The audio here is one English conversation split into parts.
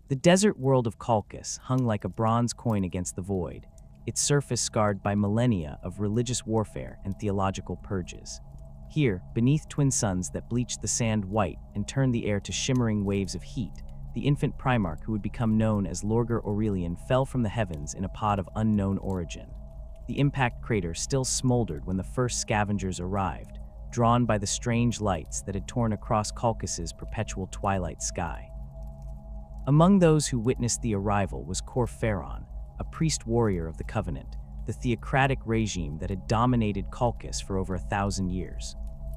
The desert world of Colchis hung like a bronze coin against the void, its surface scarred by millennia of religious warfare and theological purges. Here, beneath twin suns that bleached the sand white and turned the air to shimmering waves of heat, the infant Primarch who would become known as Lorgar Aurelian fell from the heavens in a pod of unknown origin. The impact crater still smoldered when the first scavengers arrived, drawn by the strange lights that had torn across Colchis's perpetual twilight sky. Among those who witnessed the arrival was Khur, a priest-warrior of the Covenant, the theocratic regime that had dominated Colchis for over 1,000 years.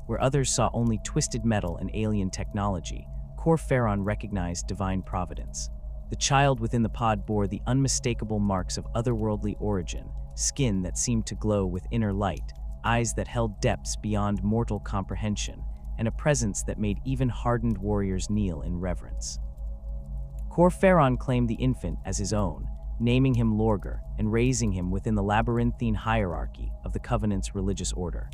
Where others saw only twisted metal and alien technology, Khur recognized divine providence. The child within the pod bore the unmistakable marks of otherworldly origin, skin that seemed to glow with inner light, eyes that held depths beyond mortal comprehension, and a presence that made even hardened warriors kneel in reverence. Khur claimed the infant as his own, naming him Lorgar and raising him within the labyrinthine hierarchy of the Covenant's religious order.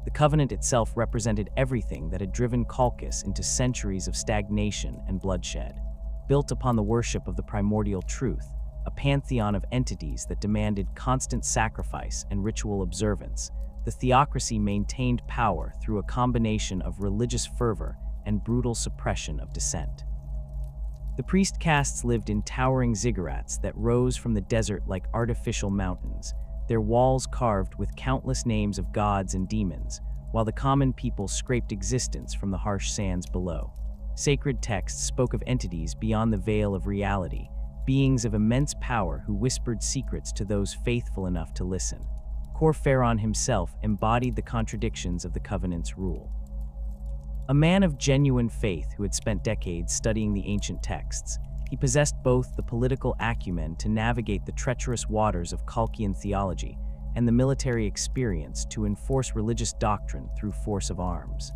The Covenant itself represented everything that had driven Colchis into centuries of stagnation and bloodshed. Built upon the worship of the Primordial Truth, a pantheon of entities that demanded constant sacrifice and ritual observance, the theocracy maintained power through a combination of religious fervor and brutal suppression of dissent. The priest castes lived in towering ziggurats that rose from the desert like artificial mountains, their walls carved with countless names of gods and demons, while the common people scraped existence from the harsh sands below. Sacred texts spoke of entities beyond the veil of reality, beings of immense power who whispered secrets to those faithful enough to listen. Khur himself embodied the contradictions of the Covenant's rule. A man of genuine faith who had spent decades studying the ancient texts, he possessed both the political acumen to navigate the treacherous waters of Colchian theology and the military experience to enforce religious doctrine through force of arms.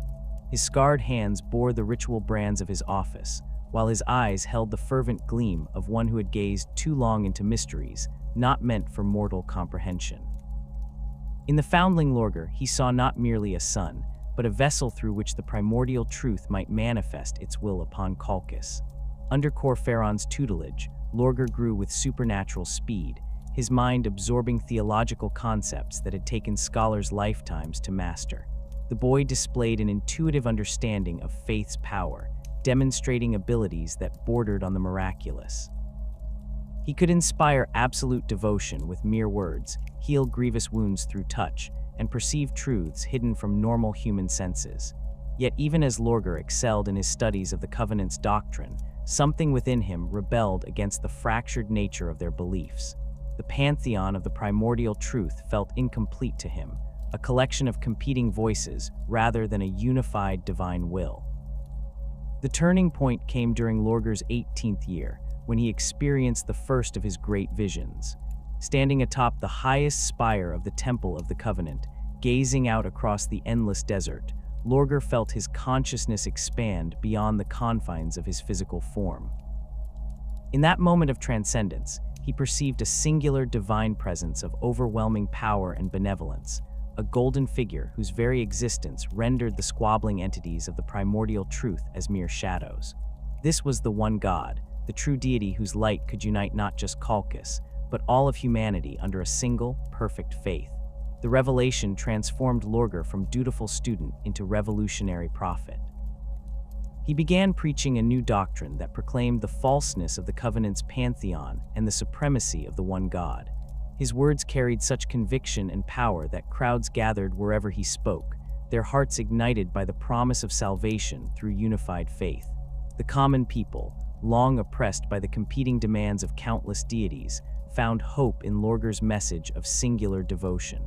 His scarred hands bore the ritual brands of his office, while his eyes held the fervent gleam of one who had gazed too long into mysteries not meant for mortal comprehension. In the foundling Lorgar, he saw not merely a son, but a vessel through which the Primordial Truth might manifest its will upon Colchis. Under Khur tutelage, Lorgar grew with supernatural speed, his mind absorbing theological concepts that had taken scholars' lifetimes to master. The boy displayed an intuitive understanding of faith's power, demonstrating abilities that bordered on the miraculous. He could inspire absolute devotion with mere words, heal grievous wounds through touch, and perceive truths hidden from normal human senses. Yet even as Lorgar excelled in his studies of the Covenant's doctrine, something within him rebelled against the fractured nature of their beliefs. The pantheon of the Primordial Truth felt incomplete to him, a collection of competing voices rather than a unified divine will. The turning point came during Lorgar's 18th year, when he experienced the first of his great visions. Standing atop the highest spire of the Temple of the Covenant, gazing out across the endless desert, Lorgar felt his consciousness expand beyond the confines of his physical form. In that moment of transcendence, he perceived a singular divine presence of overwhelming power and benevolence, a golden figure whose very existence rendered the squabbling entities of the Primordial Truth as mere shadows. This was the one God, the true deity whose light could unite not just Colchis, but all of humanity under a single, perfect faith. The revelation transformed Lorgar from dutiful student into revolutionary prophet. He began preaching a new doctrine that proclaimed the falseness of the Covenant's pantheon and the supremacy of the one God. His words carried such conviction and power that crowds gathered wherever he spoke, their hearts ignited by the promise of salvation through unified faith. The common people, long oppressed by the competing demands of countless deities, found hope in Lorgar's message of singular devotion.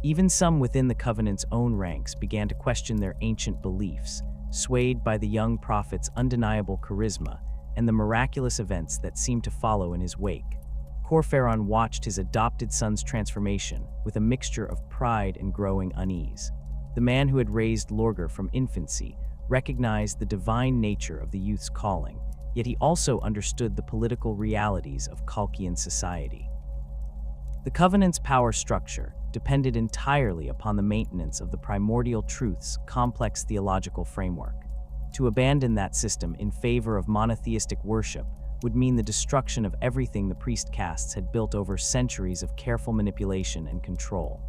Even some within the Covenant's own ranks began to question their ancient beliefs, swayed by the young prophet's undeniable charisma and the miraculous events that seemed to follow in his wake. Khur watched his adopted son's transformation with a mixture of pride and growing unease. The man who had raised Lorgar from infancy recognized the divine nature of the youth's calling, yet he also understood the political realities of Colchian society. The Covenant's power structure depended entirely upon the maintenance of the Primordial Truth's complex theological framework. To abandon that system in favor of monotheistic worship would mean the destruction of everything the priest castes had built over centuries of careful manipulation and control.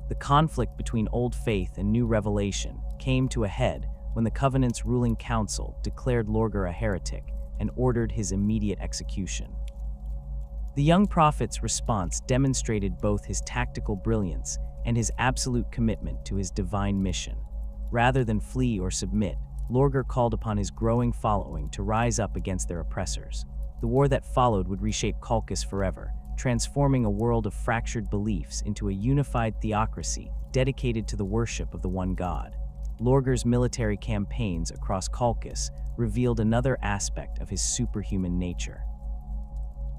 The conflict between old faith and new revelation came to a head when the Covenant's ruling council declared Lorgar a heretic and ordered his immediate execution. The young prophet's response demonstrated both his tactical brilliance and his absolute commitment to his divine mission. Rather than flee or submit, Lorgar called upon his growing following to rise up against their oppressors. The war that followed would reshape Kalkis forever, transforming a world of fractured beliefs into a unified theocracy dedicated to the worship of the one God. Lorgar's military campaigns across Kalkis revealed another aspect of his superhuman nature.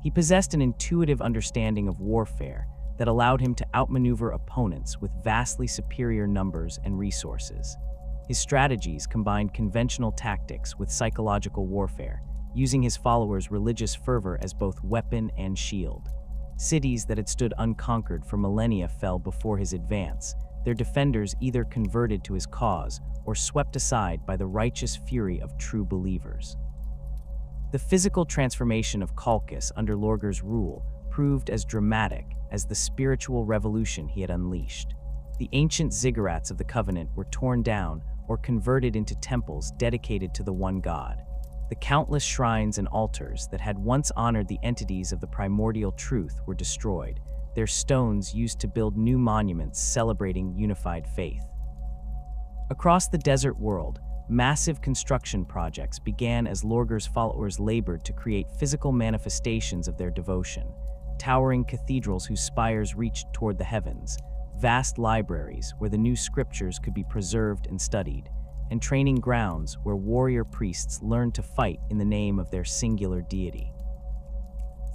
He possessed an intuitive understanding of warfare that allowed him to outmaneuver opponents with vastly superior numbers and resources. His strategies combined conventional tactics with psychological warfare, using his followers' religious fervor as both weapon and shield. Cities that had stood unconquered for millennia fell before his advance, their defenders either converted to his cause or swept aside by the righteous fury of true believers. The physical transformation of Kalkis under Lorgar's rule proved as dramatic as the spiritual revolution he had unleashed. The ancient ziggurats of the Covenant were torn down or converted into temples dedicated to the one God. The countless shrines and altars that had once honored the entities of the Primordial Truth were destroyed, their stones used to build new monuments celebrating unified faith. Across the desert world, massive construction projects began as Lorgar's followers labored to create physical manifestations of their devotion. Towering cathedrals whose spires reached toward the heavens, vast libraries where the new scriptures could be preserved and studied, and training grounds where warrior priests learned to fight in the name of their singular deity.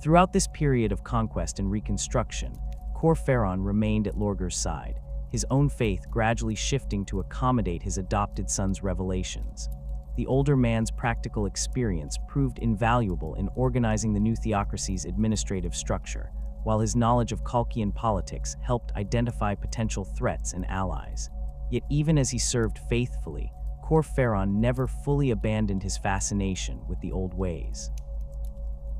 Throughout this period of conquest and reconstruction, Khur remained at Lorgar's side, his own faith gradually shifting to accommodate his adopted son's revelations. The older man's practical experience proved invaluable in organizing the new theocracy's administrative structure, while his knowledge of Kalkian politics helped identify potential threats and allies. Yet even as he served faithfully, Khur never fully abandoned his fascination with the old ways.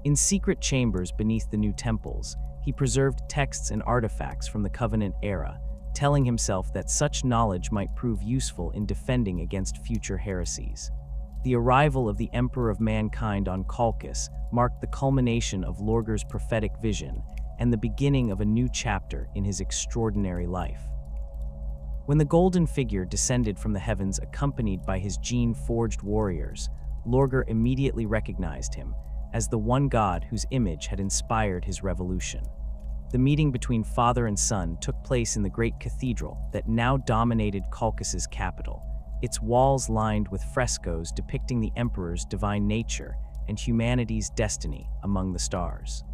In secret chambers beneath the new temples, he preserved texts and artifacts from the Covenant era, telling himself that such knowledge might prove useful in defending against future heresies. The arrival of the Emperor of Mankind on Kalkis marked the culmination of Lorgar's prophetic vision and the beginning of a new chapter in his extraordinary life. When the golden figure descended from the heavens accompanied by his gene-forged warriors, Lorgar immediately recognized him as the one God whose image had inspired his revolution. The meeting between father and son took place in the great cathedral that now dominated Kalkis's capital, its walls lined with frescoes depicting the emperor's divine nature and humanity's destiny among the stars.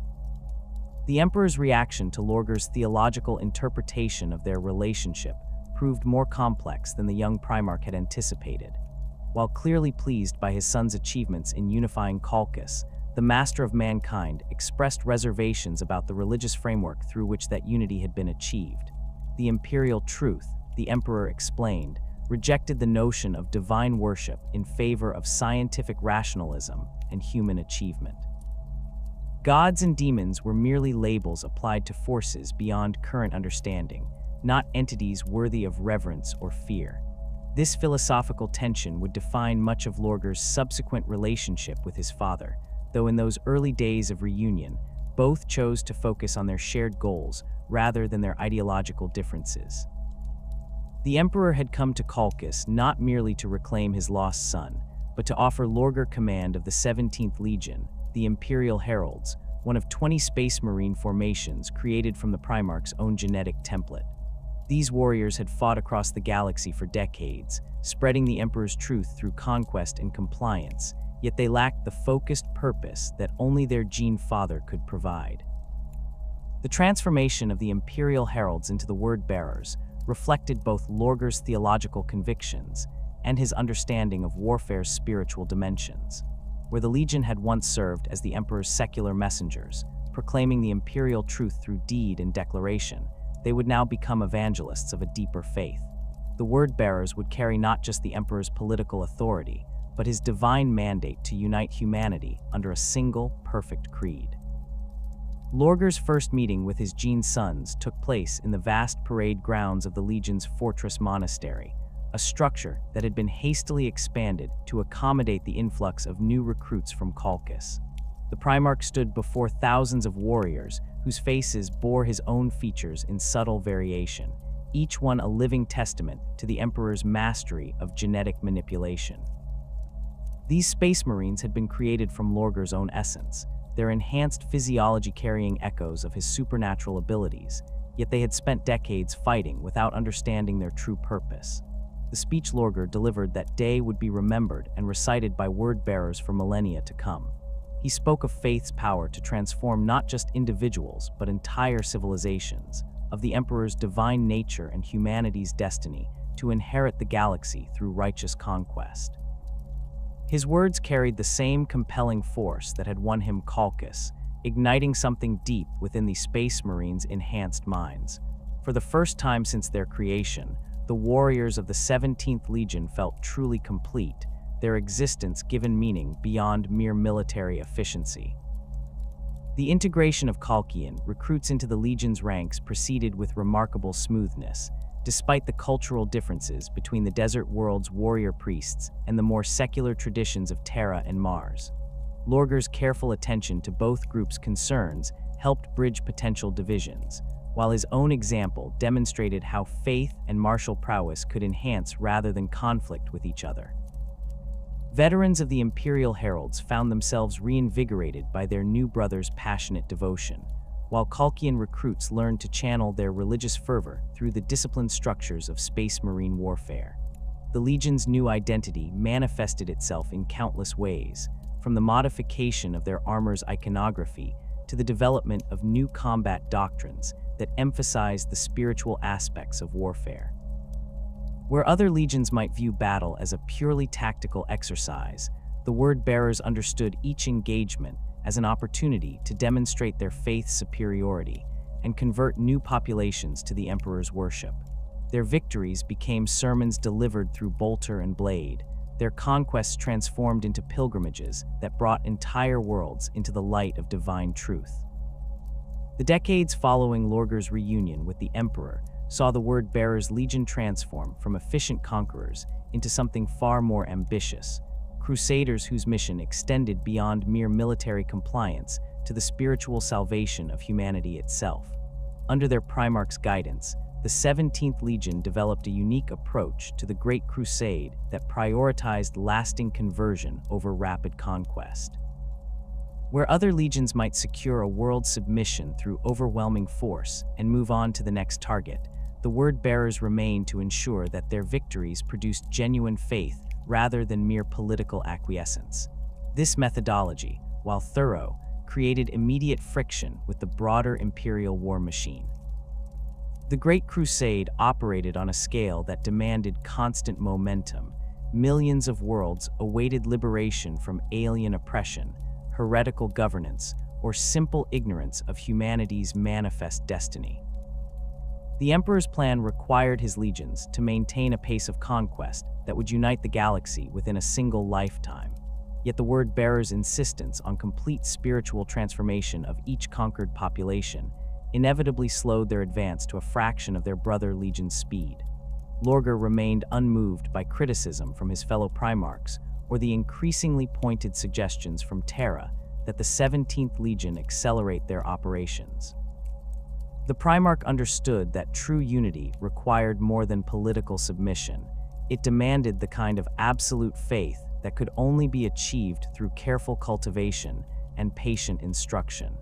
The emperor's reaction to Lorgar's theological interpretation of their relationship proved more complex than the young Primarch had anticipated. While clearly pleased by his son's achievements in unifying Kalkis, the Master of Mankind expressed reservations about the religious framework through which that unity had been achieved. The Imperial Truth, the Emperor explained, rejected the notion of divine worship in favor of scientific rationalism and human achievement. Gods and demons were merely labels applied to forces beyond current understanding, not entities worthy of reverence or fear. This philosophical tension would define much of Lorgar's subsequent relationship with his father, though in those early days of reunion, both chose to focus on their shared goals rather than their ideological differences. The Emperor had come to Kalkis not merely to reclaim his lost son, but to offer Lorgar command of the 17th Legion, the Imperial Heralds, one of 20 Space Marine formations created from the Primarch's own genetic template. These warriors had fought across the galaxy for decades, spreading the Emperor's truth through conquest and compliance, yet they lacked the focused purpose that only their gene father could provide. The transformation of the Imperial Heralds into the Word-Bearers reflected both Lorgar's theological convictions and his understanding of warfare's spiritual dimensions. Where the Legion had once served as the Emperor's secular messengers, proclaiming the Imperial Truth through deed and declaration, they would now become evangelists of a deeper faith. The Word-Bearers would carry not just the Emperor's political authority, but his divine mandate to unite humanity under a single, perfect creed. Lorgar's first meeting with his Gene sons took place in the vast parade grounds of the Legion's fortress monastery, a structure that had been hastily expanded to accommodate the influx of new recruits from Colchis. The Primarch stood before thousands of warriors whose faces bore his own features in subtle variation, each one a living testament to the Emperor's mastery of genetic manipulation. These Space Marines had been created from Lorgar's own essence, their enhanced physiology carrying echoes of his supernatural abilities, yet they had spent decades fighting without understanding their true purpose. The speech Lorgar delivered that day would be remembered and recited by word-bearers for millennia to come. He spoke of faith's power to transform not just individuals, but entire civilizations, of the Emperor's divine nature and humanity's destiny to inherit the galaxy through righteous conquest. His words carried the same compelling force that had won him Colchis, igniting something deep within the Space Marines' enhanced minds. For the first time since their creation, the warriors of the 17th Legion felt truly complete, their existence given meaning beyond mere military efficiency. The integration of Colchian recruits into the Legion's ranks proceeded with remarkable smoothness, despite the cultural differences between the desert world's warrior priests and the more secular traditions of Terra and Mars. Lorgar's careful attention to both groups' concerns helped bridge potential divisions, while his own example demonstrated how faith and martial prowess could enhance rather than conflict with each other. Veterans of the Imperial Heralds found themselves reinvigorated by their new brother's passionate devotion, while Colchian recruits learned to channel their religious fervor through the disciplined structures of Space Marine warfare. The Legion's new identity manifested itself in countless ways, from the modification of their armor's iconography to the development of new combat doctrines that emphasized the spiritual aspects of warfare. Where other legions might view battle as a purely tactical exercise, the word-bearers understood each engagement as an opportunity to demonstrate their faith's superiority and convert new populations to the Emperor's worship. Their victories became sermons delivered through bolter and blade, their conquests transformed into pilgrimages that brought entire worlds into the light of divine truth. The decades following Lorgar's reunion with the Emperor saw the word-bearers' Legion transform from efficient conquerors into something far more ambitious, crusaders whose mission extended beyond mere military compliance to the spiritual salvation of humanity itself. Under their Primarch's guidance, the 17th Legion developed a unique approach to the Great Crusade that prioritized lasting conversion over rapid conquest. Where other legions might secure a world submission through overwhelming force and move on to the next target, the word-bearers remained to ensure that their victories produced genuine faith rather than mere political acquiescence. This methodology, while thorough, created immediate friction with the broader Imperial war machine. The Great Crusade operated on a scale that demanded constant momentum. Millions of worlds awaited liberation from alien oppression, heretical governance, or simple ignorance of humanity's manifest destiny. The Emperor's plan required his legions to maintain a pace of conquest that would unite the galaxy within a single lifetime. Yet the word-bearers' insistence on complete spiritual transformation of each conquered population inevitably slowed their advance to a fraction of their brother legion's speed. Lorgar remained unmoved by criticism from his fellow Primarchs or the increasingly pointed suggestions from Terra that the 17th Legion accelerate their operations. The Primarch understood that true unity required more than political submission. It demanded the kind of absolute faith that could only be achieved through careful cultivation and patient instruction.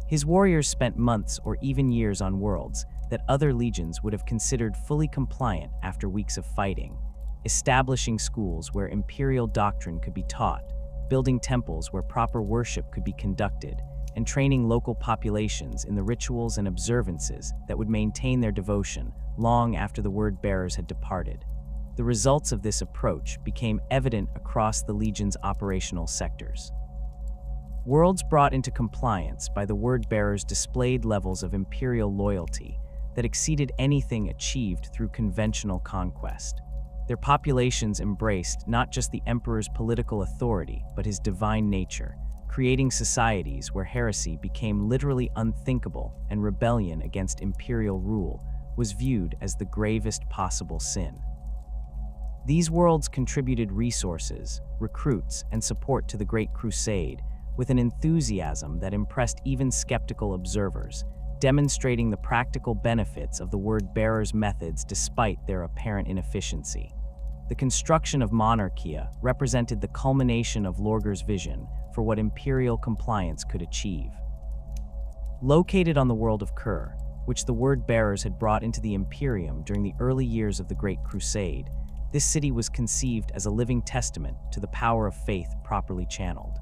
His warriors spent months or even years on worlds that other legions would have considered fully compliant after weeks of fighting, establishing schools where Imperial doctrine could be taught, building temples where proper worship could be conducted, and training local populations in the rituals and observances that would maintain their devotion long after the word-bearers had departed. The results of this approach became evident across the Legion's operational sectors. Worlds brought into compliance by the word-bearers displayed levels of Imperial loyalty that exceeded anything achieved through conventional conquest. Their populations embraced not just the emperor's political authority, but his divine nature, creating societies where heresy became literally unthinkable and rebellion against imperial rule was viewed as the gravest possible sin. These worlds contributed resources, recruits, and support to the Great Crusade with an enthusiasm that impressed even skeptical observers, demonstrating the practical benefits of the word-bearers' methods despite their apparent inefficiency. The construction of Monarchia represented the culmination of Lorgar's vision for what imperial compliance could achieve. Located on the world of Khur, which the word-bearers had brought into the Imperium during the early years of the Great Crusade, this city was conceived as a living testament to the power of faith properly channeled.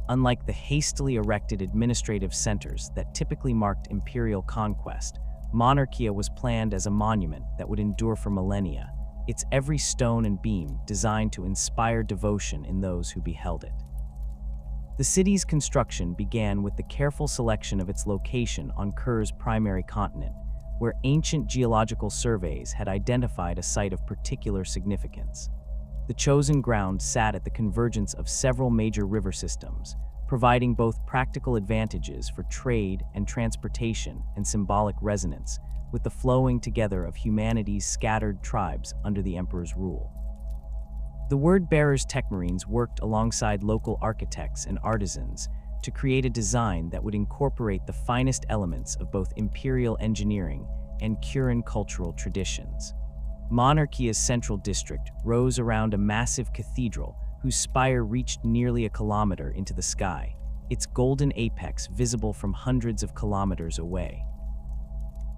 Unlike the hastily erected administrative centers that typically marked imperial conquest, Monarchia was planned as a monument that would endure for millennia, its every stone and beam designed to inspire devotion in those who beheld it. The city's construction began with the careful selection of its location on Khur's primary continent, where ancient geological surveys had identified a site of particular significance. The chosen ground sat at the convergence of several major river systems, providing both practical advantages for trade and transportation and symbolic resonance with the flowing together of humanity's scattered tribes under the emperor's rule. The word-bearers' techmarines worked alongside local architects and artisans to create a design that would incorporate the finest elements of both imperial engineering and Khuran cultural traditions. Monarchia's central district rose around a massive cathedral whose spire reached nearly a kilometer into the sky, its golden apex visible from hundreds of kilometers away.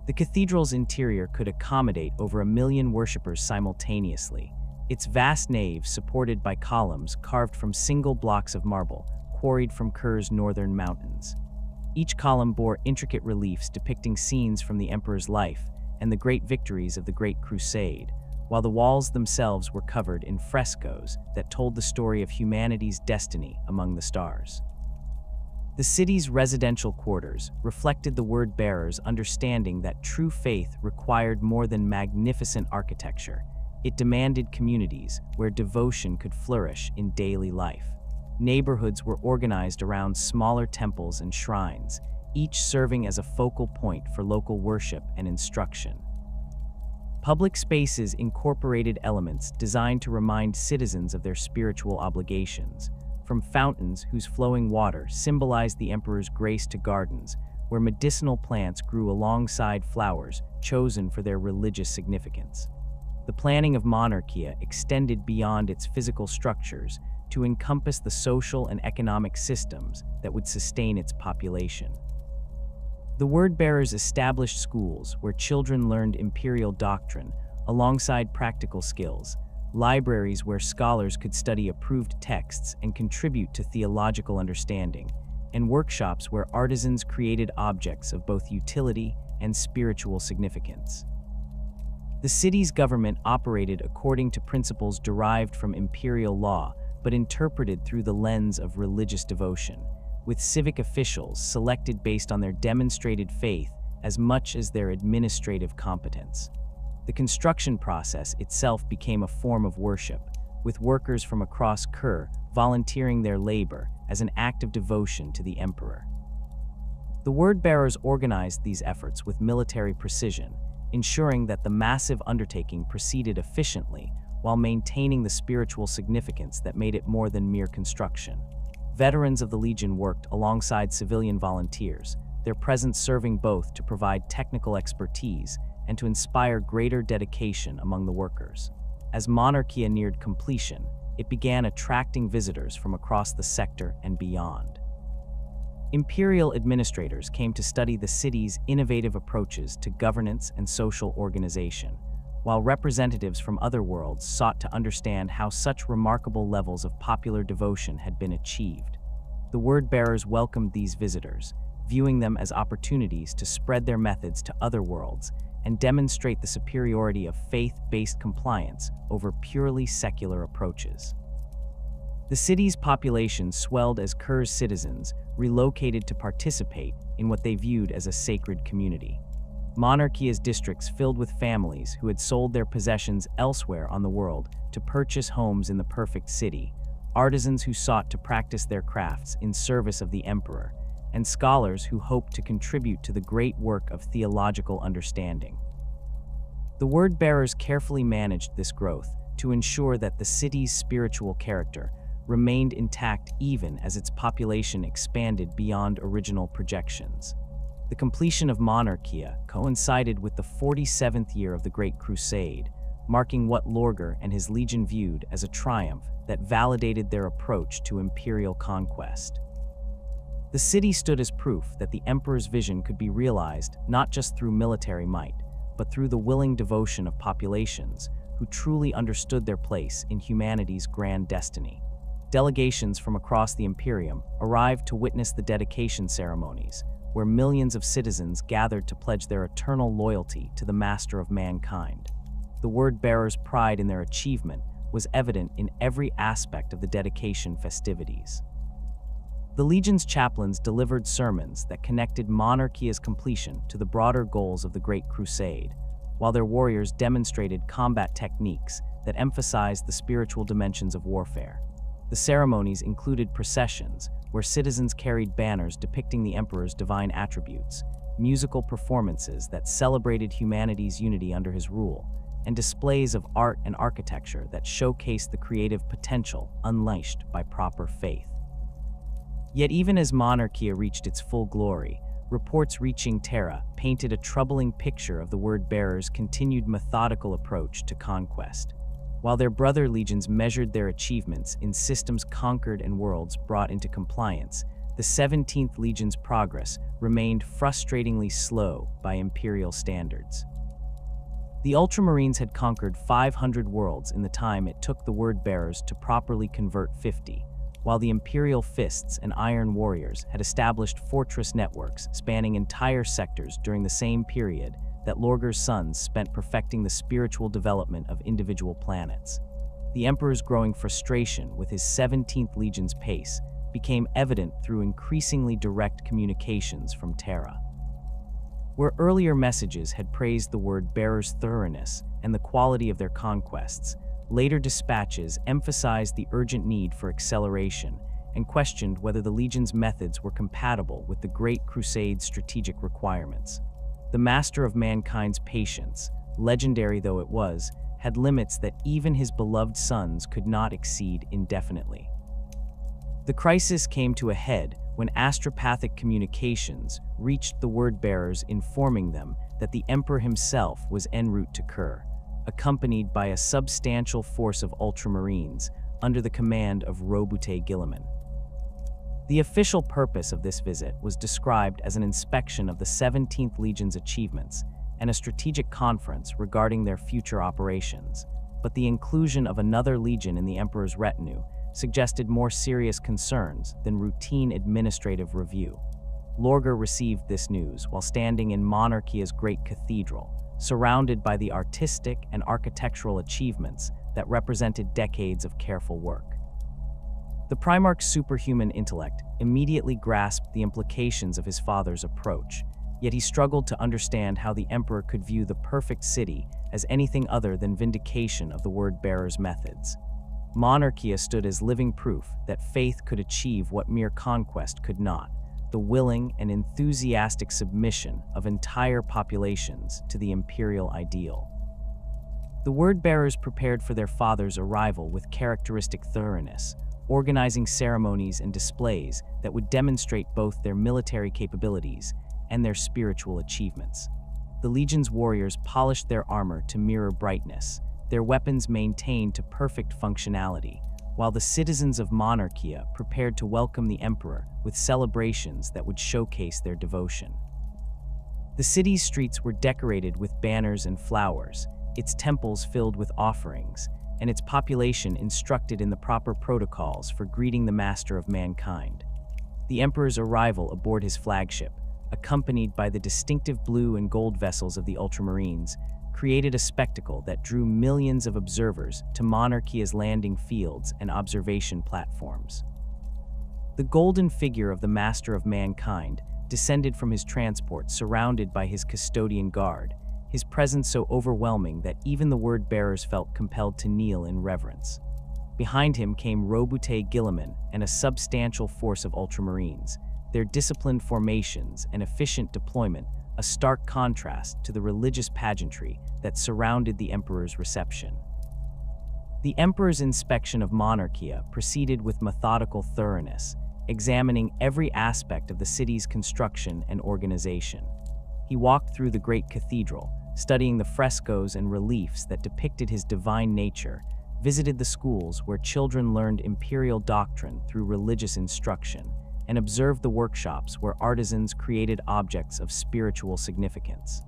The cathedral's interior could accommodate over 1 million worshippers simultaneously, its vast nave supported by columns carved from single blocks of marble quarried from Khur's northern mountains. Each column bore intricate reliefs depicting scenes from the emperor's life and the great victories of the Great Crusade, while the walls themselves were covered in frescoes that told the story of humanity's destiny among the stars. The city's residential quarters reflected the word-bearers' understanding that true faith required more than magnificent architecture. It demanded communities where devotion could flourish in daily life. Neighborhoods were organized around smaller temples and shrines, each serving as a focal point for local worship and instruction. Public spaces incorporated elements designed to remind citizens of their spiritual obligations, from fountains whose flowing water symbolized the emperor's grace to gardens where medicinal plants grew alongside flowers chosen for their religious significance. The planning of Monarchia extended beyond its physical structures to encompass the social and economic systems that would sustain its population. The word-bearers established schools where children learned imperial doctrine alongside practical skills, libraries where scholars could study approved texts and contribute to theological understanding, and workshops where artisans created objects of both utility and spiritual significance. The city's government operated according to principles derived from imperial law, but interpreted through the lens of religious devotion, with civic officials selected based on their demonstrated faith as much as their administrative competence. The construction process itself became a form of worship, with workers from across Khur volunteering their labor as an act of devotion to the emperor. The word-bearers organized these efforts with military precision, ensuring that the massive undertaking proceeded efficiently while maintaining the spiritual significance that made it more than mere construction. Veterans of the Legion worked alongside civilian volunteers, their presence serving both to provide technical expertise and to inspire greater dedication among the workers. As Monarchia neared completion, it began attracting visitors from across the sector and beyond. Imperial administrators came to study the city's innovative approaches to governance and social organization, while representatives from other worlds sought to understand how such remarkable levels of popular devotion had been achieved. The word-bearers welcomed these visitors, viewing them as opportunities to spread their methods to other worlds and demonstrate the superiority of faith-based compliance over purely secular approaches. The city's population swelled as Khur's citizens relocated to participate in what they viewed as a sacred community. Monarchia's districts filled with families who had sold their possessions elsewhere on the world to purchase homes in the perfect city, artisans who sought to practice their crafts in service of the emperor, and scholars who hoped to contribute to the great work of theological understanding. The word-bearers carefully managed this growth to ensure that the city's spiritual character remained intact even as its population expanded beyond original projections. The completion of Monarchia coincided with the 47th year of the Great Crusade, marking what Lorgar and his legion viewed as a triumph that validated their approach to imperial conquest. The city stood as proof that the emperor's vision could be realized not just through military might, but through the willing devotion of populations who truly understood their place in humanity's grand destiny. Delegations from across the Imperium arrived to witness the dedication ceremonies, where millions of citizens gathered to pledge their eternal loyalty to the master of mankind. The word-bearers' pride in their achievement was evident in every aspect of the dedication festivities. The Legion's chaplains delivered sermons that connected Monarchia's completion to the broader goals of the Great Crusade, while their warriors demonstrated combat techniques that emphasized the spiritual dimensions of warfare. The ceremonies included processions, where citizens carried banners depicting the emperor's divine attributes, musical performances that celebrated humanity's unity under his rule, and displays of art and architecture that showcased the creative potential unleashed by proper faith. Yet even as Monarchia reached its full glory, reports reaching Terra painted a troubling picture of the word-bearers' continued methodical approach to conquest. While their brother legions measured their achievements in systems conquered and worlds brought into compliance, the 17th Legion's progress remained frustratingly slow by Imperial standards. The Ultramarines had conquered 500 worlds in the time it took the word-bearers to properly convert 50, while the Imperial Fists and Iron Warriors had established fortress networks spanning entire sectors during the same period that Lorgar's sons spent perfecting the spiritual development of individual planets. The Emperor's growing frustration with his 17th Legion's pace became evident through increasingly direct communications from Terra. Where earlier messages had praised the word-bearers' thoroughness and the quality of their conquests, later dispatches emphasized the urgent need for acceleration and questioned whether the Legion's methods were compatible with the Great Crusade's strategic requirements. The master of mankind's patience, legendary though it was, had limits that even his beloved sons could not exceed indefinitely. The crisis came to a head when astropathic communications reached the word-bearers informing them that the Emperor himself was en route to Khur, accompanied by a substantial force of Ultramarines under the command of Robute Guilliman. The official purpose of this visit was described as an inspection of the 17th Legion's achievements and a strategic conference regarding their future operations, but the inclusion of another legion in the Emperor's retinue suggested more serious concerns than routine administrative review. Lorgar received this news while standing in Monarchia's great cathedral, surrounded by the artistic and architectural achievements that represented decades of careful work. The Primarch's superhuman intellect immediately grasped the implications of his father's approach, yet he struggled to understand how the Emperor could view the perfect city as anything other than vindication of the word-bearer's methods. Monarchia stood as living proof that faith could achieve what mere conquest could not, the willing and enthusiastic submission of entire populations to the imperial ideal. The word-bearers prepared for their father's arrival with characteristic thoroughness, organizing ceremonies and displays that would demonstrate both their military capabilities and their spiritual achievements. The Legion's warriors polished their armor to mirror brightness, their weapons maintained to perfect functionality, while the citizens of Monarchia prepared to welcome the Emperor with celebrations that would showcase their devotion. The city's streets were decorated with banners and flowers, its temples filled with offerings, and its population instructed in the proper protocols for greeting the master of mankind. The Emperor's arrival aboard his flagship, accompanied by the distinctive blue and gold vessels of the Ultramarines, created a spectacle that drew millions of observers to Monarchia's landing fields and observation platforms. The golden figure of the master of mankind descended from his transport surrounded by his custodian guard, his presence so overwhelming that even the word-bearers felt compelled to kneel in reverence. Behind him came Robute Guilliman and a substantial force of Ultramarines, their disciplined formations and efficient deployment a stark contrast to the religious pageantry that surrounded the Emperor's reception. The Emperor's inspection of Monarchia proceeded with methodical thoroughness, examining every aspect of the city's construction and organization. He walked through the great cathedral, studying the frescoes and reliefs that depicted his divine nature, visited the schools where children learned imperial doctrine through religious instruction, and observed the workshops where artisans created objects of spiritual significance.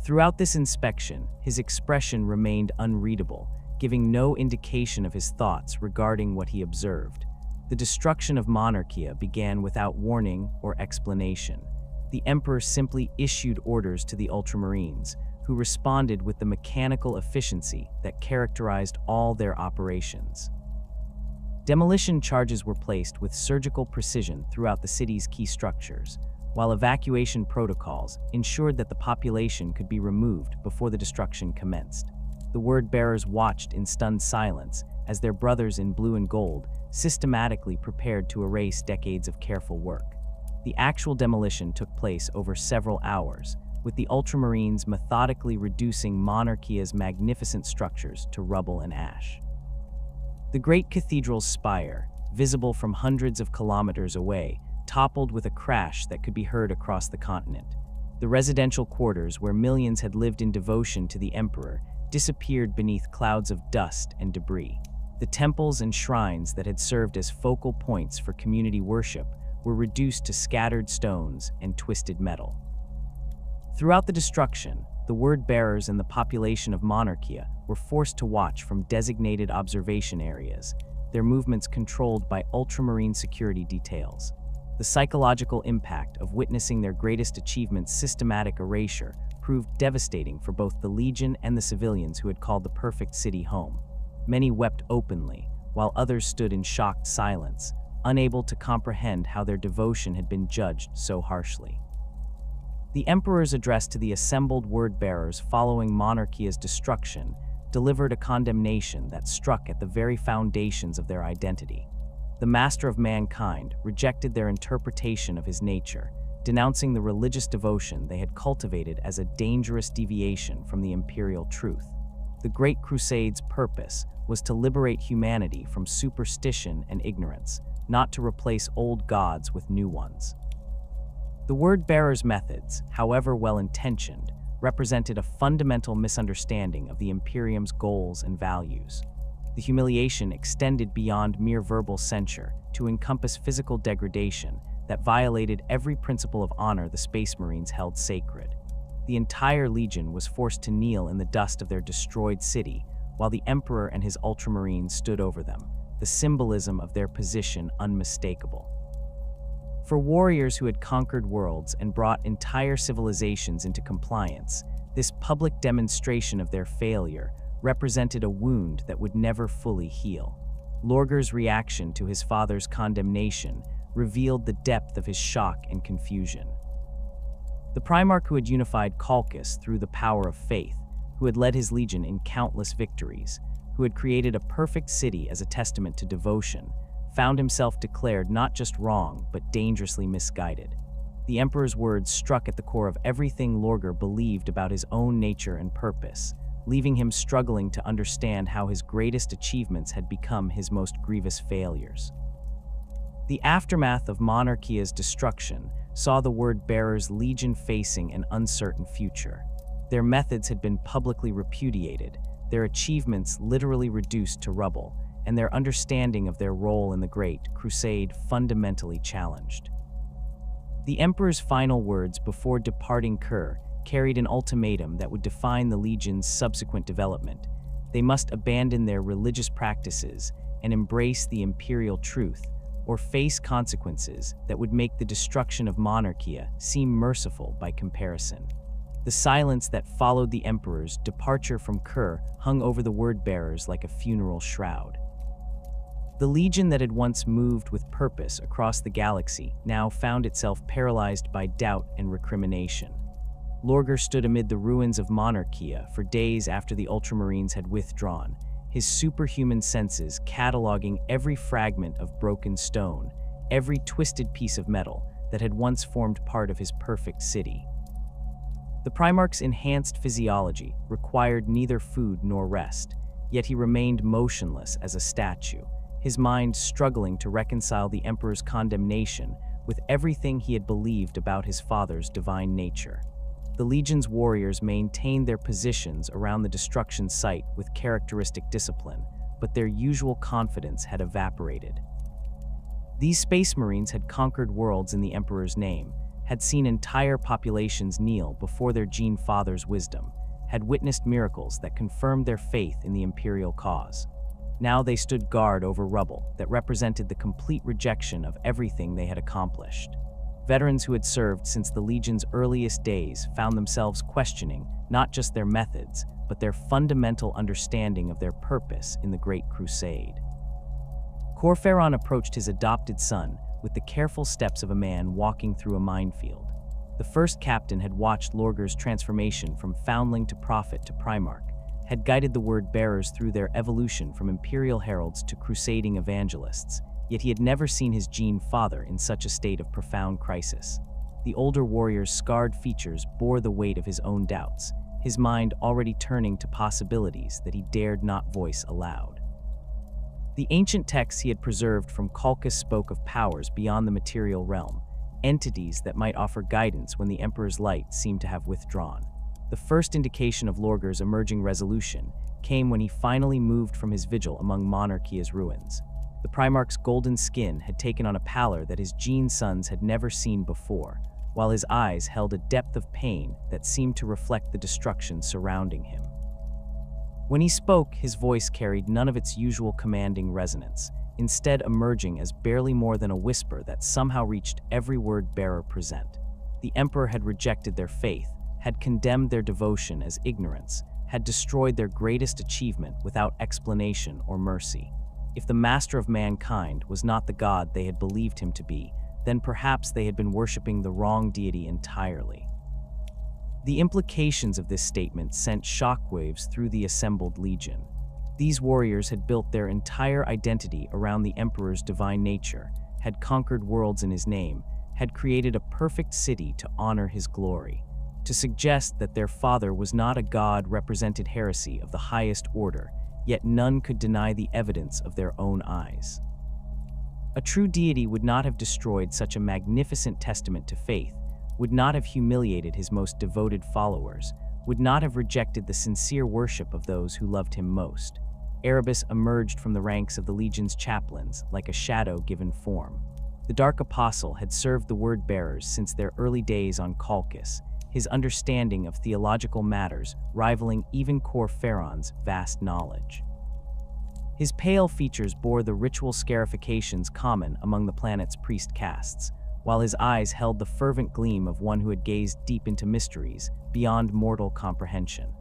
Throughout this inspection, his expression remained unreadable, giving no indication of his thoughts regarding what he observed. The destruction of Monarchia began without warning or explanation. The Emperor simply issued orders to the Ultramarines, who responded with the mechanical efficiency that characterized all their operations. Demolition charges were placed with surgical precision throughout the city's key structures, while evacuation protocols ensured that the population could be removed before the destruction commenced. The word-bearers watched in stunned silence as their brothers in blue and gold systematically prepared to erase decades of careful work. The actual demolition took place over several hours, with the Ultramarines methodically reducing Monarchia's magnificent structures to rubble and ash. The great cathedral's spire, visible from hundreds of kilometers away, toppled with a crash that could be heard across the continent. The residential quarters where millions had lived in devotion to the Emperor disappeared beneath clouds of dust and debris. The temples and shrines that had served as focal points for community worship were reduced to scattered stones and twisted metal. Throughout the destruction, the word-bearers and the population of Monarchia were forced to watch from designated observation areas, their movements controlled by ultramarine security details. The psychological impact of witnessing their greatest achievement's systematic erasure proved devastating for both the Legion and the civilians who had called the perfect city home. Many wept openly, while others stood in shocked silence, unable to comprehend how their devotion had been judged so harshly. The Emperor's address to the assembled word-bearers following Monarchia's destruction delivered a condemnation that struck at the very foundations of their identity. The master of mankind rejected their interpretation of his nature, denouncing the religious devotion they had cultivated as a dangerous deviation from the Imperial Truth. The Great Crusade's purpose was to liberate humanity from superstition and ignorance, not to replace old gods with new ones. The word-bearers' methods, however well-intentioned, represented a fundamental misunderstanding of the Imperium's goals and values. The humiliation extended beyond mere verbal censure to encompass physical degradation that violated every principle of honor the Space Marines held sacred. The entire Legion was forced to kneel in the dust of their destroyed city, while the Emperor and his Ultramarines stood over them, the symbolism of their position unmistakable. For warriors who had conquered worlds and brought entire civilizations into compliance, this public demonstration of their failure represented a wound that would never fully heal. Lorgar's reaction to his father's condemnation revealed the depth of his shock and confusion. The Primarch who had unified Khalqis through the power of faith, who had led his legion in countless victories, who had created a perfect city as a testament to devotion, found himself declared not just wrong, but dangerously misguided. The Emperor's words struck at the core of everything Lorgar believed about his own nature and purpose, leaving him struggling to understand how his greatest achievements had become his most grievous failures. The aftermath of Monarchia's destruction saw the word-bearers' legion facing an uncertain future. Their methods had been publicly repudiated, their achievements literally reduced to rubble, and their understanding of their role in the Great Crusade fundamentally challenged. The Emperor's final words before departing Khur carried an ultimatum that would define the Legion's subsequent development. They must abandon their religious practices and embrace the Imperial Truth, or face consequences that would make the destruction of Monarchia seem merciful by comparison. The silence that followed the Emperor's departure from Khur hung over the word-bearers like a funeral shroud. The Legion that had once moved with purpose across the galaxy now found itself paralyzed by doubt and recrimination. Lorgar stood amid the ruins of Monarchia for days after the Ultramarines had withdrawn, his superhuman senses cataloging every fragment of broken stone, every twisted piece of metal that had once formed part of his perfect city. The Primarch's enhanced physiology required neither food nor rest, yet he remained motionless as a statue, his mind struggling to reconcile the Emperor's condemnation with everything he had believed about his father's divine nature. The Legion's warriors maintained their positions around the destruction site with characteristic discipline, but their usual confidence had evaporated. These Space Marines had conquered worlds in the Emperor's name, had seen entire populations kneel before their Gene Father's wisdom, had witnessed miracles that confirmed their faith in the Imperial cause. Now they stood guard over rubble that represented the complete rejection of everything they had accomplished. Veterans who had served since the Legion's earliest days found themselves questioning not just their methods, but their fundamental understanding of their purpose in the Great Crusade. Khur approached his adopted son with the careful steps of a man walking through a minefield. The first captain had watched Lorgar's transformation from foundling to prophet to Primarch, had guided the word-bearers through their evolution from Imperial heralds to crusading evangelists, yet he had never seen his Gene Father in such a state of profound crisis. The older warrior's scarred features bore the weight of his own doubts, his mind already turning to possibilities that he dared not voice aloud. The ancient texts he had preserved from Khalqis spoke of powers beyond the material realm, entities that might offer guidance when the Emperor's light seemed to have withdrawn. The first indication of Lorgar's emerging resolution came when he finally moved from his vigil among Monarchia's ruins. The Primarch's golden skin had taken on a pallor that his Gene sons had never seen before, while his eyes held a depth of pain that seemed to reflect the destruction surrounding him. When he spoke, his voice carried none of its usual commanding resonance, instead emerging as barely more than a whisper that somehow reached every word-bearer present. The Emperor had rejected their faith, had condemned their devotion as ignorance, had destroyed their greatest achievement without explanation or mercy. If the master of mankind was not the god they had believed him to be, then perhaps they had been worshipping the wrong deity entirely. The implications of this statement sent shockwaves through the assembled Legion. These warriors had built their entire identity around the Emperor's divine nature, had conquered worlds in his name, had created a perfect city to honor his glory. To suggest that their father was not a god represented heresy of the highest order, yet none could deny the evidence of their own eyes. A true deity would not have destroyed such a magnificent testament to faith, would not have humiliated his most devoted followers, would not have rejected the sincere worship of those who loved him most. Erebus emerged from the ranks of the Legion's chaplains like a shadow given form. The Dark Apostle had served the word-bearers since their early days on Khalqis, his understanding of theological matters rivaling even Khur's vast knowledge. His pale features bore the ritual scarifications common among the planet's priest castes, while his eyes held the fervent gleam of one who had gazed deep into mysteries beyond mortal comprehension.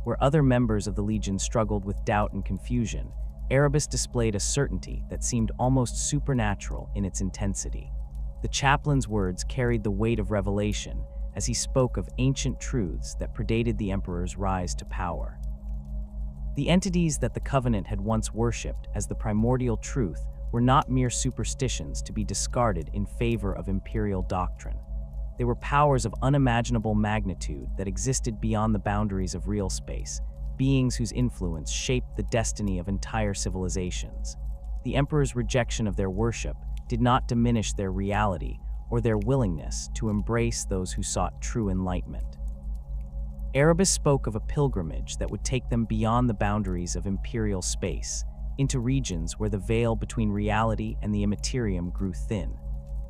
Where other members of the Legion struggled with doubt and confusion, Erebus displayed a certainty that seemed almost supernatural in its intensity. The chaplain's words carried the weight of revelation as he spoke of ancient truths that predated the Emperor's rise to power. The entities that the Covenant had once worshipped as the Primordial Truth were not mere superstitions to be discarded in favor of Imperial doctrine. They were powers of unimaginable magnitude that existed beyond the boundaries of real space, beings whose influence shaped the destiny of entire civilizations. The Emperor's rejection of their worship did not diminish their reality or their willingness to embrace those who sought true enlightenment. Erebus spoke of a pilgrimage that would take them beyond the boundaries of Imperial space, into regions where the veil between reality and the immaterium grew thin.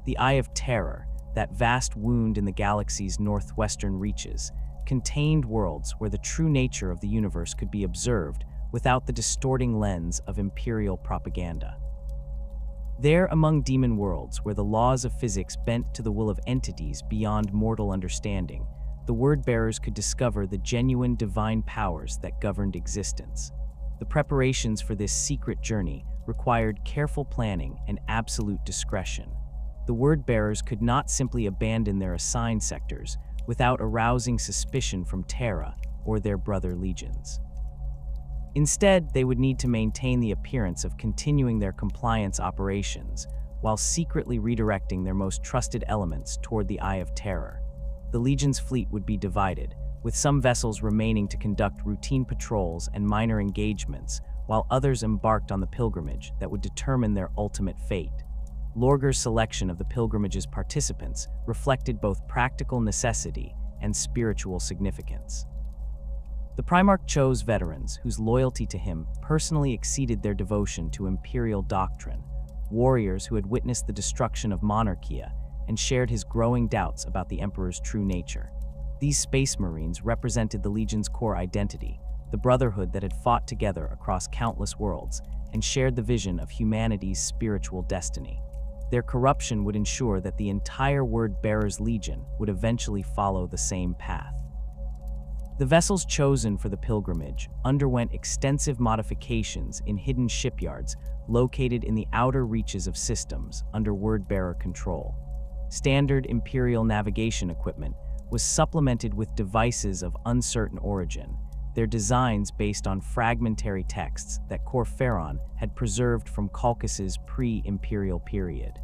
The Eye of Terror, that vast wound in the galaxy's northwestern reaches, contained worlds where the true nature of the universe could be observed without the distorting lens of Imperial propaganda. There, among demon worlds where the laws of physics bent to the will of entities beyond mortal understanding, the word-bearers could discover the genuine divine powers that governed existence. The preparations for this secret journey required careful planning and absolute discretion. The word-bearers could not simply abandon their assigned sectors without arousing suspicion from Terra or their brother legions. Instead, they would need to maintain the appearance of continuing their compliance operations while secretly redirecting their most trusted elements toward the Eye of Terror. The Legion's fleet would be divided, with some vessels remaining to conduct routine patrols and minor engagements, while others embarked on the pilgrimage that would determine their ultimate fate. Lorgar's selection of the pilgrimage's participants reflected both practical necessity and spiritual significance. The Primarch chose veterans whose loyalty to him personally exceeded their devotion to Imperial doctrine, warriors who had witnessed the destruction of Monarchia and shared his growing doubts about the Emperor's true nature. These Space Marines represented the Legion's core identity, the brotherhood that had fought together across countless worlds and shared the vision of humanity's spiritual destiny. Their corruption would ensure that the entire Word-Bearers Legion would eventually follow the same path. The vessels chosen for the pilgrimage underwent extensive modifications in hidden shipyards located in the outer reaches of systems under Word-Bearer control. Standard Imperial navigation equipment was supplemented with devices of uncertain origin, their designs based on fragmentary texts that Khur had preserved from Calcas's pre-Imperial period.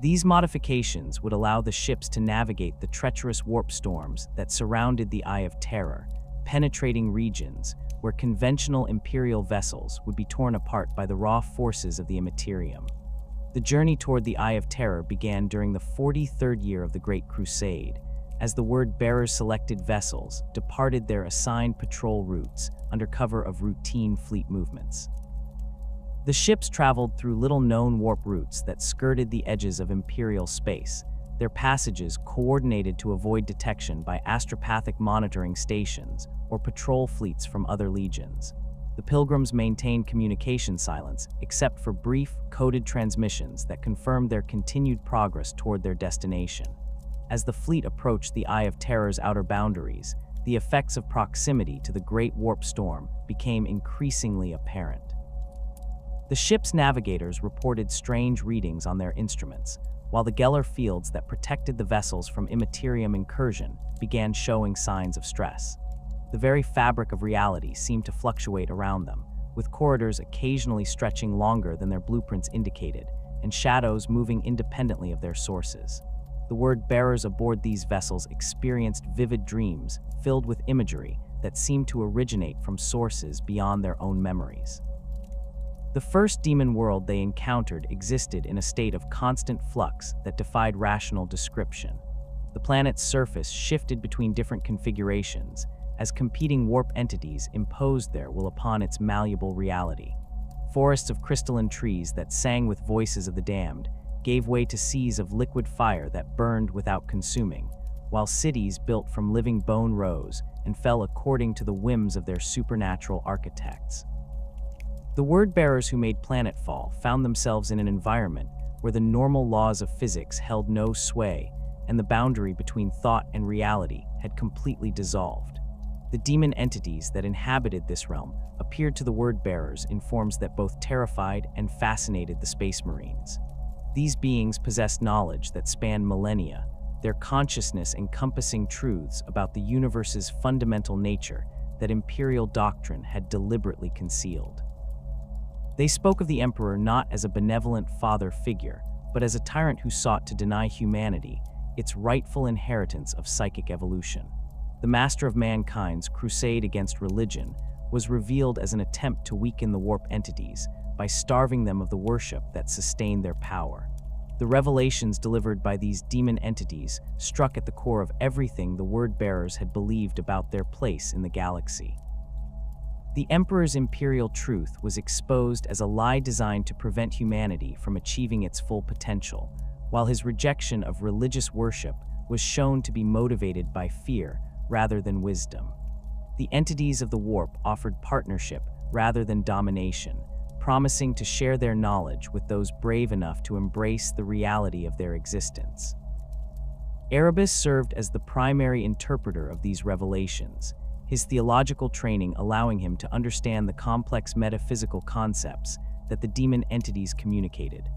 These modifications would allow the ships to navigate the treacherous warp storms that surrounded the Eye of Terror, penetrating regions where conventional Imperial vessels would be torn apart by the raw forces of the Imperium. The journey toward the Eye of Terror began during the 43rd year of the Great Crusade, as the Word-Bearers' selected vessels departed their assigned patrol routes under cover of routine fleet movements. The ships traveled through little-known warp routes that skirted the edges of Imperial space, their passages coordinated to avoid detection by astropathic monitoring stations or patrol fleets from other legions. The pilgrims maintained communication silence except for brief, coded transmissions that confirmed their continued progress toward their destination. As the fleet approached the Eye of Terror's outer boundaries, the effects of proximity to the Great Warp Storm became increasingly apparent. The ship's navigators reported strange readings on their instruments, while the Geller fields that protected the vessels from Imperium incursion began showing signs of stress. The very fabric of reality seemed to fluctuate around them, with corridors occasionally stretching longer than their blueprints indicated, and shadows moving independently of their sources. The word-bearers aboard these vessels experienced vivid dreams filled with imagery that seemed to originate from sources beyond their own memories. The first demon world they encountered existed in a state of constant flux that defied rational description. The planet's surface shifted between different configurations as competing warp entities imposed their will upon its malleable reality. Forests of crystalline trees that sang with voices of the damned gave way to seas of liquid fire that burned without consuming, while cities built from living bone rose and fell according to the whims of their supernatural architects. The word-bearers who made planetfall found themselves in an environment where the normal laws of physics held no sway and the boundary between thought and reality had completely dissolved. The demon entities that inhabited this realm appeared to the word-bearers in forms that both terrified and fascinated the Space Marines. These beings possessed knowledge that spanned millennia, their consciousness encompassing truths about the universe's fundamental nature that Imperial doctrine had deliberately concealed. They spoke of the Emperor not as a benevolent father figure, but as a tyrant who sought to deny humanity its rightful inheritance of psychic evolution. The master of mankind's crusade against religion was revealed as an attempt to weaken the warp entities by starving them of the worship that sustained their power. The revelations delivered by these demon entities struck at the core of everything the word-bearers had believed about their place in the galaxy. The Emperor's Imperial Truth was exposed as a lie designed to prevent humanity from achieving its full potential, while his rejection of religious worship was shown to be motivated by fear rather than wisdom. The entities of the warp offered partnership rather than domination, promising to share their knowledge with those brave enough to embrace the reality of their existence. Erebus served as the primary interpreter of these revelations, his theological training allowing him to understand the complex metaphysical concepts that the demon entities communicated.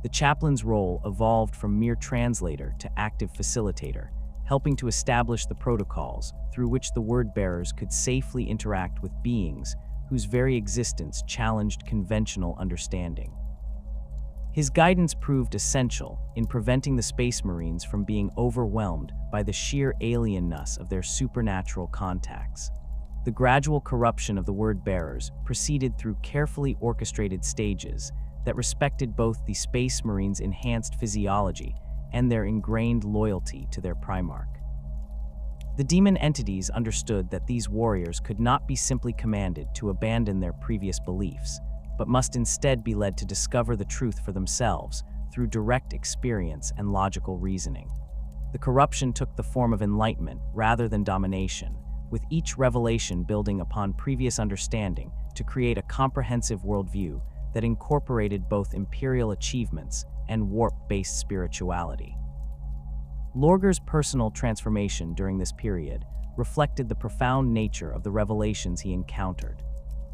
The chaplain's role evolved from mere translator to active facilitator, helping to establish the protocols through which the word-bearers could safely interact with beings whose very existence challenged conventional understanding. His guidance proved essential in preventing the Space Marines from being overwhelmed by the sheer alienness of their supernatural contacts. The gradual corruption of the word-bearers proceeded through carefully orchestrated stages that respected both the Space Marines' enhanced physiology and their ingrained loyalty to their Primarch. The demon entities understood that these warriors could not be simply commanded to abandon their previous beliefs, but must instead be led to discover the truth for themselves through direct experience and logical reasoning. The corruption took the form of enlightenment rather than domination, with each revelation building upon previous understanding to create a comprehensive worldview that incorporated both imperial achievements and warp-based spirituality. Lorgar's personal transformation during this period reflected the profound nature of the revelations he encountered.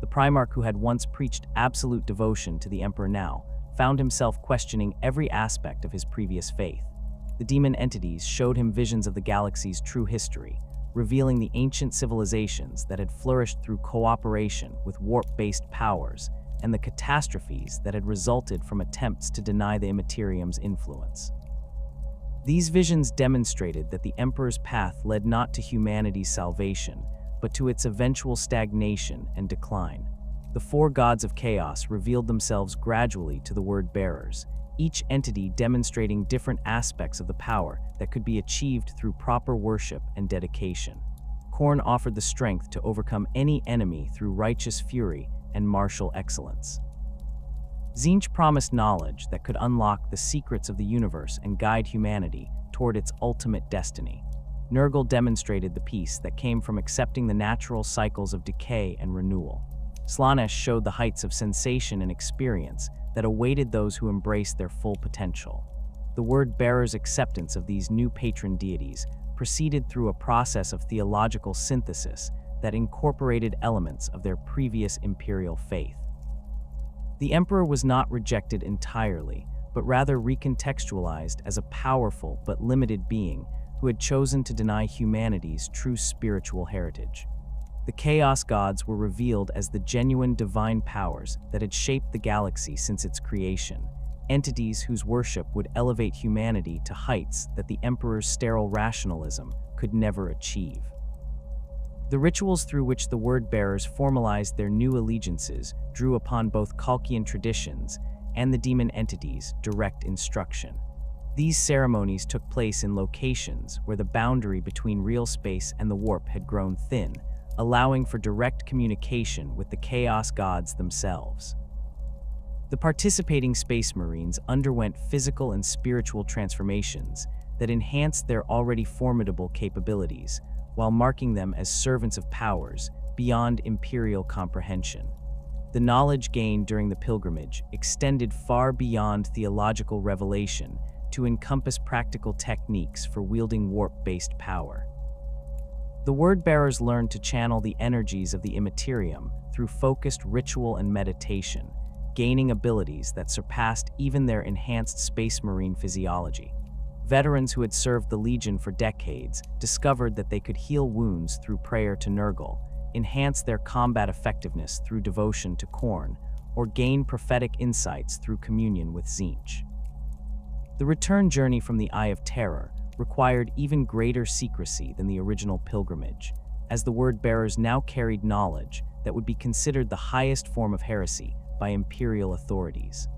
The Primarch, who had once preached absolute devotion to the Emperor, now found himself questioning every aspect of his previous faith. The demon entities showed him visions of the galaxy's true history, revealing the ancient civilizations that had flourished through cooperation with warp-based powers and the catastrophes that had resulted from attempts to deny the Imperium's influence. These visions demonstrated that the Emperor's path led not to humanity's salvation, but to its eventual stagnation and decline. The four gods of chaos revealed themselves gradually to the word-bearers, each entity demonstrating different aspects of the power that could be achieved through proper worship and dedication. Khur offered the strength to overcome any enemy through righteous fury and martial excellence. Tzeentch promised knowledge that could unlock the secrets of the universe and guide humanity toward its ultimate destiny. Nurgle demonstrated the peace that came from accepting the natural cycles of decay and renewal. Slaanesh showed the heights of sensation and experience that awaited those who embraced their full potential. The word-bearers' acceptance of these new patron deities proceeded through a process of theological synthesis that incorporated elements of their previous imperial faith. The Emperor was not rejected entirely, but rather recontextualized as a powerful but limited being who had chosen to deny humanity's true spiritual heritage. The Chaos Gods were revealed as the genuine divine powers that had shaped the galaxy since its creation, entities whose worship would elevate humanity to heights that the Emperor's sterile rationalism could never achieve. The rituals through which the word-bearers formalized their new allegiances drew upon both Kalkian traditions and the demon entities' direct instruction. These ceremonies took place in locations where the boundary between real space and the warp had grown thin, allowing for direct communication with the Chaos Gods themselves. The participating Space Marines underwent physical and spiritual transformations that enhanced their already formidable capabilities, while marking them as servants of powers beyond imperial comprehension. The knowledge gained during the pilgrimage extended far beyond theological revelation to encompass practical techniques for wielding warp-based power. The word-bearers learned to channel the energies of the Imperium through focused ritual and meditation, gaining abilities that surpassed even their enhanced Space Marine physiology. Veterans who had served the Legion for decades discovered that they could heal wounds through prayer to Nurgle, enhance their combat effectiveness through devotion to Khur, or gain prophetic insights through communion with Tzeentch. The return journey from the Eye of Terror required even greater secrecy than the original pilgrimage, as the word-bearers now carried knowledge that would be considered the highest form of heresy by Imperial authorities.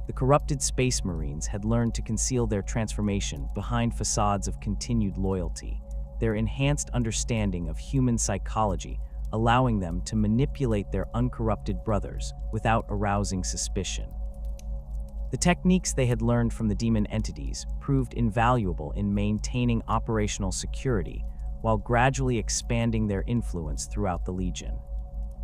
The corrupted Space Marines had learned to conceal their transformation behind facades of continued loyalty, their enhanced understanding of human psychology allowing them to manipulate their uncorrupted brothers without arousing suspicion. The techniques they had learned from the demon entities proved invaluable in maintaining operational security while gradually expanding their influence throughout the Legion.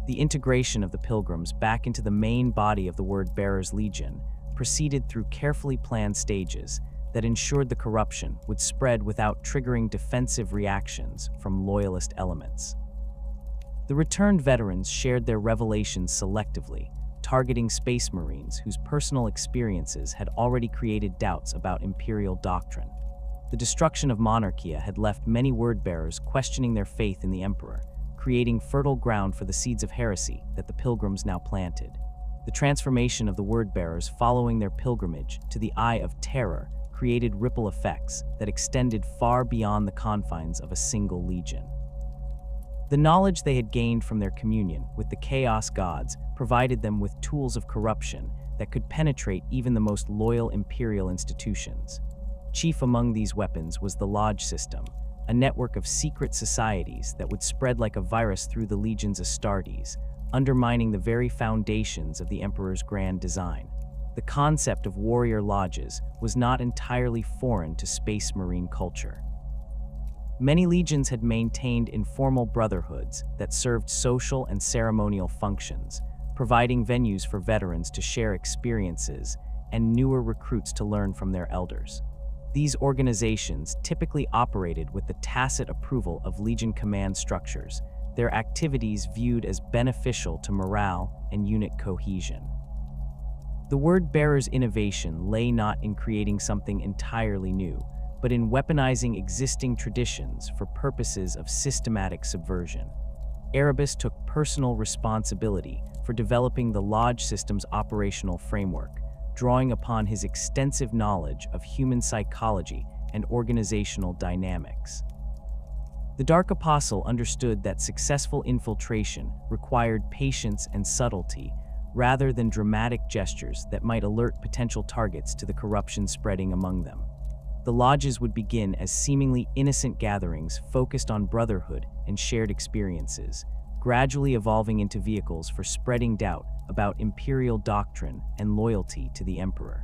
The integration of the Pilgrims back into the main body of the Word-Bearers Legion proceeded through carefully planned stages that ensured the corruption would spread without triggering defensive reactions from loyalist elements. The returned veterans shared their revelations selectively, targeting space marines whose personal experiences had already created doubts about imperial doctrine. The destruction of Monarchia had left many word-bearers questioning their faith in the Emperor, creating fertile ground for the seeds of heresy that the pilgrims now planted. The transformation of the word-bearers following their pilgrimage to the Eye of Terror created ripple effects that extended far beyond the confines of a single legion. The knowledge they had gained from their communion with the Chaos Gods provided them with tools of corruption that could penetrate even the most loyal imperial institutions. Chief among these weapons was the Lodge system, a network of secret societies that would spread like a virus through the legion's Astartes, undermining the very foundations of the Emperor's grand design. The concept of warrior lodges was not entirely foreign to Space Marine culture. Many legions had maintained informal brotherhoods that served social and ceremonial functions, providing venues for veterans to share experiences and newer recruits to learn from their elders. These organizations typically operated with the tacit approval of Legion command structures, their activities viewed as beneficial to morale and unit cohesion. The word-bearer's innovation lay not in creating something entirely new, but in weaponizing existing traditions for purposes of systematic subversion. Erebus took personal responsibility for developing the Lodge system's operational framework, drawing upon his extensive knowledge of human psychology and organizational dynamics. The Dark Apostle understood that successful infiltration required patience and subtlety, rather than dramatic gestures that might alert potential targets to the corruption spreading among them. The lodges would begin as seemingly innocent gatherings focused on brotherhood and shared experiences, gradually evolving into vehicles for spreading doubt about imperial doctrine and loyalty to the Emperor.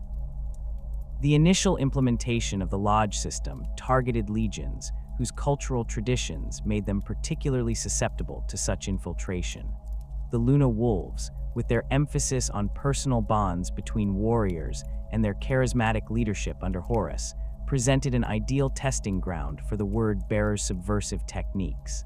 The initial implementation of the Lodge system targeted legions whose cultural traditions made them particularly susceptible to such infiltration. The Luna Wolves, with their emphasis on personal bonds between warriors and their charismatic leadership under Horus, presented an ideal testing ground for the word-bearer's subversive techniques.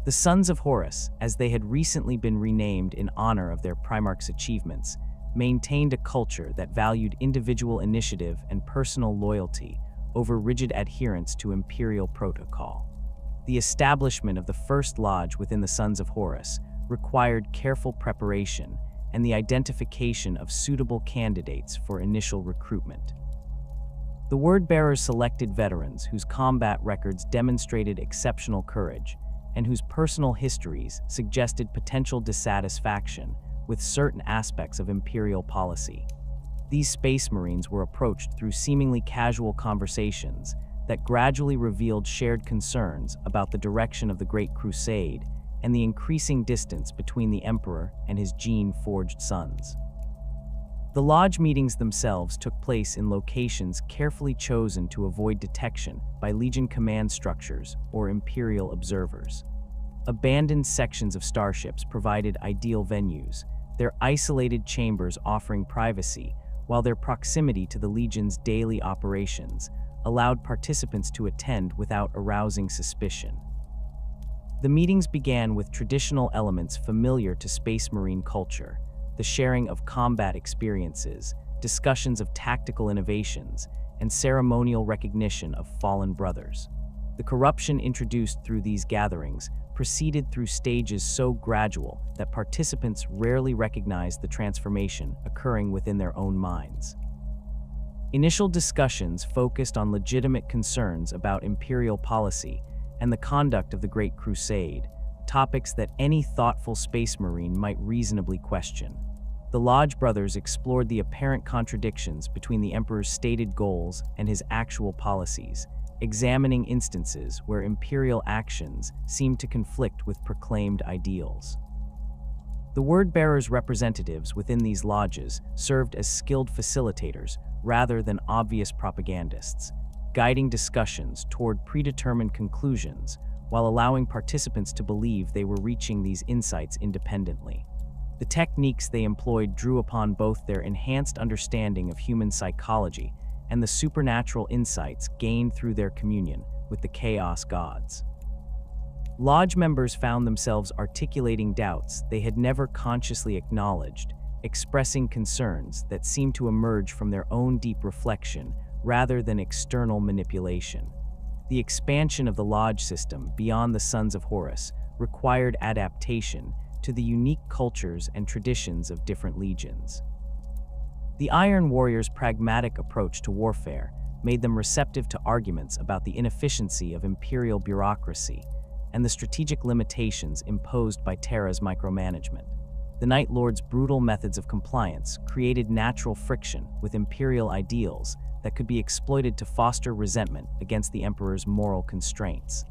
The Sons of Horus, as they had recently been renamed in honor of their Primarch's achievements, maintained a culture that valued individual initiative and personal loyalty over rigid adherence to imperial protocol. The establishment of the first lodge within the Sons of Horus required careful preparation and the identification of suitable candidates for initial recruitment. The word-bearers selected veterans whose combat records demonstrated exceptional courage and whose personal histories suggested potential dissatisfaction with certain aspects of imperial policy. These Space Marines were approached through seemingly casual conversations that gradually revealed shared concerns about the direction of the Great Crusade and the increasing distance between the Emperor and his gene-forged sons. The Lodge meetings themselves took place in locations carefully chosen to avoid detection by Legion command structures or Imperial observers. Abandoned sections of starships provided ideal venues, their isolated chambers offering privacy, while their proximity to the Legion's daily operations allowed participants to attend without arousing suspicion. The meetings began with traditional elements familiar to Space Marine culture, the sharing of combat experiences, discussions of tactical innovations, and ceremonial recognition of fallen brothers. The corruption introduced through these gatherings proceeded through stages so gradual that participants rarely recognized the transformation occurring within their own minds. Initial discussions focused on legitimate concerns about imperial policy and the conduct of the Great Crusade, topics that any thoughtful Space Marine might reasonably question. The Lodge brothers explored the apparent contradictions between the Emperor's stated goals and his actual policies, examining instances where imperial actions seemed to conflict with proclaimed ideals. The word-bearers' representatives within these lodges served as skilled facilitators rather than obvious propagandists, guiding discussions toward predetermined conclusions while allowing participants to believe they were reaching these insights independently. The techniques they employed drew upon both their enhanced understanding of human psychology and the supernatural insights gained through their communion with the Chaos Gods. Lodge members found themselves articulating doubts they had never consciously acknowledged, expressing concerns that seem to emerge from their own deep reflection rather than external manipulation. The expansion of the lodge system beyond the Sons of Horus required adaptation to the unique cultures and traditions of different legions. The Iron Warriors' pragmatic approach to warfare made them receptive to arguments about the inefficiency of imperial bureaucracy and the strategic limitations imposed by Terra's micromanagement. The Night Lord's brutal methods of compliance created natural friction with imperial ideals that could be exploited to foster resentment against the Emperor's moral constraints.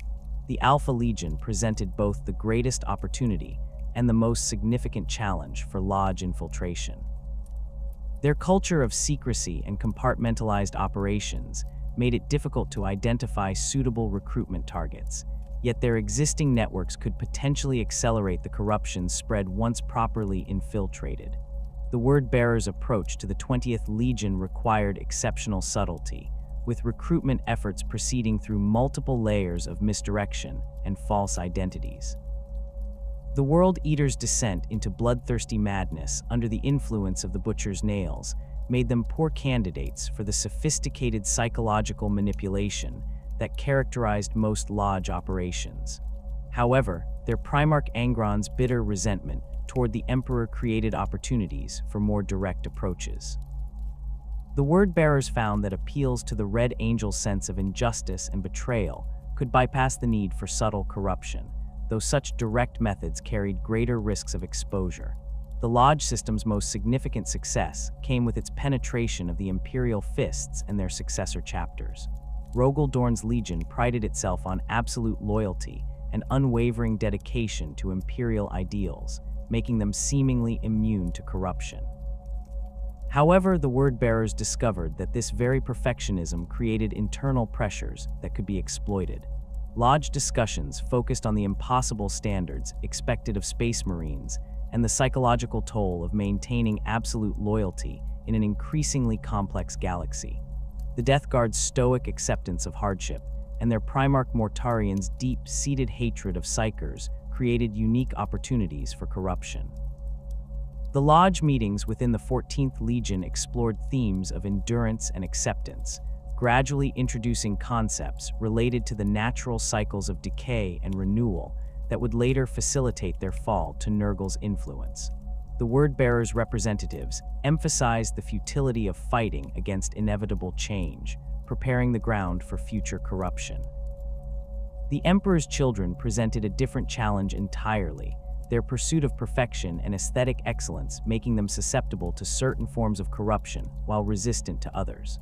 The Alpha Legion presented both the greatest opportunity and the most significant challenge for Lodge infiltration. Their culture of secrecy and compartmentalized operations made it difficult to identify suitable recruitment targets, yet their existing networks could potentially accelerate the corruption spread once properly infiltrated. The Word-Bearer's approach to the 20th Legion required exceptional subtlety, with recruitment efforts proceeding through multiple layers of misdirection and false identities. The World Eater's descent into bloodthirsty madness under the influence of the Butcher's Nails made them poor candidates for the sophisticated psychological manipulation that characterized most Lodge operations. However, their Primarch Angron's bitter resentment toward the Emperor created opportunities for more direct approaches. The Word-Bearers found that appeals to the Red Angel's sense of injustice and betrayal could bypass the need for subtle corruption, though such direct methods carried greater risks of exposure. The Lodge system's most significant success came with its penetration of the Imperial Fists and their successor chapters. Rogel Dorn's Legion prided itself on absolute loyalty and unwavering dedication to Imperial ideals, making them seemingly immune to corruption. However, the Word-Bearers discovered that this very perfectionism created internal pressures that could be exploited. Lodge discussions focused on the impossible standards expected of Space Marines and the psychological toll of maintaining absolute loyalty in an increasingly complex galaxy. The Death Guard's stoic acceptance of hardship and their Primarch Mortarian's deep-seated hatred of Psychers created unique opportunities for corruption. The Lodge meetings within the 14th Legion explored themes of endurance and acceptance, gradually introducing concepts related to the natural cycles of decay and renewal that would later facilitate their fall to Nurgle's influence. The Word-Bearers' representatives emphasized the futility of fighting against inevitable change, preparing the ground for future corruption. The Emperor's children presented a different challenge entirely, their pursuit of perfection and aesthetic excellence making them susceptible to certain forms of corruption while resistant to others.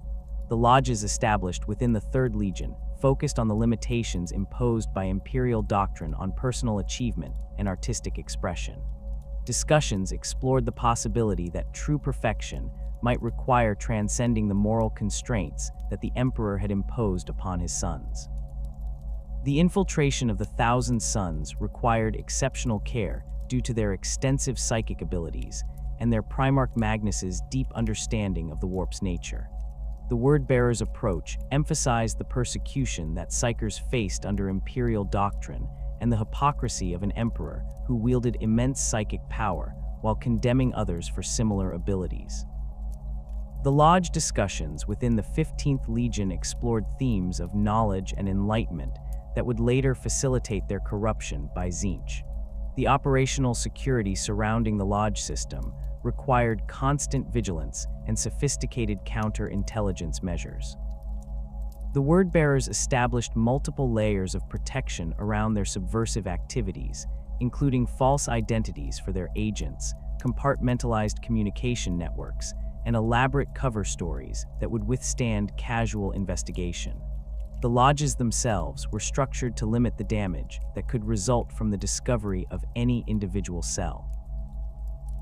The lodges established within the 3rd Legion focused on the limitations imposed by Imperial doctrine on personal achievement and artistic expression. Discussions explored the possibility that true perfection might require transcending the moral constraints that the Emperor had imposed upon his sons. The infiltration of the 1,000 Sons required exceptional care due to their extensive psychic abilities and their Primarch Magnus's deep understanding of the warp's nature. The Word-Bearers' approach emphasized the persecution that Psychers faced under Imperial doctrine and the hypocrisy of an emperor who wielded immense psychic power while condemning others for similar abilities. The Lodge discussions within the 15th Legion explored themes of knowledge and enlightenment that would later facilitate their corruption by Tzeentch. The operational security surrounding the Lodge system required constant vigilance and sophisticated counterintelligence measures. The Word-Bearers established multiple layers of protection around their subversive activities, including false identities for their agents, compartmentalized communication networks, and elaborate cover stories that would withstand casual investigation. The lodges themselves were structured to limit the damage that could result from the discovery of any individual cell.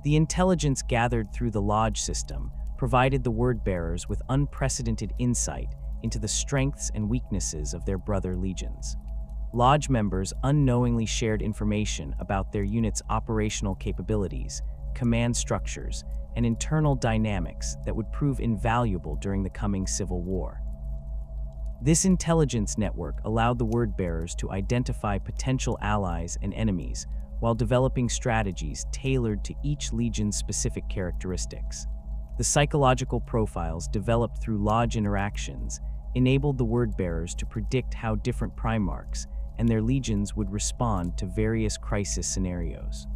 The intelligence gathered through the lodge system provided the Word-Bearers with unprecedented insight into the strengths and weaknesses of their brother legions. Lodge members unknowingly shared information about their unit's operational capabilities, command structures, and internal dynamics that would prove invaluable during the coming civil war. This intelligence network allowed the Word-Bearers to identify potential allies and enemies while developing strategies tailored to each legion's specific characteristics. The psychological profiles developed through Lodge interactions enabled the word-bearers to predict how different Primarchs and their legions would respond to various crisis scenarios.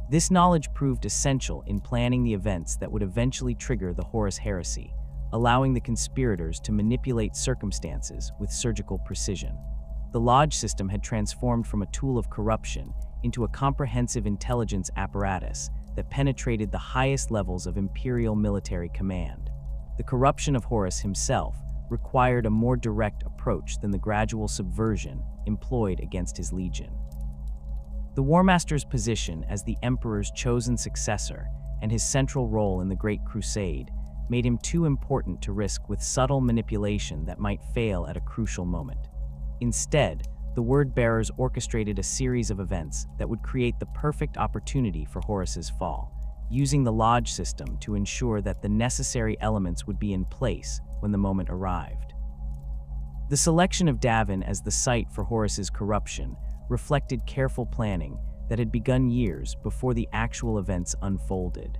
This knowledge proved essential in planning the events that would eventually trigger the Horus Heresy, allowing the conspirators to manipulate circumstances with surgical precision. The Lodge system had transformed from a tool of corruption into a comprehensive intelligence apparatus that penetrated the highest levels of Imperial military command. The corruption of Horus himself required a more direct approach than the gradual subversion employed against his legion. The War Master's position as the Emperor's chosen successor and his central role in the Great Crusade made him too important to risk with subtle manipulation that might fail at a crucial moment. Instead, the word-bearers orchestrated a series of events that would create the perfect opportunity for Horus's fall, using the Lodge system to ensure that the necessary elements would be in place when the moment arrived. The selection of Davin as the site for Horus's corruption reflected careful planning that had begun years before the actual events unfolded.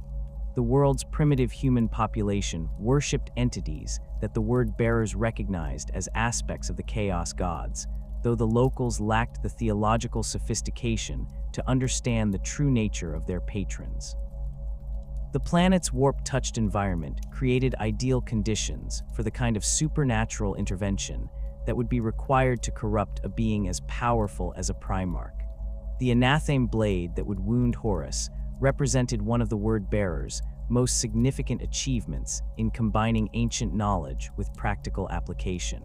The world's primitive human population worshipped entities that the word-bearers recognized as aspects of the Chaos Gods, though the locals lacked the theological sophistication to understand the true nature of their patrons. The planet's warp-touched environment created ideal conditions for the kind of supernatural intervention that would be required to corrupt a being as powerful as a Primarch. The anatheme blade that would wound Horus represented one of the word-bearers' most significant achievements in combining ancient knowledge with practical application.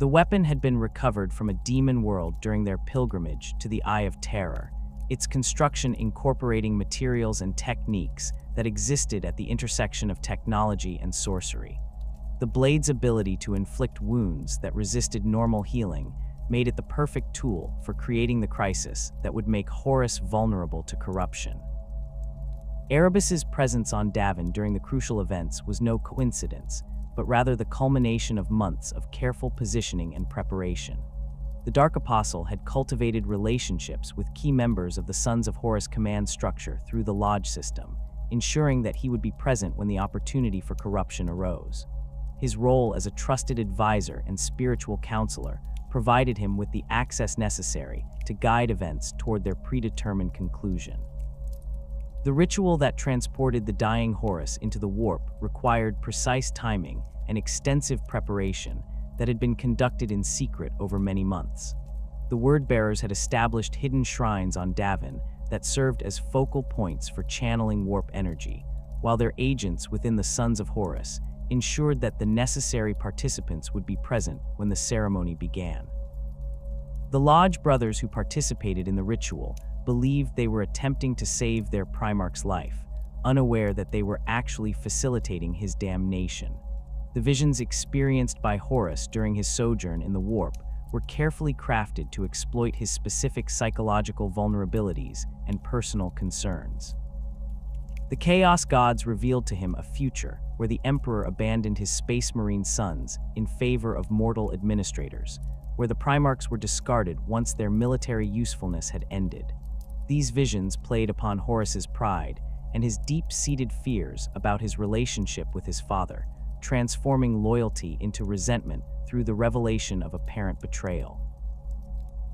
The weapon had been recovered from a demon world during their pilgrimage to the Eye of Terror, its construction incorporating materials and techniques that existed at the intersection of technology and sorcery. The blade's ability to inflict wounds that resisted normal healing made it the perfect tool for creating the crisis that would make Horus vulnerable to corruption. Erebus's presence on Davin during the crucial events was no coincidence, but rather the culmination of months of careful positioning and preparation. The Dark Apostle had cultivated relationships with key members of the Sons of Horus command structure through the Lodge system, ensuring that he would be present when the opportunity for corruption arose. His role as a trusted advisor and spiritual counselor provided him with the access necessary to guide events toward their predetermined conclusion. The ritual that transported the dying Horus into the warp required precise timing and extensive preparation that had been conducted in secret over many months. The word-bearers had established hidden shrines on Davin that served as focal points for channeling warp energy, while their agents within the Sons of Horus ensured that the necessary participants would be present when the ceremony began. The Lodge brothers who participated in the ritual believed they were attempting to save their Primarch's life, unaware that they were actually facilitating his damnation. The visions experienced by Horus during his sojourn in the warp were carefully crafted to exploit his specific psychological vulnerabilities and personal concerns. The Chaos Gods revealed to him a future where the Emperor abandoned his Space Marine sons in favor of mortal administrators, where the Primarchs were discarded once their military usefulness had ended. These visions played upon Horus's pride and his deep-seated fears about his relationship with his father, transforming loyalty into resentment through the revelation of apparent betrayal.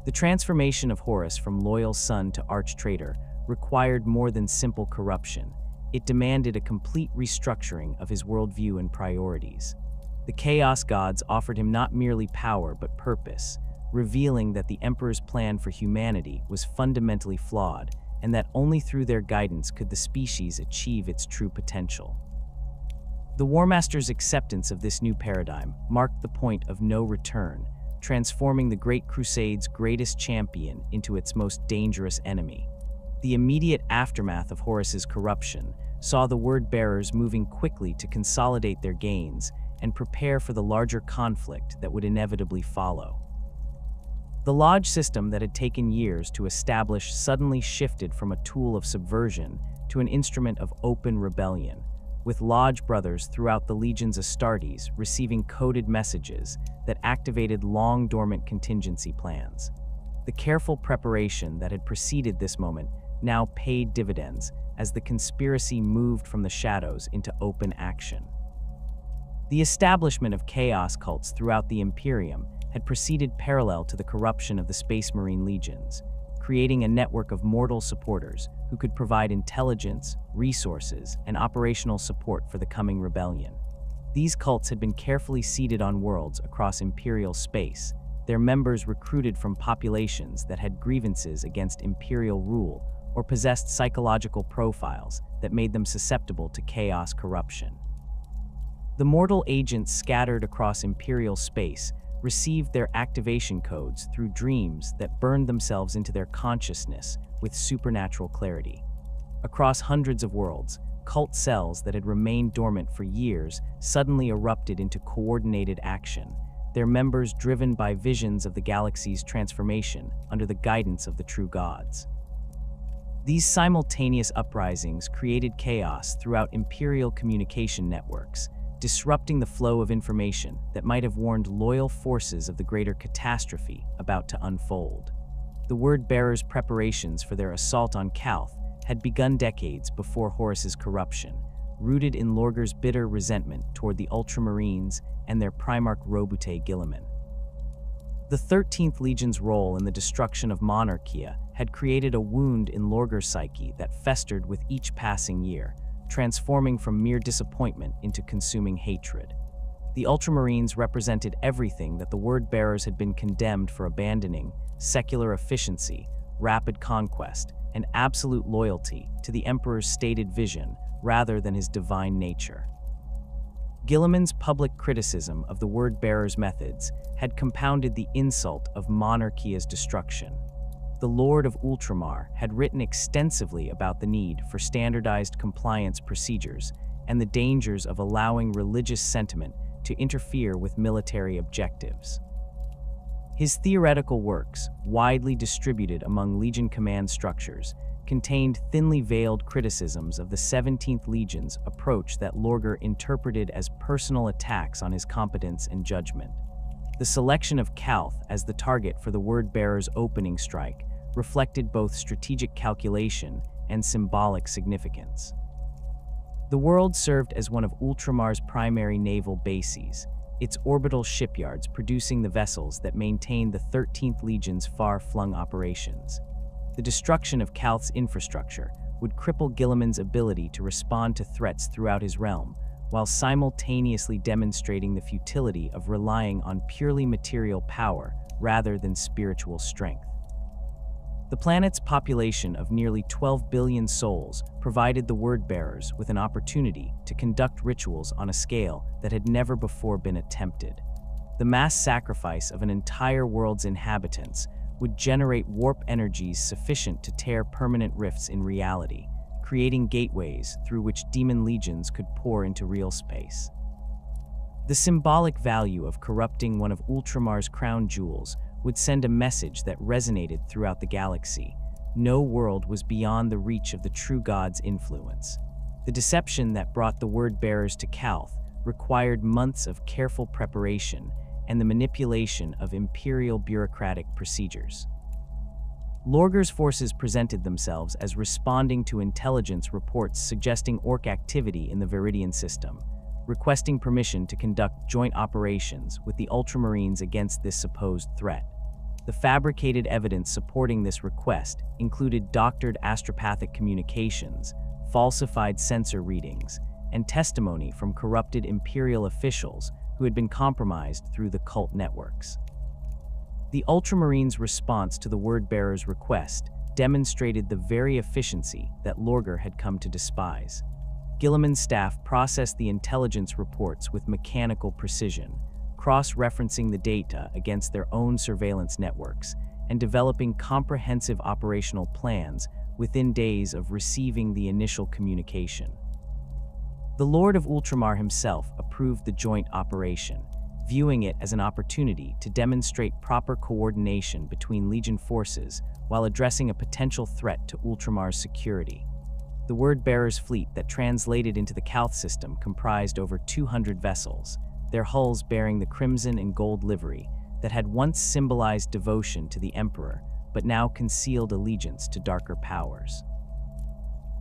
The transformation of Horus from loyal son to arch-traitor required more than simple corruption. It demanded a complete restructuring of his worldview and priorities. The Chaos Gods offered him not merely power but purpose, revealing that the Emperor's plan for humanity was fundamentally flawed and that only through their guidance could the species achieve its true potential. The War Master's acceptance of this new paradigm marked the point of no return, transforming the Great Crusade's greatest champion into its most dangerous enemy. The immediate aftermath of Horus's corruption saw the word-bearers moving quickly to consolidate their gains and prepare for the larger conflict that would inevitably follow. The Lodge system that had taken years to establish suddenly shifted from a tool of subversion to an instrument of open rebellion, with Lodge brothers throughout the Legion's Astartes receiving coded messages that activated long-dormant contingency plans. The careful preparation that had preceded this moment now paid dividends as the conspiracy moved from the shadows into open action. The establishment of chaos cults throughout the Imperium had proceeded parallel to the corruption of the Space Marine legions, creating a network of mortal supporters who could provide intelligence, resources, and operational support for the coming rebellion. These cults had been carefully seeded on worlds across Imperial space, their members recruited from populations that had grievances against Imperial rule or possessed psychological profiles that made them susceptible to chaos corruption. The mortal agents scattered across Imperial space received their activation codes through dreams that burned themselves into their consciousness with supernatural clarity. Across hundreds of worlds, cult cells that had remained dormant for years suddenly erupted into coordinated action, their members driven by visions of the galaxy's transformation under the guidance of the true gods. These simultaneous uprisings created chaos throughout Imperial communication networks, disrupting the flow of information that might have warned loyal forces of the greater catastrophe about to unfold. The Word-Bearers' preparations for their assault on Calth had begun decades before Horus's corruption, rooted in Lorgar's bitter resentment toward the Ultramarines and their Primarch Robute Guilliman. The 13th Legion's role in the destruction of Monarchia had created a wound in Lorgar's psyche that festered with each passing year, transforming from mere disappointment into consuming hatred. The Ultramarines represented everything that the Word-Bearers had been condemned for abandoning: secular efficiency, rapid conquest, and absolute loyalty to the Emperor's stated vision rather than his divine nature. Guilliman's public criticism of the Word-Bearers' methods had compounded the insult of Monarchia's destruction. The Lord of Ultramar had written extensively about the need for standardized compliance procedures and the dangers of allowing religious sentiment to interfere with military objectives. His theoretical works, widely distributed among Legion command structures, contained thinly veiled criticisms of the 17th Legion's approach that Lorgar interpreted as personal attacks on his competence and judgment. The selection of Calth as the target for the Word-Bearers' opening strike reflected both strategic calculation and symbolic significance. The world served as one of Ultramar's primary naval bases, its orbital shipyards producing the vessels that maintained the 13th Legion's far-flung operations. The destruction of Calth's infrastructure would cripple Guilliman's ability to respond to threats throughout his realm, while simultaneously demonstrating the futility of relying on purely material power rather than spiritual strength. The planet's population of nearly 12 billion souls provided the Word-Bearers with an opportunity to conduct rituals on a scale that had never before been attempted. The mass sacrifice of an entire world's inhabitants would generate warp energies sufficient to tear permanent rifts in reality, creating gateways through which demon legions could pour into real space. The symbolic value of corrupting one of Ultramar's crown jewels would send a message that resonated throughout the galaxy. No world was beyond the reach of the true god's influence. The deception that brought the Word-Bearers to Calth required months of careful preparation and the manipulation of Imperial bureaucratic procedures. Lorgar's forces presented themselves as responding to intelligence reports suggesting Orc activity in the Viridian system, requesting permission to conduct joint operations with the Ultramarines against this supposed threat. The fabricated evidence supporting this request included doctored astropathic communications, falsified sensor readings, and testimony from corrupted Imperial officials who had been compromised through the cult networks. The Ultramarines' response to the Word-Bearers' request demonstrated the very efficiency that Lorgar had come to despise. Guilliman's staff processed the intelligence reports with mechanical precision, cross-referencing the data against their own surveillance networks and developing comprehensive operational plans within days of receiving the initial communication. The Lord of Ultramar himself approved the joint operation, viewing it as an opportunity to demonstrate proper coordination between Legion forces while addressing a potential threat to Ultramar's security. The Word-Bearers' fleet that translated into the Calth system comprised over 200 vessels, their hulls bearing the crimson and gold livery, that had once symbolized devotion to the Emperor, but now concealed allegiance to darker powers.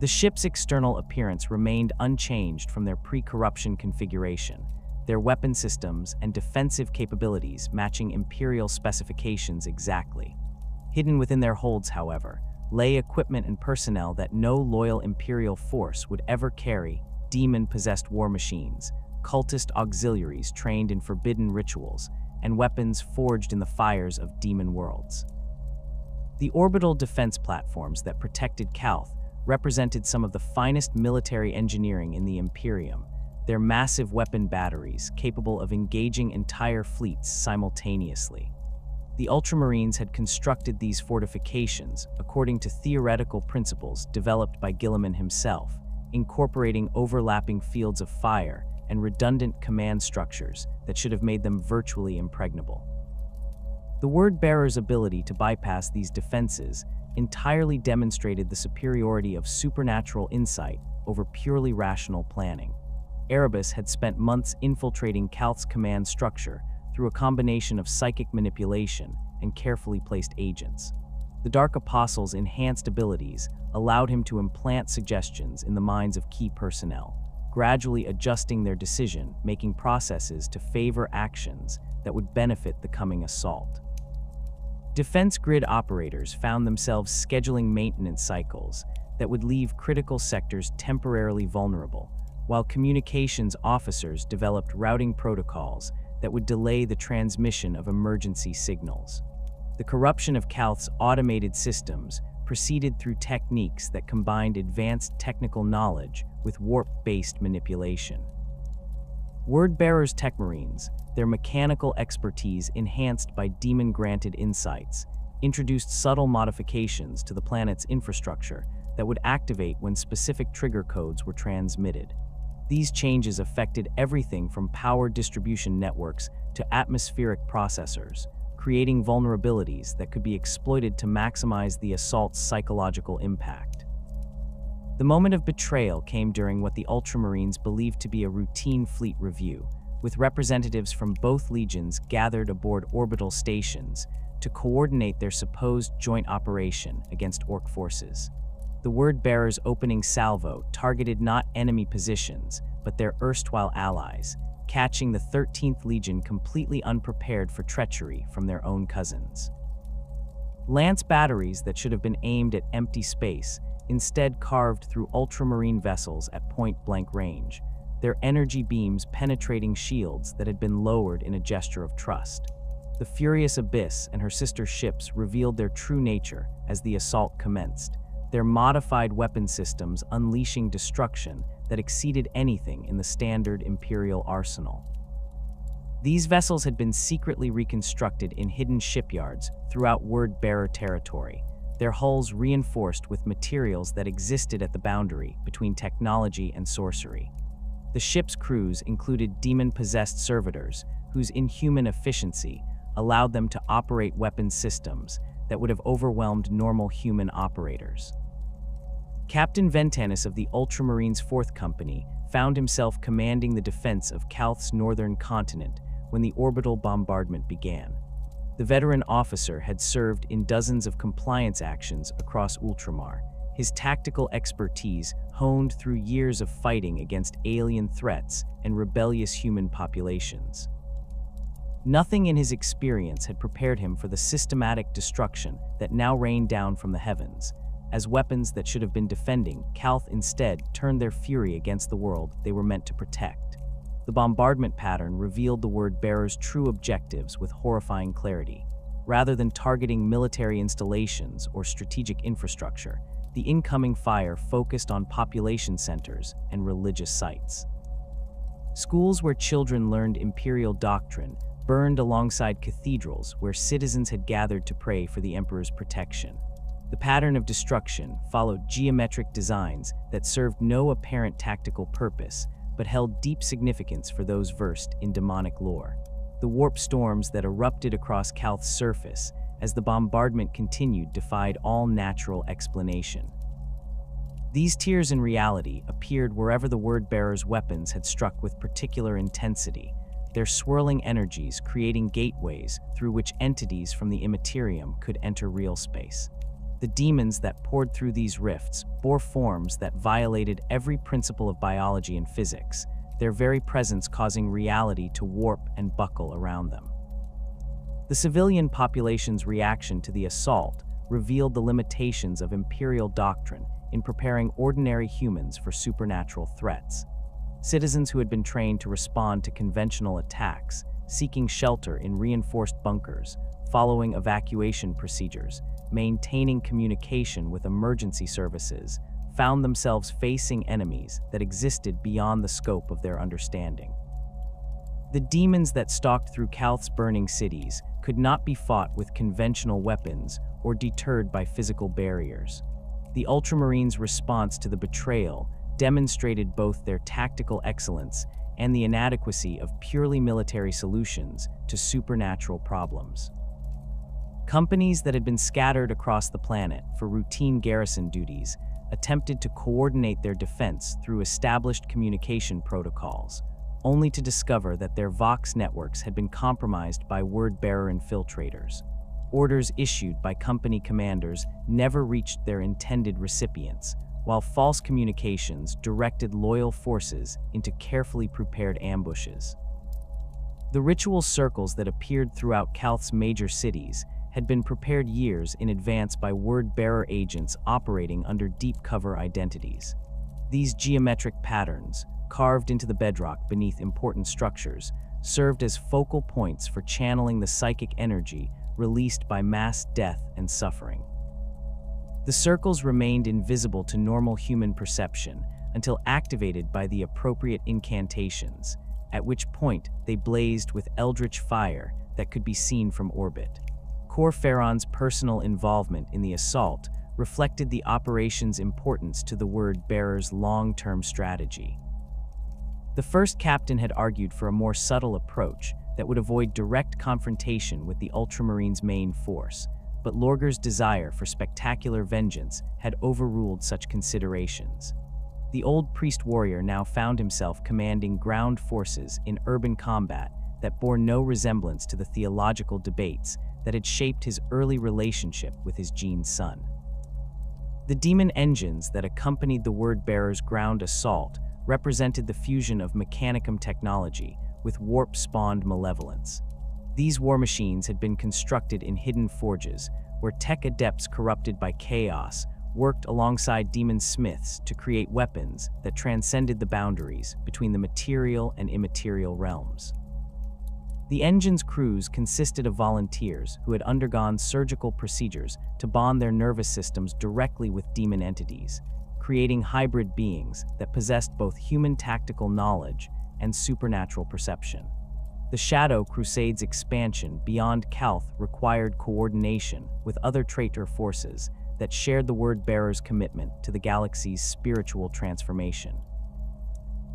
The ship's external appearance remained unchanged from their pre-corruption configuration, their weapon systems and defensive capabilities matching Imperial specifications exactly. Hidden within their holds, however, lay equipment and personnel that no loyal Imperial force would ever carry: demon-possessed war machines, cultist auxiliaries trained in forbidden rituals, and weapons forged in the fires of demon worlds. The orbital defense platforms that protected Calth represented some of the finest military engineering in the Imperium, their massive weapon batteries capable of engaging entire fleets simultaneously. The Ultramarines had constructed these fortifications according to theoretical principles developed by Guilliman himself, incorporating overlapping fields of fire and redundant command structures that should have made them virtually impregnable. The Word-Bearer's ability to bypass these defenses entirely demonstrated the superiority of supernatural insight over purely rational planning. Erebus had spent months infiltrating Calth's command structure through a combination of psychic manipulation and carefully placed agents. The Dark Apostle's enhanced abilities allowed him to implant suggestions in the minds of key personnel, gradually adjusting their decision-making processes to favor actions that would benefit the coming assault. Defense grid operators found themselves scheduling maintenance cycles that would leave critical sectors temporarily vulnerable, while communications officers developed routing protocols that would delay the transmission of emergency signals. The corruption of Calth's automated systems proceeded through techniques that combined advanced technical knowledge with warp-based manipulation. Word-Bearer's Techmarines, their mechanical expertise enhanced by demon-granted insights, introduced subtle modifications to the planet's infrastructure that would activate when specific trigger codes were transmitted. These changes affected everything from power distribution networks to atmospheric processors, creating vulnerabilities that could be exploited to maximize the assault's psychological impact. The moment of betrayal came during what the Ultramarines believed to be a routine fleet review, with representatives from both legions gathered aboard orbital stations to coordinate their supposed joint operation against Orc forces. The Word-Bearer's opening salvo targeted not enemy positions, but their erstwhile allies, catching the 13th Legion completely unprepared for treachery from their own cousins. Lance batteries that should have been aimed at empty space instead carved through ultramarine vessels at point-blank range, their energy beams penetrating shields that had been lowered in a gesture of trust. The furious Abyss and her sister ships revealed their true nature as the assault commenced, their modified weapon systems unleashing destruction that exceeded anything in the standard Imperial arsenal. These vessels had been secretly reconstructed in hidden shipyards throughout Word-Bearer territory, their hulls reinforced with materials that existed at the boundary between technology and sorcery. The ship's crews included demon-possessed servitors whose inhuman efficiency allowed them to operate weapon systems that would have overwhelmed normal human operators. Captain Ventanus of the Ultramarines' 4th Company found himself commanding the defense of Calth's northern continent when the orbital bombardment began. The veteran officer had served in dozens of compliance actions across Ultramar, his tactical expertise honed through years of fighting against alien threats and rebellious human populations. Nothing in his experience had prepared him for the systematic destruction that now rained down from the heavens. As weapons that should have been defending, Calth instead turned their fury against the world they were meant to protect. The bombardment pattern revealed the Word-Bearer's true objectives with horrifying clarity. Rather than targeting military installations or strategic infrastructure, the incoming fire focused on population centers and religious sites. Schools where children learned Imperial doctrine burned alongside cathedrals where citizens had gathered to pray for the Emperor's protection. The pattern of destruction followed geometric designs that served no apparent tactical purpose, but held deep significance for those versed in demonic lore. The warp storms that erupted across Calth's surface as the bombardment continued defied all natural explanation. These tears in reality appeared wherever the Word-Bearer's weapons had struck with particular intensity, their swirling energies creating gateways through which entities from the Imperium could enter real space. The demons that poured through these rifts bore forms that violated every principle of biology and physics, their very presence causing reality to warp and buckle around them. The civilian population's reaction to the assault revealed the limitations of imperial doctrine in preparing ordinary humans for supernatural threats. Citizens who had been trained to respond to conventional attacks, seeking shelter in reinforced bunkers, following evacuation procedures, maintaining communication with emergency services, found themselves facing enemies that existed beyond the scope of their understanding. The demons that stalked through Calth's burning cities could not be fought with conventional weapons or deterred by physical barriers. The Ultramarines' response to the betrayal demonstrated both their tactical excellence and the inadequacy of purely military solutions to supernatural problems. Companies that had been scattered across the planet for routine garrison duties attempted to coordinate their defense through established communication protocols, only to discover that their Vox networks had been compromised by word-bearer infiltrators. Orders issued by company commanders never reached their intended recipients, while false communications directed loyal forces into carefully prepared ambushes. The ritual circles that appeared throughout Calth's major cities had been prepared years in advance by word-bearer agents operating under deep cover identities. These geometric patterns, carved into the bedrock beneath important structures, served as focal points for channeling the psychic energy released by mass death and suffering. The circles remained invisible to normal human perception until activated by the appropriate incantations, at which point they blazed with eldritch fire that could be seen from orbit. Khur Pharaon's personal involvement in the assault reflected the operation's importance to the word-bearer's long-term strategy. The first captain had argued for a more subtle approach that would avoid direct confrontation with the Ultramarines' main force, but Lorgar's desire for spectacular vengeance had overruled such considerations. The old priest-warrior now found himself commanding ground forces in urban combat that bore no resemblance to the theological debates that had shaped his early relationship with his Gene son. The demon engines that accompanied the word-bearer's ground assault represented the fusion of mechanicum technology with warp-spawned malevolence. These war machines had been constructed in hidden forges, where tech adepts corrupted by chaos worked alongside demon smiths to create weapons that transcended the boundaries between the material and immaterial realms. The engine's crews consisted of volunteers who had undergone surgical procedures to bond their nervous systems directly with demon entities, creating hybrid beings that possessed both human tactical knowledge and supernatural perception. The Shadow Crusade's expansion beyond Calth required coordination with other traitor forces that shared the word-bearer's commitment to the galaxy's spiritual transformation.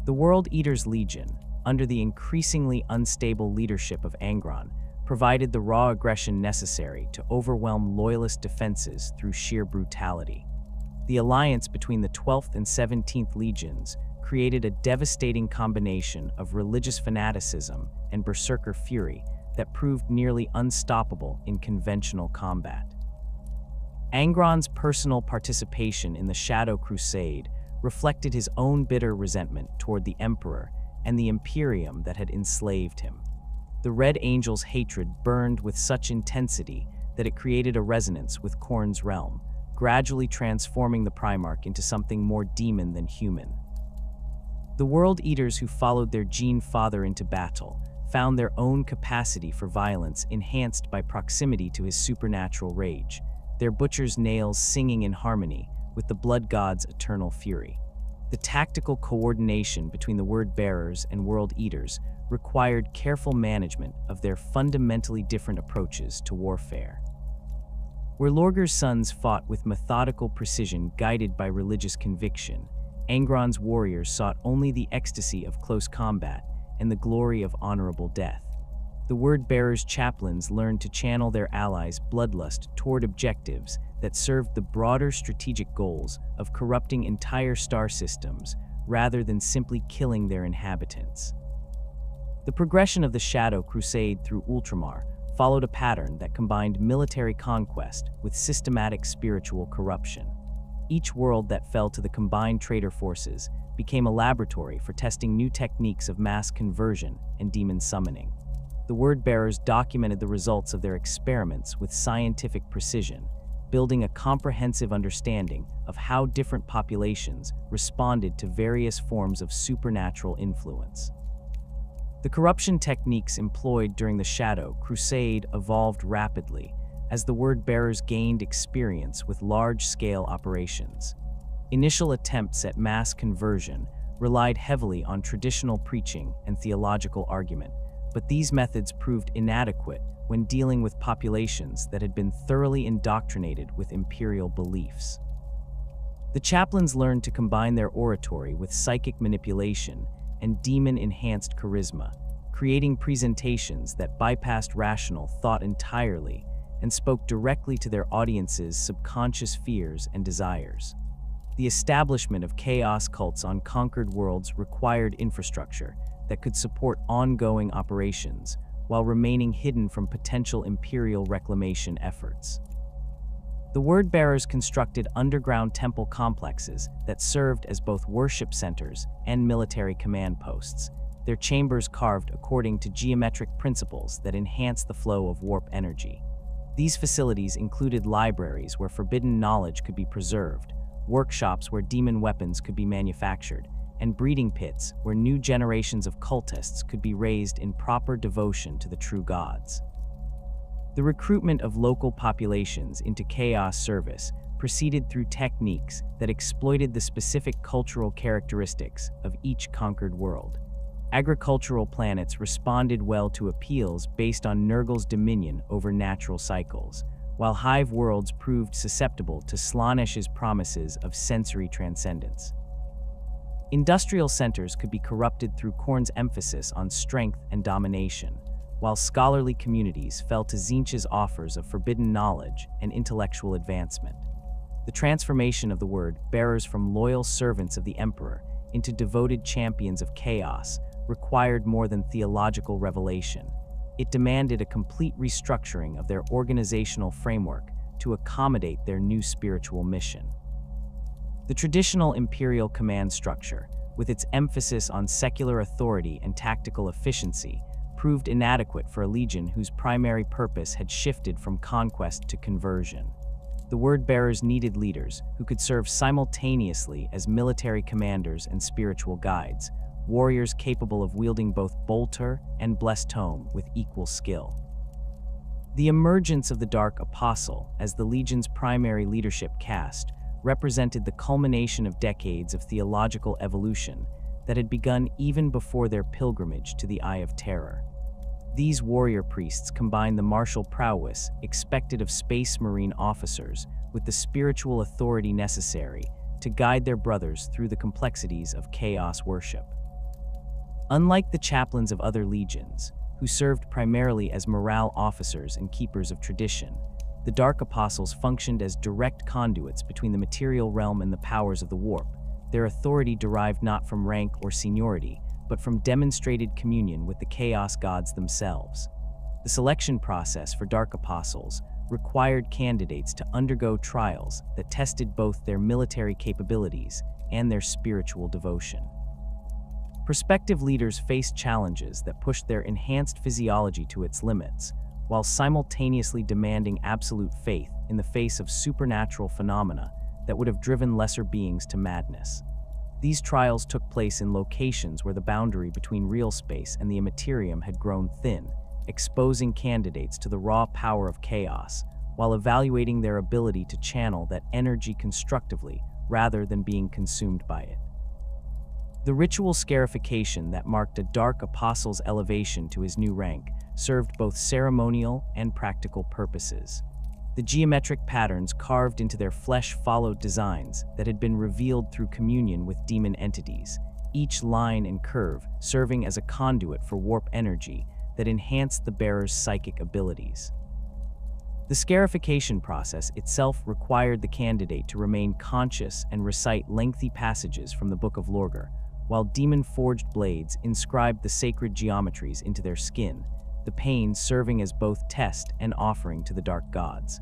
The World Eater's Legion, under the increasingly unstable leadership of Angron, provided the raw aggression necessary to overwhelm loyalist defenses through sheer brutality. The alliance between the 12th and 17th Legions created a devastating combination of religious fanaticism and berserker fury that proved nearly unstoppable in conventional combat. Angron's personal participation in the Shadow Crusade reflected his own bitter resentment toward the Emperor and the Imperium that had enslaved him. The Red Angel's hatred burned with such intensity that it created a resonance with Khorne's realm, gradually transforming the Primarch into something more demon than human. The World Eaters who followed their Gene Father into battle found their own capacity for violence enhanced by proximity to his supernatural rage, their butcher's nails singing in harmony with the Blood God's eternal fury. The tactical coordination between the Word-Bearers and World Eaters required careful management of their fundamentally different approaches to warfare. Where Lorgar's sons fought with methodical precision guided by religious conviction, Angron's warriors sought only the ecstasy of close combat and the glory of honorable death. The Word-Bearer's chaplains learned to channel their allies' bloodlust toward objectives that served the broader strategic goals of corrupting entire star systems rather than simply killing their inhabitants. The progression of the Shadow Crusade through Ultramar followed a pattern that combined military conquest with systematic spiritual corruption. Each world that fell to the combined traitor forces became a laboratory for testing new techniques of mass conversion and demon summoning. The Word-Bearers documented the results of their experiments with scientific precision, building a comprehensive understanding of how different populations responded to various forms of supernatural influence. The corruption techniques employed during the Shadow Crusade evolved rapidly as the Word-Bearers gained experience with large-scale operations. Initial attempts at mass conversion relied heavily on traditional preaching and theological argument, but these methods proved inadequate when dealing with populations that had been thoroughly indoctrinated with imperial beliefs. The chaplains learned to combine their oratory with psychic manipulation and demon-enhanced charisma, creating presentations that bypassed rational thought entirely and spoke directly to their audience's subconscious fears and desires. The establishment of chaos cults on conquered worlds required infrastructure that could support ongoing operations while remaining hidden from potential imperial reclamation efforts. The Word-Bearers constructed underground temple complexes that served as both worship centers and military command posts, their chambers carved according to geometric principles that enhanced the flow of warp energy. These facilities included libraries where forbidden knowledge could be preserved, workshops where demon weapons could be manufactured, and breeding pits where new generations of cultists could be raised in proper devotion to the true gods. The recruitment of local populations into chaos service proceeded through techniques that exploited the specific cultural characteristics of each conquered world. Agricultural planets responded well to appeals based on Nurgle's dominion over natural cycles, while hive worlds proved susceptible to Slaanesh's promises of sensory transcendence. Industrial centers could be corrupted through Khorne's emphasis on strength and domination, while scholarly communities fell to Tzeentch's offers of forbidden knowledge and intellectual advancement. The transformation of the Word-Bearers from loyal servants of the Emperor into devoted champions of chaos required more than theological revelation. It demanded a complete restructuring of their organizational framework to accommodate their new spiritual mission. The traditional imperial command structure, with its emphasis on secular authority and tactical efficiency, proved inadequate for a legion whose primary purpose had shifted from conquest to conversion. The Word-Bearers needed leaders who could serve simultaneously as military commanders and spiritual guides, warriors capable of wielding both Bolter and Blessed Tome with equal skill. The emergence of the Dark Apostle as the Legion's primary leadership caste represented the culmination of decades of theological evolution that had begun even before their pilgrimage to the Eye of Terror. These warrior priests combined the martial prowess expected of Space Marine officers with the spiritual authority necessary to guide their brothers through the complexities of chaos worship. Unlike the chaplains of other legions, who served primarily as morale officers and keepers of tradition, the Dark Apostles functioned as direct conduits between the material realm and the powers of the warp. Their authority derived not from rank or seniority, but from demonstrated communion with the chaos gods themselves. The selection process for Dark Apostles required candidates to undergo trials that tested both their military capabilities and their spiritual devotion. Prospective leaders faced challenges that pushed their enhanced physiology to its limits, while simultaneously demanding absolute faith in the face of supernatural phenomena that would have driven lesser beings to madness. These trials took place in locations where the boundary between real space and the Imperium had grown thin, exposing candidates to the raw power of chaos, while evaluating their ability to channel that energy constructively rather than being consumed by it. The ritual scarification that marked a Dark Apostle's elevation to his new rank served both ceremonial and practical purposes. The geometric patterns carved into their flesh-followed designs that had been revealed through communion with demon entities, each line and curve serving as a conduit for warp energy that enhanced the bearer's psychic abilities. The scarification process itself required the candidate to remain conscious and recite lengthy passages from the Book of Lorgar, while demon-forged blades inscribed the sacred geometries into their skin, the pains serving as both test and offering to the dark gods.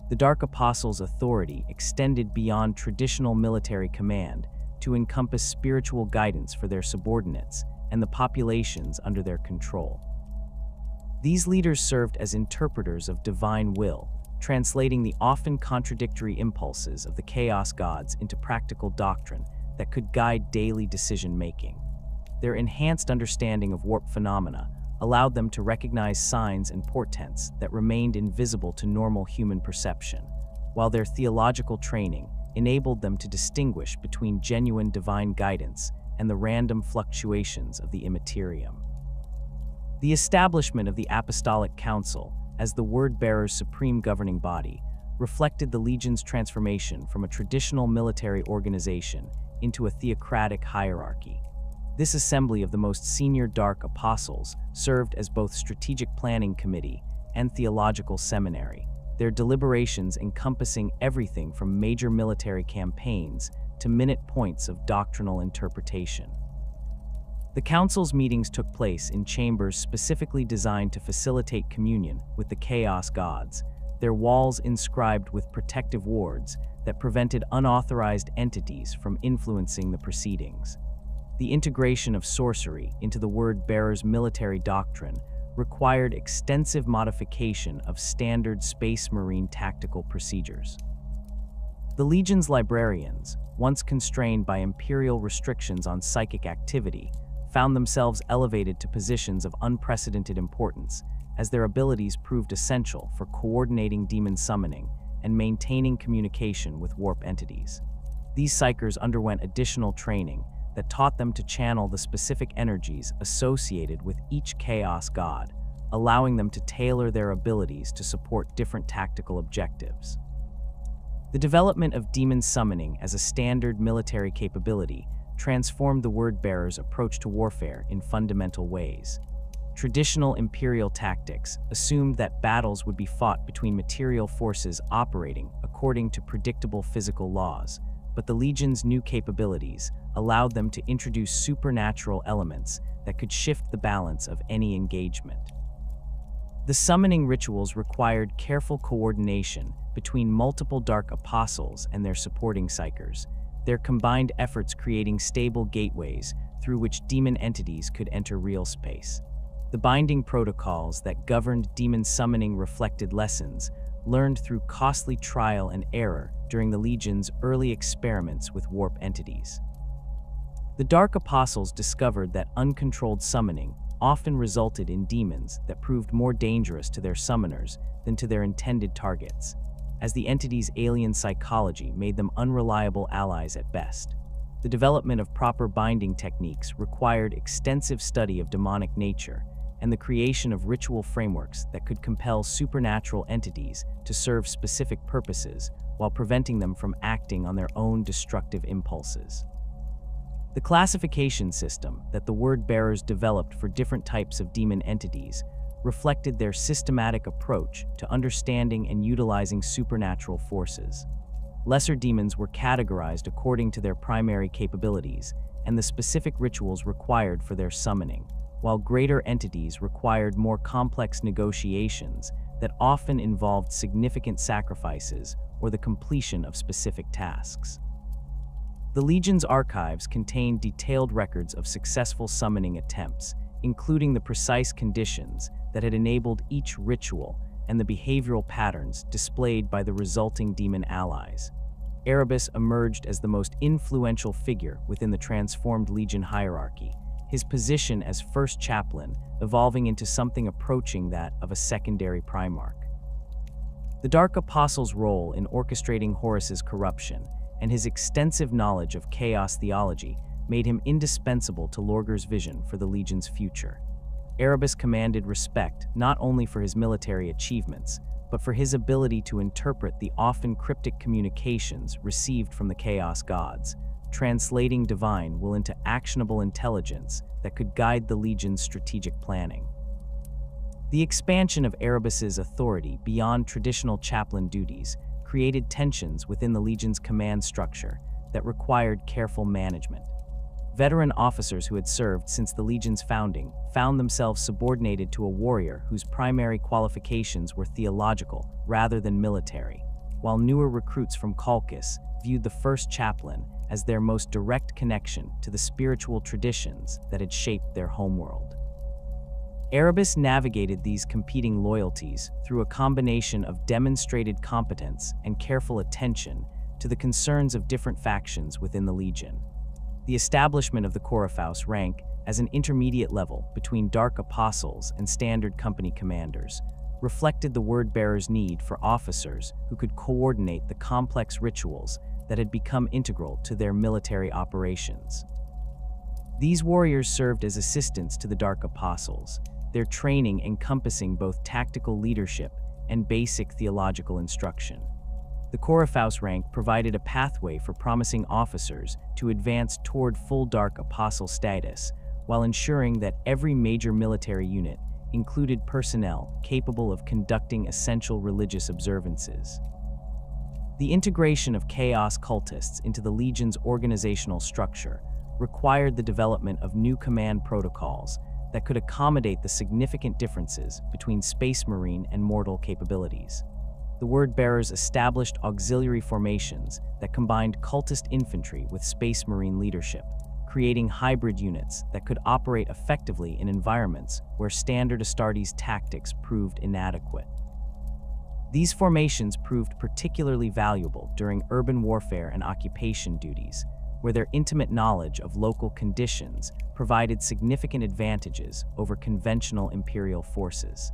The Dark Apostles' authority extended beyond traditional military command to encompass spiritual guidance for their subordinates and the populations under their control. These leaders served as interpreters of divine will, translating the often contradictory impulses of the Chaos Gods into practical doctrine that could guide daily decision-making. Their enhanced understanding of warp phenomena allowed them to recognize signs and portents that remained invisible to normal human perception, while their theological training enabled them to distinguish between genuine divine guidance and the random fluctuations of the immaterium. The establishment of the Apostolic Council as the Word-bearer's supreme governing body reflected the Legion's transformation from a traditional military organization into a theocratic hierarchy. This assembly of the most senior Dark Apostles served as both strategic planning committee and theological seminary, their deliberations encompassing everything from major military campaigns to minute points of doctrinal interpretation. The Council's meetings took place in chambers specifically designed to facilitate communion with the Chaos Gods, their walls inscribed with protective wards that prevented unauthorized entities from influencing the proceedings. The integration of sorcery into the Word-bearer's military doctrine required extensive modification of standard Space Marine tactical procedures. The Legion's librarians, once constrained by Imperial restrictions on psychic activity, found themselves elevated to positions of unprecedented importance, as their abilities proved essential for coordinating demon summoning and maintaining communication with warp entities. These psychers underwent additional training that taught them to channel the specific energies associated with each Chaos God, allowing them to tailor their abilities to support different tactical objectives. The development of demon summoning as a standard military capability transformed the Word-bearer's approach to warfare in fundamental ways. Traditional Imperial tactics assumed that battles would be fought between material forces operating according to predictable physical laws, but the Legion's new capabilities allowed them to introduce supernatural elements that could shift the balance of any engagement. The summoning rituals required careful coordination between multiple Dark Apostles and their supporting psychers, their combined efforts creating stable gateways through which demon entities could enter real space. The binding protocols that governed demon summoning reflected lessons learned through costly trial and error during the Legion's early experiments with warp entities. The Dark Apostles discovered that uncontrolled summoning often resulted in demons that proved more dangerous to their summoners than to their intended targets, as the entity's alien psychology made them unreliable allies at best. The development of proper binding techniques required extensive study of demonic nature and the creation of ritual frameworks that could compel supernatural entities to serve specific purposes while preventing them from acting on their own destructive impulses. The classification system that the Word-bearers developed for different types of demon entities reflected their systematic approach to understanding and utilizing supernatural forces. Lesser demons were categorized according to their primary capabilities and the specific rituals required for their summoning, while greater entities required more complex negotiations that often involved significant sacrifices or the completion of specific tasks. The Legion's archives contain detailed records of successful summoning attempts, including the precise conditions that had enabled each ritual and the behavioral patterns displayed by the resulting demon allies. Erebus emerged as the most influential figure within the transformed Legion hierarchy, his position as first chaplain evolving into something approaching that of a secondary Primarch. The Dark Apostle's role in orchestrating Horus's corruption and his extensive knowledge of chaos theology made him indispensable to Lorgar's vision for the Legion's future. Erebus commanded respect not only for his military achievements, but for his ability to interpret the often cryptic communications received from the Chaos Gods, translating divine will into actionable intelligence that could guide the Legion's strategic planning. The expansion of Erebus's authority beyond traditional chaplain duties created tensions within the Legion's command structure that required careful management. Veteran officers who had served since the Legion's founding found themselves subordinated to a warrior whose primary qualifications were theological rather than military, while newer recruits from Colchis viewed the first chaplain as their most direct connection to the spiritual traditions that had shaped their homeworld. Erebus navigated these competing loyalties through a combination of demonstrated competence and careful attention to the concerns of different factions within the Legion. The establishment of the Coryphaeus rank as an intermediate level between Dark Apostles and standard company commanders reflected the word-bearer's need for officers who could coordinate the complex rituals that had become integral to their military operations. These warriors served as assistants to the Dark Apostles, their training encompassing both tactical leadership and basic theological instruction. The Coryphaeus rank provided a pathway for promising officers to advance toward full Dark Apostle status, while ensuring that every major military unit included personnel capable of conducting essential religious observances. The integration of chaos cultists into the Legion's organizational structure required the development of new command protocols that could accommodate the significant differences between Space Marine and mortal capabilities. The word-bearers established auxiliary formations that combined cultist infantry with Space Marine leadership, creating hybrid units that could operate effectively in environments where standard Astartes tactics proved inadequate. These formations proved particularly valuable during urban warfare and occupation duties, where their intimate knowledge of local conditions provided significant advantages over conventional Imperial forces.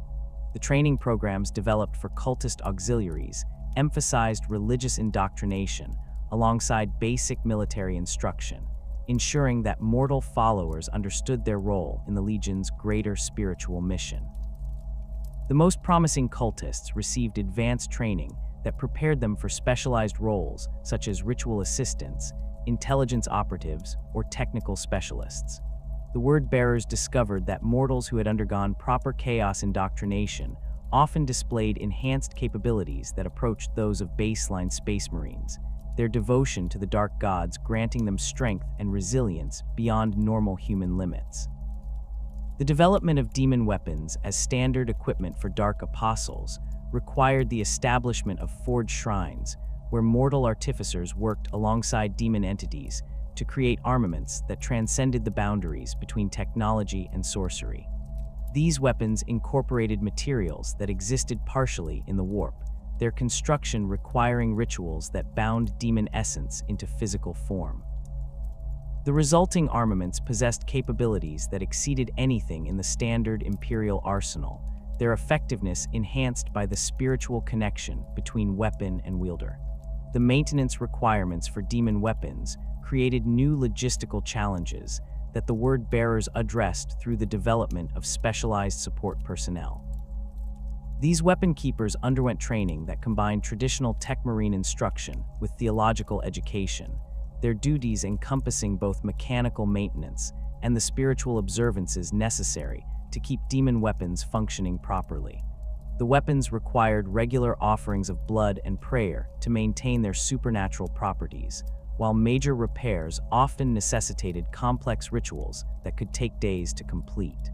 The training programs developed for cultist auxiliaries emphasized religious indoctrination alongside basic military instruction, ensuring that mortal followers understood their role in the Legion's greater spiritual mission. The most promising cultists received advanced training that prepared them for specialized roles such as ritual assistants, intelligence operatives, or technical specialists. The word-bearers discovered that mortals who had undergone proper chaos indoctrination often displayed enhanced capabilities that approached those of baseline Space Marines, their devotion to the Dark Gods granting them strength and resilience beyond normal human limits. The development of demon weapons as standard equipment for Dark Apostles required the establishment of forged shrines, where mortal artificers worked alongside demon entities to create armaments that transcended the boundaries between technology and sorcery. These weapons incorporated materials that existed partially in the warp, their construction requiring rituals that bound demon essence into physical form. The resulting armaments possessed capabilities that exceeded anything in the standard Imperial arsenal, their effectiveness enhanced by the spiritual connection between weapon and wielder. The maintenance requirements for demon weapons created new logistical challenges that the word-bearers addressed through the development of specialized support personnel. These weapon keepers underwent training that combined traditional tech marine instruction with theological education, their duties encompassing both mechanical maintenance and the spiritual observances necessary to keep demon weapons functioning properly. The weapons required regular offerings of blood and prayer to maintain their supernatural properties, while major repairs often necessitated complex rituals that could take days to complete.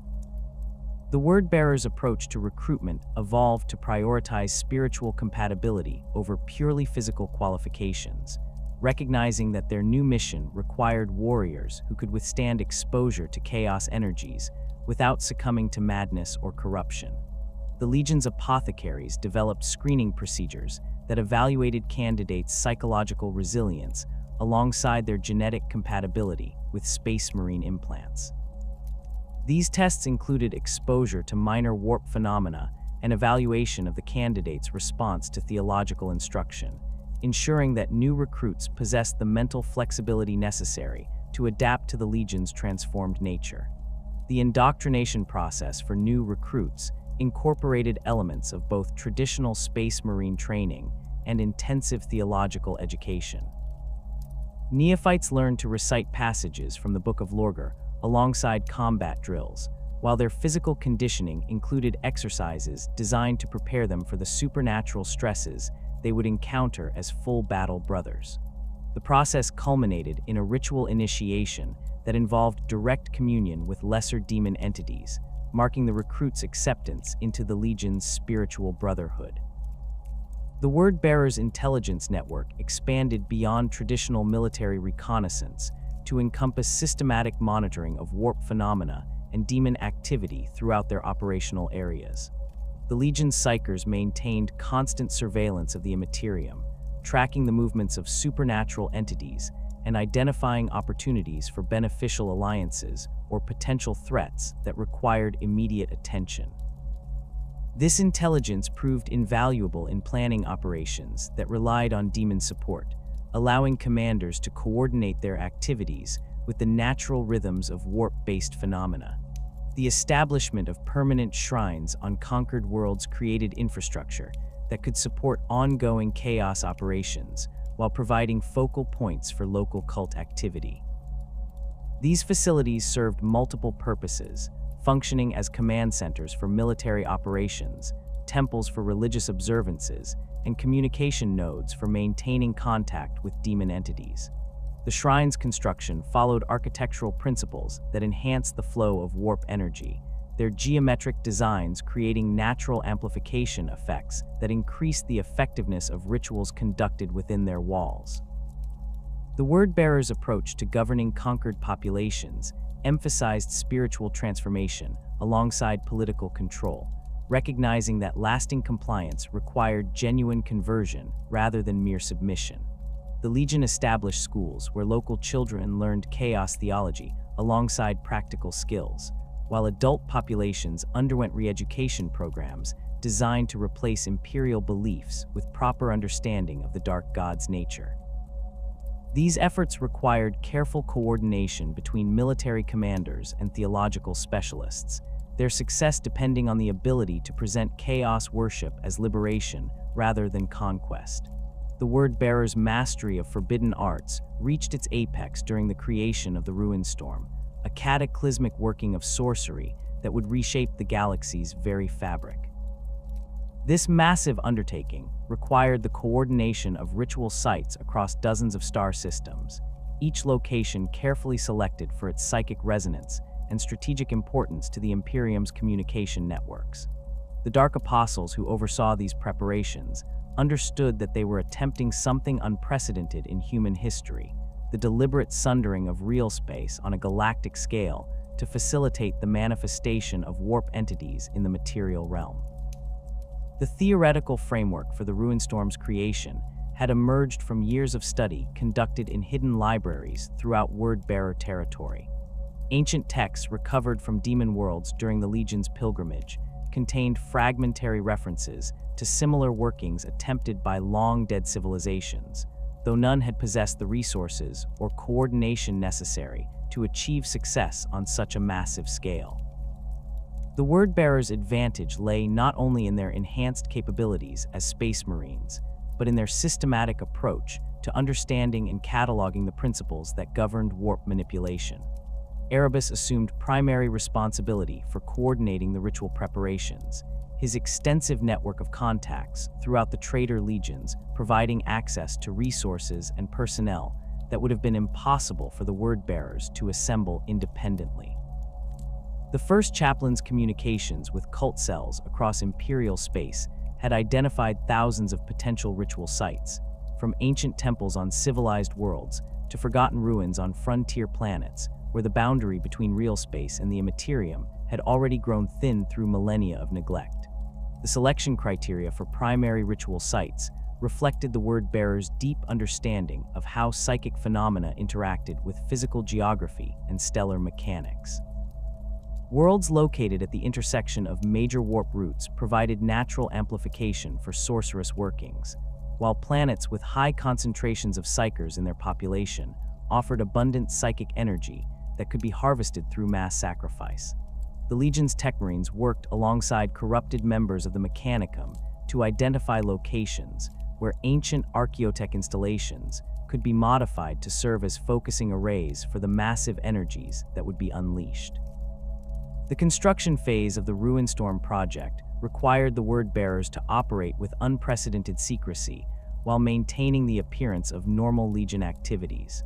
The word-bearers' approach to recruitment evolved to prioritize spiritual compatibility over purely physical qualifications, recognizing that their new mission required warriors who could withstand exposure to chaos energies without succumbing to madness or corruption. The Legion's apothecaries developed screening procedures that evaluated candidates' psychological resilience alongside their genetic compatibility with Space Marine implants. These tests included exposure to minor warp phenomena and evaluation of the candidate's response to theological instruction, ensuring that new recruits possessed the mental flexibility necessary to adapt to the Legion's transformed nature. The indoctrination process for new recruits incorporated elements of both traditional Space Marine training and intensive theological education. Neophytes learned to recite passages from the Book of Lorgar alongside combat drills, while their physical conditioning included exercises designed to prepare them for the supernatural stresses they would encounter as full battle brothers. The process culminated in a ritual initiation that involved direct communion with lesser demon entities, marking the recruits' acceptance into the Legion's spiritual brotherhood. The Word-Bearer's intelligence network expanded beyond traditional military reconnaissance to encompass systematic monitoring of warp phenomena and demon activity throughout their operational areas. The Legion's psychers maintained constant surveillance of the Imperium, tracking the movements of supernatural entities and identifying opportunities for beneficial alliances or potential threats that required immediate attention. This intelligence proved invaluable in planning operations that relied on demon support, allowing commanders to coordinate their activities with the natural rhythms of warp-based phenomena. The establishment of permanent shrines on conquered worlds created infrastructure that could support ongoing chaos operations while providing focal points for local cult activity. These facilities served multiple purposes, functioning as command centers for military operations, temples for religious observances, and communication nodes for maintaining contact with demon entities. The shrine's construction followed architectural principles that enhanced the flow of warp energy, their geometric designs creating natural amplification effects that increased the effectiveness of rituals conducted within their walls. The Word-Bearer's approach to governing conquered populations emphasized spiritual transformation alongside political control, recognizing that lasting compliance required genuine conversion rather than mere submission. The Legion established schools where local children learned chaos theology alongside practical skills, while adult populations underwent re-education programs designed to replace imperial beliefs with proper understanding of the Dark God's nature. These efforts required careful coordination between military commanders and theological specialists, their success depending on the ability to present chaos worship as liberation rather than conquest. The Word-Bearer's mastery of forbidden arts reached its apex during the creation of the Ruinstorm, a cataclysmic working of sorcery that would reshape the galaxy's very fabric. This massive undertaking required the coordination of ritual sites across dozens of star systems, each location carefully selected for its psychic resonance and strategic importance to the Imperium's communication networks. The Dark Apostles who oversaw these preparations understood that they were attempting something unprecedented in human history, the deliberate sundering of real space on a galactic scale to facilitate the manifestation of warp entities in the material realm. The theoretical framework for the Ruinstorm's creation had emerged from years of study conducted in hidden libraries throughout Word-Bearer territory. Ancient texts recovered from demon worlds during the Legion's pilgrimage contained fragmentary references to similar workings attempted by long-dead civilizations, though none had possessed the resources or coordination necessary to achieve success on such a massive scale. The Word-Bearer's advantage lay not only in their enhanced capabilities as Space Marines, but in their systematic approach to understanding and cataloging the principles that governed warp manipulation. Erebus assumed primary responsibility for coordinating the ritual preparations, his extensive network of contacts throughout the traitor legions providing access to resources and personnel that would have been impossible for the Word-Bearers to assemble independently. The first Chaplain's communications with cult cells across Imperial space had identified thousands of potential ritual sites, from ancient temples on civilized worlds to forgotten ruins on frontier planets where the boundary between real space and the Imperium had already grown thin through millennia of neglect. The selection criteria for primary ritual sites reflected the Word-Bearer's deep understanding of how psychic phenomena interacted with physical geography and stellar mechanics. Worlds located at the intersection of major warp routes provided natural amplification for sorcerous workings, while planets with high concentrations of psychers in their population offered abundant psychic energy that could be harvested through mass sacrifice. The Legion's Tech Marines worked alongside corrupted members of the Mechanicum to identify locations where ancient archaeotech installations could be modified to serve as focusing arrays for the massive energies that would be unleashed. The construction phase of the Ruinstorm project required the Word-Bearers to operate with unprecedented secrecy while maintaining the appearance of normal Legion activities.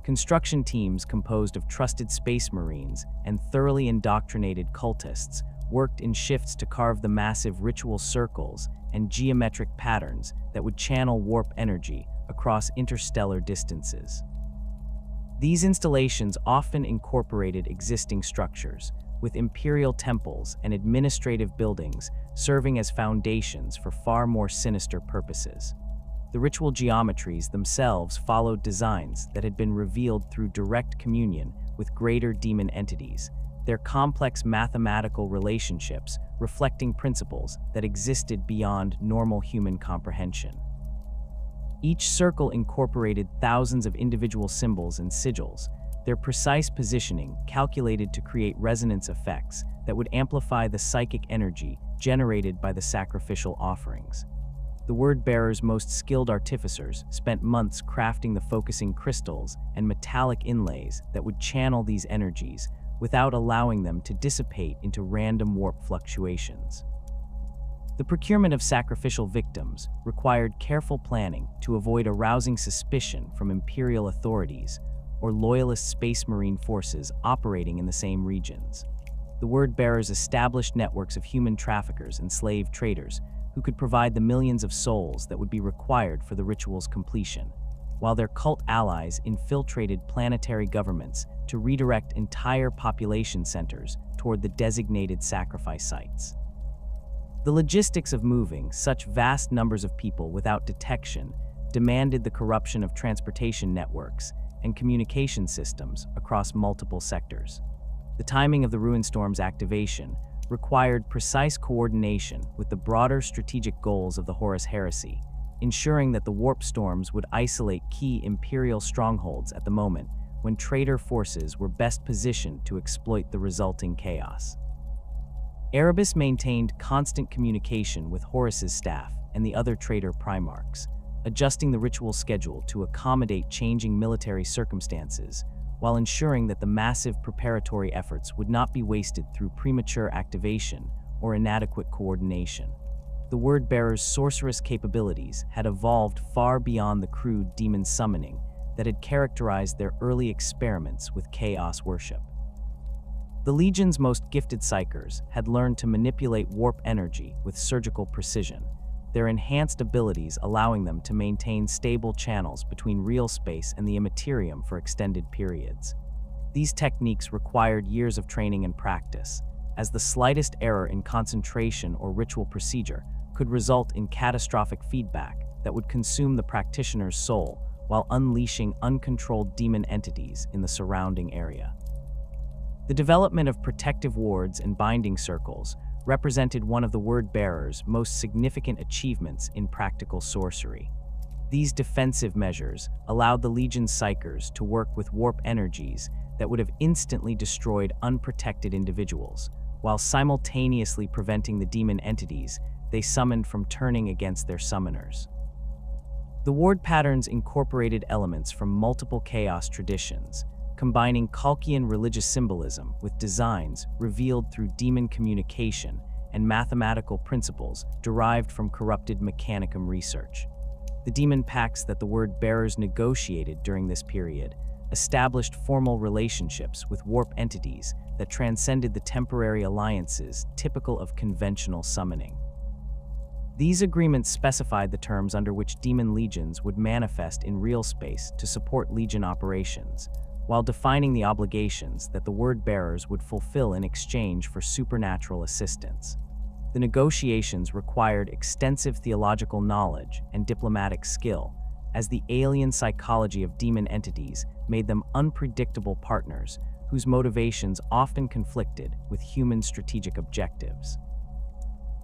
Construction teams composed of trusted space marines and thoroughly indoctrinated cultists worked in shifts to carve the massive ritual circles and geometric patterns that would channel warp energy across interstellar distances. These installations often incorporated existing structures, with imperial temples and administrative buildings serving as foundations for far more sinister purposes. The ritual geometries themselves followed designs that had been revealed through direct communion with greater demon entities, their complex mathematical relationships reflecting principles that existed beyond normal human comprehension. Each circle incorporated thousands of individual symbols and sigils, their precise positioning calculated to create resonance effects that would amplify the psychic energy generated by the sacrificial offerings. The word-bearer's most skilled artificers spent months crafting the focusing crystals and metallic inlays that would channel these energies without allowing them to dissipate into random warp fluctuations. The procurement of sacrificial victims required careful planning to avoid arousing suspicion from imperial authorities or loyalist space marine forces operating in the same regions. The word-bearers established networks of human traffickers and slave traders who could provide the millions of souls that would be required for the ritual's completion, while their cult allies infiltrated planetary governments to redirect entire population centers toward the designated sacrifice sites. The logistics of moving such vast numbers of people without detection demanded the corruption of transportation networks and communication systems across multiple sectors. The timing of the Ruinstorm's activation required precise coordination with the broader strategic goals of the Horus Heresy, ensuring that the warp storms would isolate key imperial strongholds at the moment when traitor forces were best positioned to exploit the resulting chaos. Erebus maintained constant communication with Horus's staff and the other traitor Primarchs, adjusting the ritual schedule to accommodate changing military circumstances, while ensuring that the massive preparatory efforts would not be wasted through premature activation or inadequate coordination. The word-bearer's sorcerous capabilities had evolved far beyond the crude demon summoning that had characterized their early experiments with chaos worship. The Legion's most gifted psychers had learned to manipulate warp energy with surgical precision, their enhanced abilities allowing them to maintain stable channels between real space and the Imperium for extended periods. These techniques required years of training and practice, as the slightest error in concentration or ritual procedure could result in catastrophic feedback that would consume the practitioner's soul while unleashing uncontrolled demon entities in the surrounding area. The development of protective wards and binding circles represented one of the word-bearer's most significant achievements in practical sorcery. These defensive measures allowed the Legion's psychers to work with warp energies that would have instantly destroyed unprotected individuals, while simultaneously preventing the demon entities they summoned from turning against their summoners. The ward patterns incorporated elements from multiple chaos traditions, combining Kalkian religious symbolism with designs revealed through demon communication and mathematical principles derived from corrupted Mechanicum research. The demon pacts that the word-bearers negotiated during this period established formal relationships with warp entities that transcended the temporary alliances typical of conventional summoning. These agreements specified the terms under which demon legions would manifest in real space to support legion operations, while defining the obligations that the word-bearers would fulfill in exchange for supernatural assistance. The negotiations required extensive theological knowledge and diplomatic skill, as the alien psychology of demon entities made them unpredictable partners whose motivations often conflicted with human strategic objectives.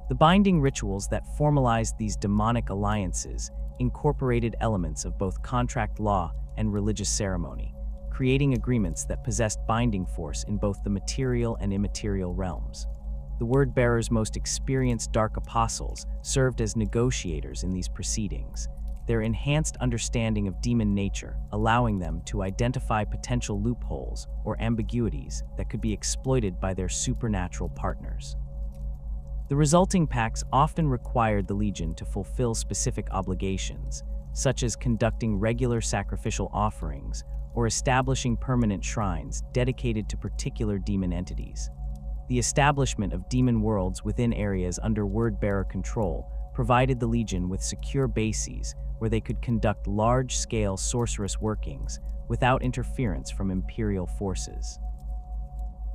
The binding rituals that formalized these demonic alliances incorporated elements of both contract law and religious ceremony, creating agreements that possessed binding force in both the material and immaterial realms. The word-bearer's most experienced Dark Apostles served as negotiators in these proceedings, their enhanced understanding of demon nature allowing them to identify potential loopholes or ambiguities that could be exploited by their supernatural partners. The resulting pacts often required the Legion to fulfill specific obligations, such as conducting regular sacrificial offerings or establishing permanent shrines dedicated to particular demon entities. The establishment of demon worlds within areas under word-bearer control provided the Legion with secure bases where they could conduct large-scale sorcerous workings without interference from Imperial forces.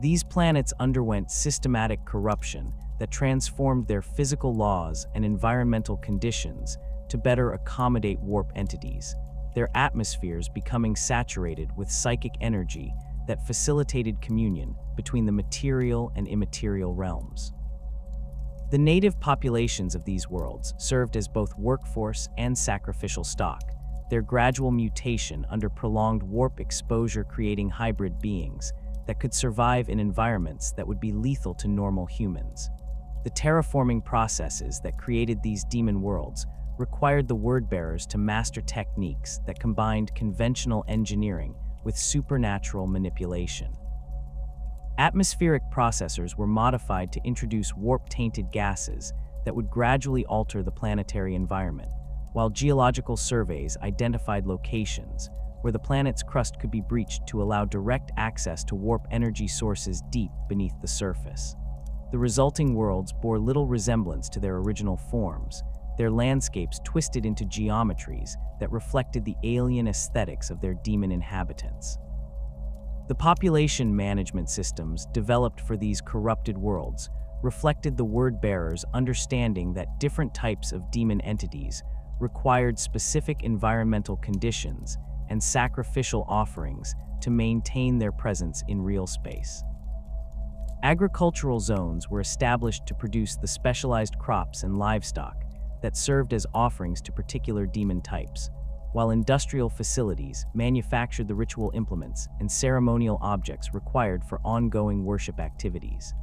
These planets underwent systematic corruption that transformed their physical laws and environmental conditions to better accommodate warp entities, their atmospheres becoming saturated with psychic energy that facilitated communion between the material and immaterial realms. The native populations of these worlds served as both workforce and sacrificial stock, their gradual mutation under prolonged warp exposure creating hybrid beings that could survive in environments that would be lethal to normal humans. The terraforming processes that created these demon worlds required the word-bearers to master techniques that combined conventional engineering with supernatural manipulation. Atmospheric processors were modified to introduce warp-tainted gases that would gradually alter the planetary environment, while geological surveys identified locations where the planet's crust could be breached to allow direct access to warp energy sources deep beneath the surface. The resulting worlds bore little resemblance to their original forms, their landscapes twisted into geometries that reflected the alien aesthetics of their demon inhabitants. The population management systems developed for these corrupted worlds reflected the word-bearers' understanding that different types of demon entities required specific environmental conditions and sacrificial offerings to maintain their presence in real space. Agricultural zones were established to produce the specialized crops and livestock that served as offerings to particular demon types, while industrial facilities manufactured the ritual implements and ceremonial objects required for ongoing worship activities.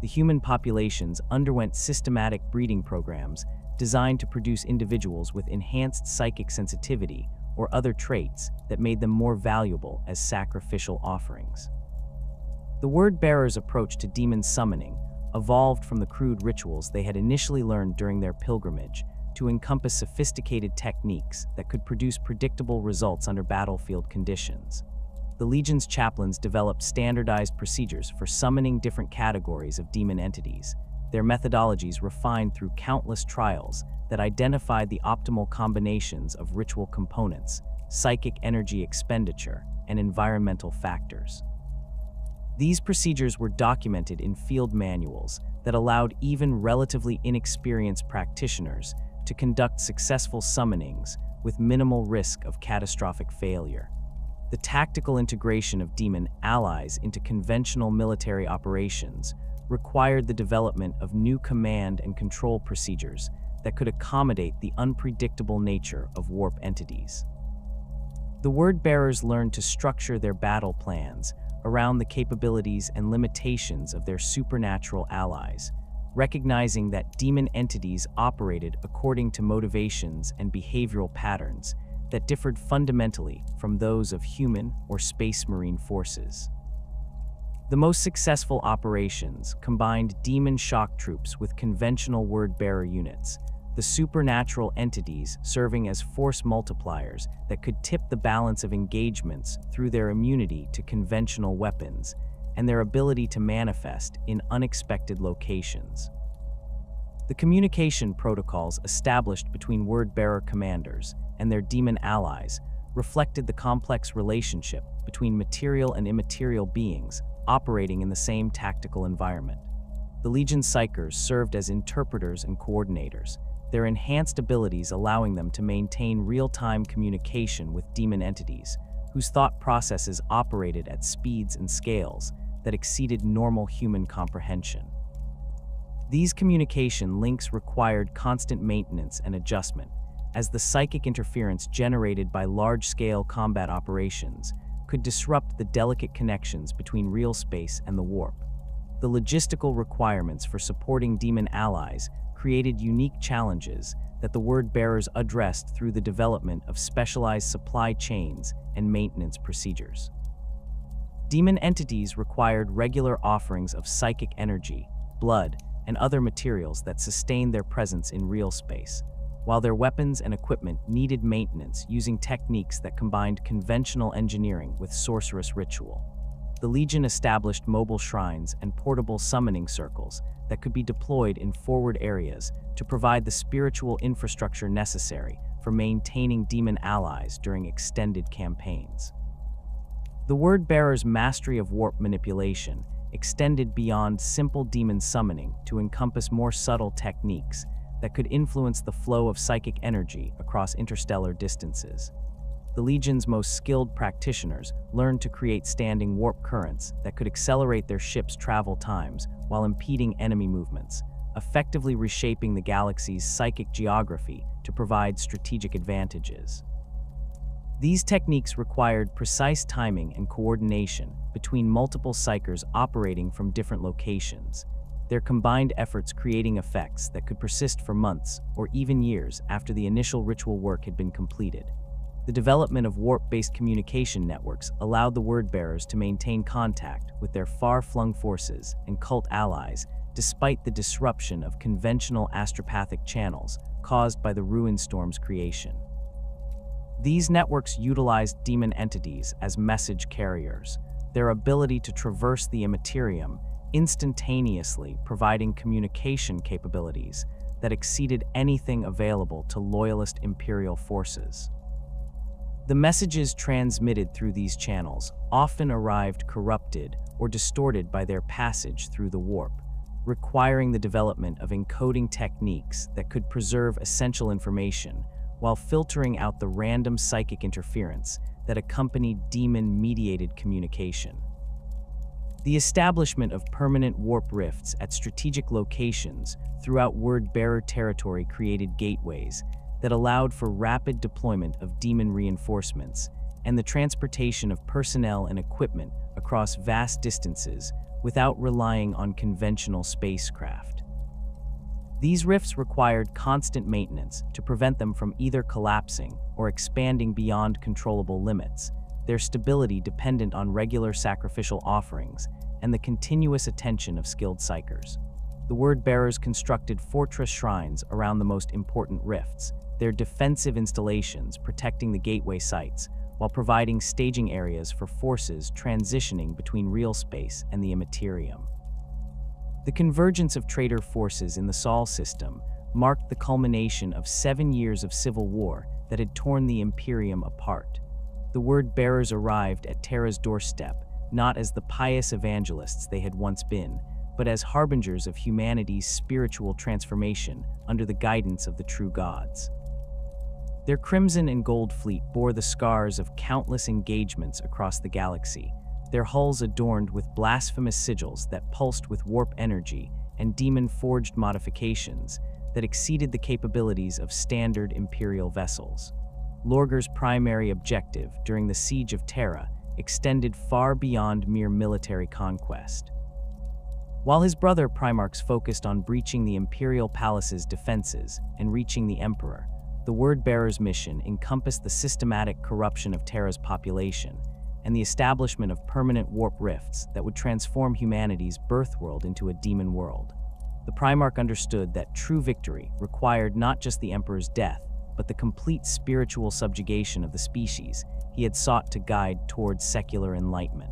The human populations underwent systematic breeding programs designed to produce individuals with enhanced psychic sensitivity or other traits that made them more valuable as sacrificial offerings. The word-bearers' approach to demon summoning evolved from the crude rituals they had initially learned during their pilgrimage to encompass sophisticated techniques that could produce predictable results under battlefield conditions. The Legion's chaplains developed standardized procedures for summoning different categories of demon entities, their methodologies refined through countless trials that identified the optimal combinations of ritual components, psychic energy expenditure, and environmental factors. These procedures were documented in field manuals that allowed even relatively inexperienced practitioners to conduct successful summonings with minimal risk of catastrophic failure. The tactical integration of demon allies into conventional military operations required the development of new command and control procedures that could accommodate the unpredictable nature of warp entities. The word-bearers learned to structure their battle plans around the capabilities and limitations of their supernatural allies, recognizing that demon entities operated according to motivations and behavioral patterns that differed fundamentally from those of human or space marine forces. The most successful operations combined demon shock troops with conventional word-bearer units, the supernatural entities serving as force multipliers that could tip the balance of engagements through their immunity to conventional weapons and their ability to manifest in unexpected locations. The communication protocols established between word-bearer commanders and their demon allies reflected the complex relationship between material and immaterial beings operating in the same tactical environment. The Legion Psychers served as interpreters and coordinators, their enhanced abilities allowing them to maintain real-time communication with demon entities, whose thought processes operated at speeds and scales that exceeded normal human comprehension. These communication links required constant maintenance and adjustment, as the psychic interference generated by large-scale combat operations could disrupt the delicate connections between real space and the warp. The logistical requirements for supporting demon allies created unique challenges that the word-bearers addressed through the development of specialized supply chains and maintenance procedures. Demon entities required regular offerings of psychic energy, blood, and other materials that sustained their presence in real space, while their weapons and equipment needed maintenance using techniques that combined conventional engineering with sorcerous ritual. The Legion established mobile shrines and portable summoning circles that could be deployed in forward areas to provide the spiritual infrastructure necessary for maintaining demon allies during extended campaigns. The Word-Bearer's mastery of warp manipulation extended beyond simple demon summoning to encompass more subtle techniques that could influence the flow of psychic energy across interstellar distances. The Legion's most skilled practitioners learned to create standing warp currents that could accelerate their ships' travel times while impeding enemy movements, effectively reshaping the galaxy's psychic geography to provide strategic advantages. These techniques required precise timing and coordination between multiple psykers operating from different locations, their combined efforts creating effects that could persist for months or even years after the initial ritual work had been completed. The development of warp-based communication networks allowed the Word-Bearers to maintain contact with their far-flung forces and cult allies despite the disruption of conventional astropathic channels caused by the Ruin Storm's creation. These networks utilized demon entities as message carriers, their ability to traverse the Imperium instantaneously providing communication capabilities that exceeded anything available to loyalist Imperial forces. The messages transmitted through these channels often arrived corrupted or distorted by their passage through the warp, requiring the development of encoding techniques that could preserve essential information while filtering out the random psychic interference that accompanied demon-mediated communication. The establishment of permanent warp rifts at strategic locations throughout Word-Bearer territory created gateways that allowed for rapid deployment of demon reinforcements and the transportation of personnel and equipment across vast distances without relying on conventional spacecraft. These rifts required constant maintenance to prevent them from either collapsing or expanding beyond controllable limits, their stability dependent on regular sacrificial offerings and the continuous attention of skilled psykers. The Word-Bearers constructed fortress shrines around the most important rifts, their defensive installations protecting the gateway sites, while providing staging areas for forces transitioning between real space and the Imperium. The convergence of traitor forces in the Sol system marked the culmination of 7 years of civil war that had torn the Imperium apart. The Word-Bearers arrived at Terra's doorstep not as the pious evangelists they had once been, but as harbingers of humanity's spiritual transformation under the guidance of the true gods. Their crimson and gold fleet bore the scars of countless engagements across the galaxy, their hulls adorned with blasphemous sigils that pulsed with warp energy and demon-forged modifications that exceeded the capabilities of standard Imperial vessels. Lorgar's primary objective during the Siege of Terra extended far beyond mere military conquest. While his brother Primarchs focused on breaching the Imperial Palace's defenses and reaching the Emperor, the Word-Bearer's mission encompassed the systematic corruption of Terra's population and the establishment of permanent warp rifts that would transform humanity's birth world into a demon world. The Primarch understood that true victory required not just the Emperor's death, but the complete spiritual subjugation of the species he had sought to guide towards secular enlightenment.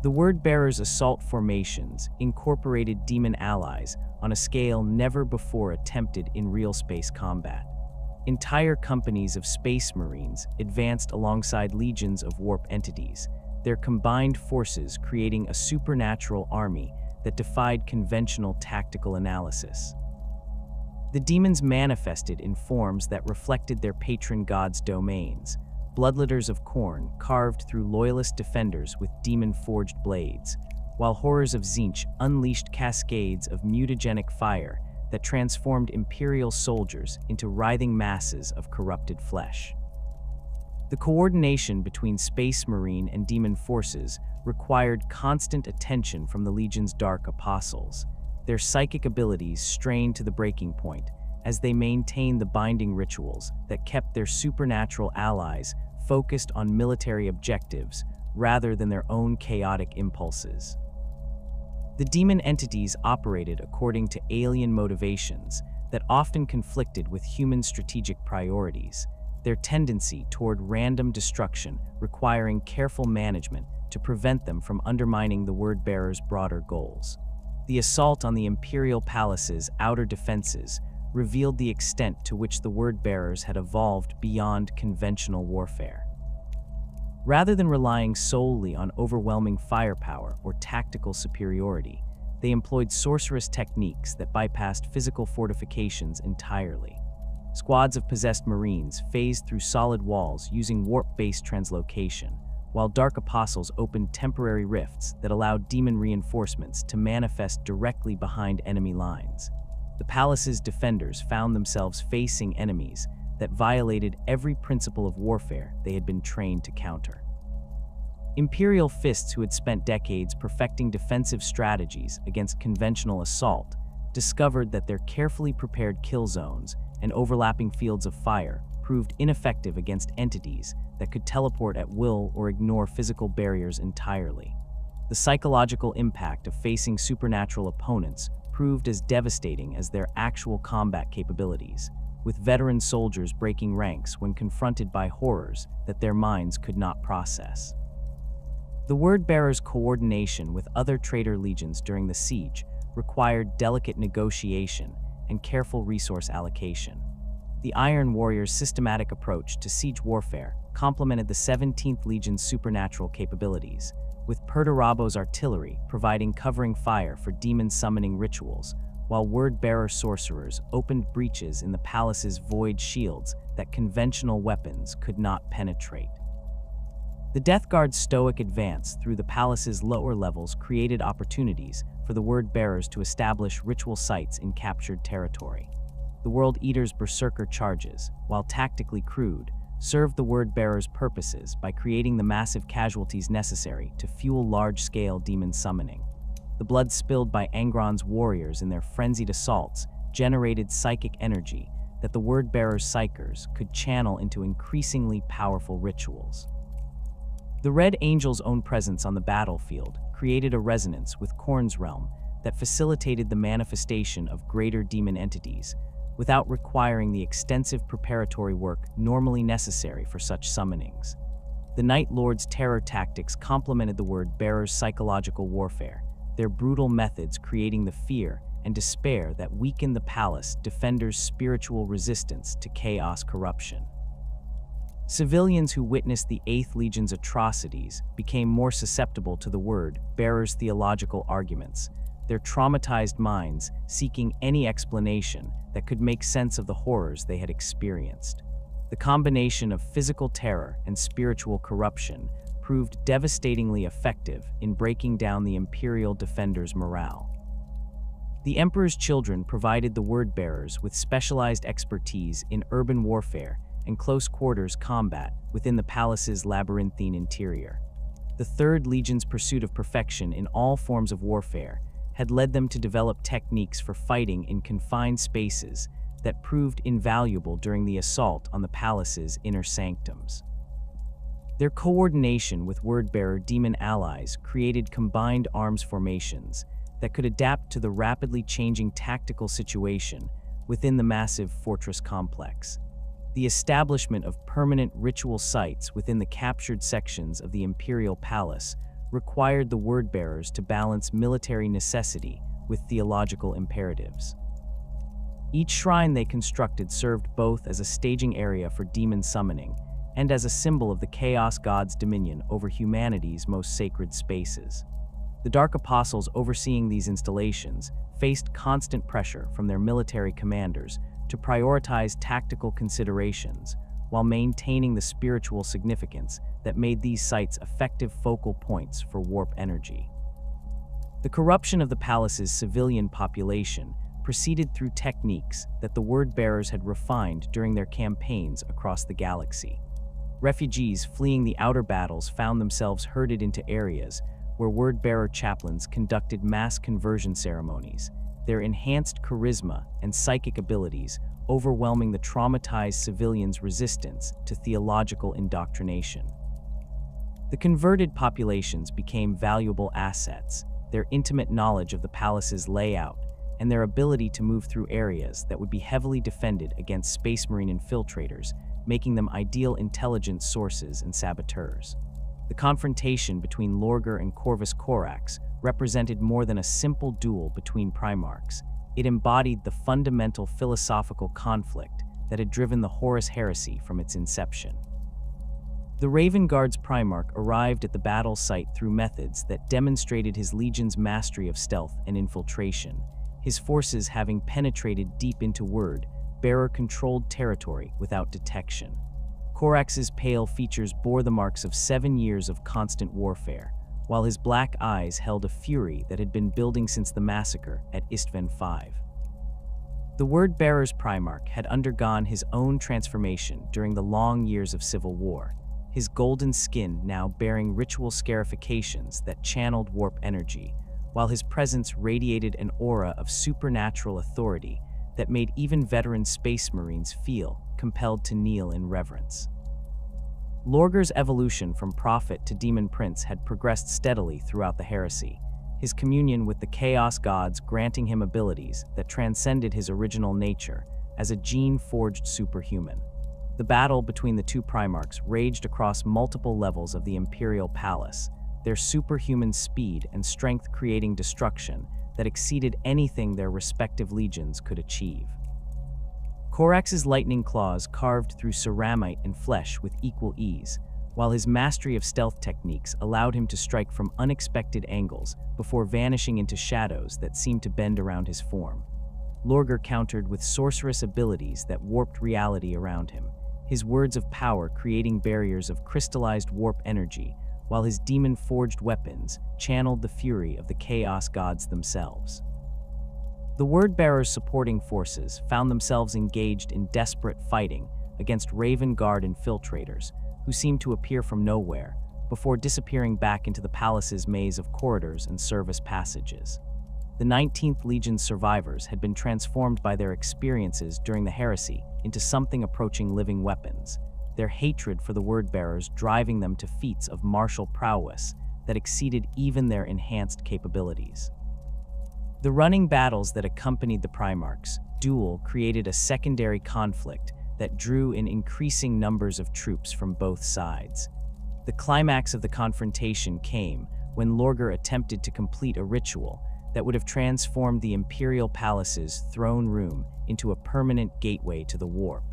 The Word-Bearer's assault formations incorporated demon allies on a scale never before attempted in real space combat. Entire companies of space marines advanced alongside legions of warp entities, their combined forces creating a supernatural army that defied conventional tactical analysis. The demons manifested in forms that reflected their patron god's domains, bloodletters of Khur carved through loyalist defenders with demon-forged blades, while horrors of Tzeentch unleashed cascades of mutagenic fire that transformed Imperial soldiers into writhing masses of corrupted flesh. The coordination between Space Marine and demon forces required constant attention from the Legion's Dark Apostles, their psychic abilities strained to the breaking point as they maintained the binding rituals that kept their supernatural allies focused on military objectives rather than their own chaotic impulses. The demon entities operated according to alien motivations that often conflicted with human strategic priorities, their tendency toward random destruction requiring careful management to prevent them from undermining the word-bearer's broader goals. The assault on the Imperial Palace's outer defenses revealed the extent to which the word-bearers had evolved beyond conventional warfare. Rather than relying solely on overwhelming firepower or tactical superiority, they employed sorcerous techniques that bypassed physical fortifications entirely. Squads of possessed marines phased through solid walls using warp-based translocation, while Dark Apostles opened temporary rifts that allowed demon reinforcements to manifest directly behind enemy lines. The palace's defenders found themselves facing enemies that violated every principle of warfare they had been trained to counter. Imperial fists who had spent decades perfecting defensive strategies against conventional assault discovered that their carefully prepared kill zones and overlapping fields of fire proved ineffective against entities that could teleport at will or ignore physical barriers entirely. The psychological impact of facing supernatural opponents proved as devastating as their actual combat capabilities, with veteran soldiers breaking ranks when confronted by horrors that their minds could not process. The word-bearer's coordination with other traitor legions during the siege required delicate negotiation and careful resource allocation. The Iron Warrior's systematic approach to siege warfare complemented the 17th Legion's supernatural capabilities, with Perdurabo's artillery providing covering fire for demon-summoning rituals, while word-bearer sorcerers opened breaches in the palace's void shields that conventional weapons could not penetrate. The Death Guard's stoic advance through the palace's lower levels created opportunities for the word-bearers to establish ritual sites in captured territory. The World Eater's berserker charges, while tactically crude, served the word-bearers' purposes by creating the massive casualties necessary to fuel large-scale demon summoning. The blood spilled by Angron's warriors in their frenzied assaults generated psychic energy that the word-bearers' psychers could channel into increasingly powerful rituals. The Red Angel's own presence on the battlefield created a resonance with Khorne's realm that facilitated the manifestation of greater demon entities, without requiring the extensive preparatory work normally necessary for such summonings. The Night Lord's terror tactics complemented the word-bearers' psychological warfare, their brutal methods creating the fear and despair that weakened the palace defenders' spiritual resistance to chaos corruption. Civilians who witnessed the 8th Legion's atrocities became more susceptible to the word-bearers' theological arguments, their traumatized minds seeking any explanation that could make sense of the horrors they had experienced. The combination of physical terror and spiritual corruption proved devastatingly effective in breaking down the Imperial defenders' morale. The Emperor's children provided the word-bearers with specialized expertise in urban warfare and close-quarters combat within the palace's labyrinthine interior. The 3rd Legion's pursuit of perfection in all forms of warfare had led them to develop techniques for fighting in confined spaces that proved invaluable during the assault on the palace's inner sanctums. Their coordination with word-bearer demon allies created combined arms formations that could adapt to the rapidly changing tactical situation within the massive fortress complex. The establishment of permanent ritual sites within the captured sections of the Imperial Palace required the word-bearers to balance military necessity with theological imperatives. Each shrine they constructed served both as a staging area for demon summoning and as a symbol of the Chaos God's dominion over humanity's most sacred spaces. The Dark Apostles overseeing these installations faced constant pressure from their military commanders to prioritize tactical considerations while maintaining the spiritual significance that made these sites effective focal points for warp energy. The corruption of the palace's civilian population proceeded through techniques that the word-bearers had refined during their campaigns across the galaxy. Refugees fleeing the outer battles found themselves herded into areas where word-bearer chaplains conducted mass conversion ceremonies, their enhanced charisma and psychic abilities overwhelming the traumatized civilians' resistance to theological indoctrination. The converted populations became valuable assets, their intimate knowledge of the palace's layout and their ability to move through areas that would be heavily defended against Space Marine infiltrators, making them ideal intelligence sources and saboteurs. The confrontation between Lorgar and Corvus Corax represented more than a simple duel between Primarchs. It embodied the fundamental philosophical conflict that had driven the Horus heresy from its inception. The Raven Guard's Primarch arrived at the battle site through methods that demonstrated his legion's mastery of stealth and infiltration, his forces having penetrated deep into Word-bearer-controlled territory without detection. Corax's pale features bore the marks of 7 years of constant warfare, while his black eyes held a fury that had been building since the massacre at XVII. The Word-bearer's Primarch had undergone his own transformation during the long years of civil war, his golden skin now bearing ritual scarifications that channeled warp energy, while his presence radiated an aura of supernatural authority that made even veteran Space Marines feel compelled to kneel in reverence. Lorgar's evolution from prophet to demon prince had progressed steadily throughout the heresy, his communion with the Chaos Gods granting him abilities that transcended his original nature as a gene-forged superhuman. The battle between the two Primarchs raged across multiple levels of the Imperial Palace, their superhuman speed and strength creating destruction that exceeded anything their respective legions could achieve. Corax's lightning claws carved through ceramite and flesh with equal ease, while his mastery of stealth techniques allowed him to strike from unexpected angles before vanishing into shadows that seemed to bend around his form. Lorgar countered with sorcerous abilities that warped reality around him, his words of power creating barriers of crystallized warp energy, while his demon-forged weapons channeled the fury of the Chaos Gods themselves. The Word-bearer's supporting forces found themselves engaged in desperate fighting against Raven Guard infiltrators, who seemed to appear from nowhere, before disappearing back into the palace's maze of corridors and service passages. The 19th Legion's survivors had been transformed by their experiences during the heresy into something approaching living weapons, their hatred for the Word-bearers driving them to feats of martial prowess that exceeded even their enhanced capabilities. The running battles that accompanied the Primarch's duel created a secondary conflict that drew in increasing numbers of troops from both sides. The climax of the confrontation came when Lorgar attempted to complete a ritual that would have transformed the Imperial Palace's throne room into a permanent gateway to the warp.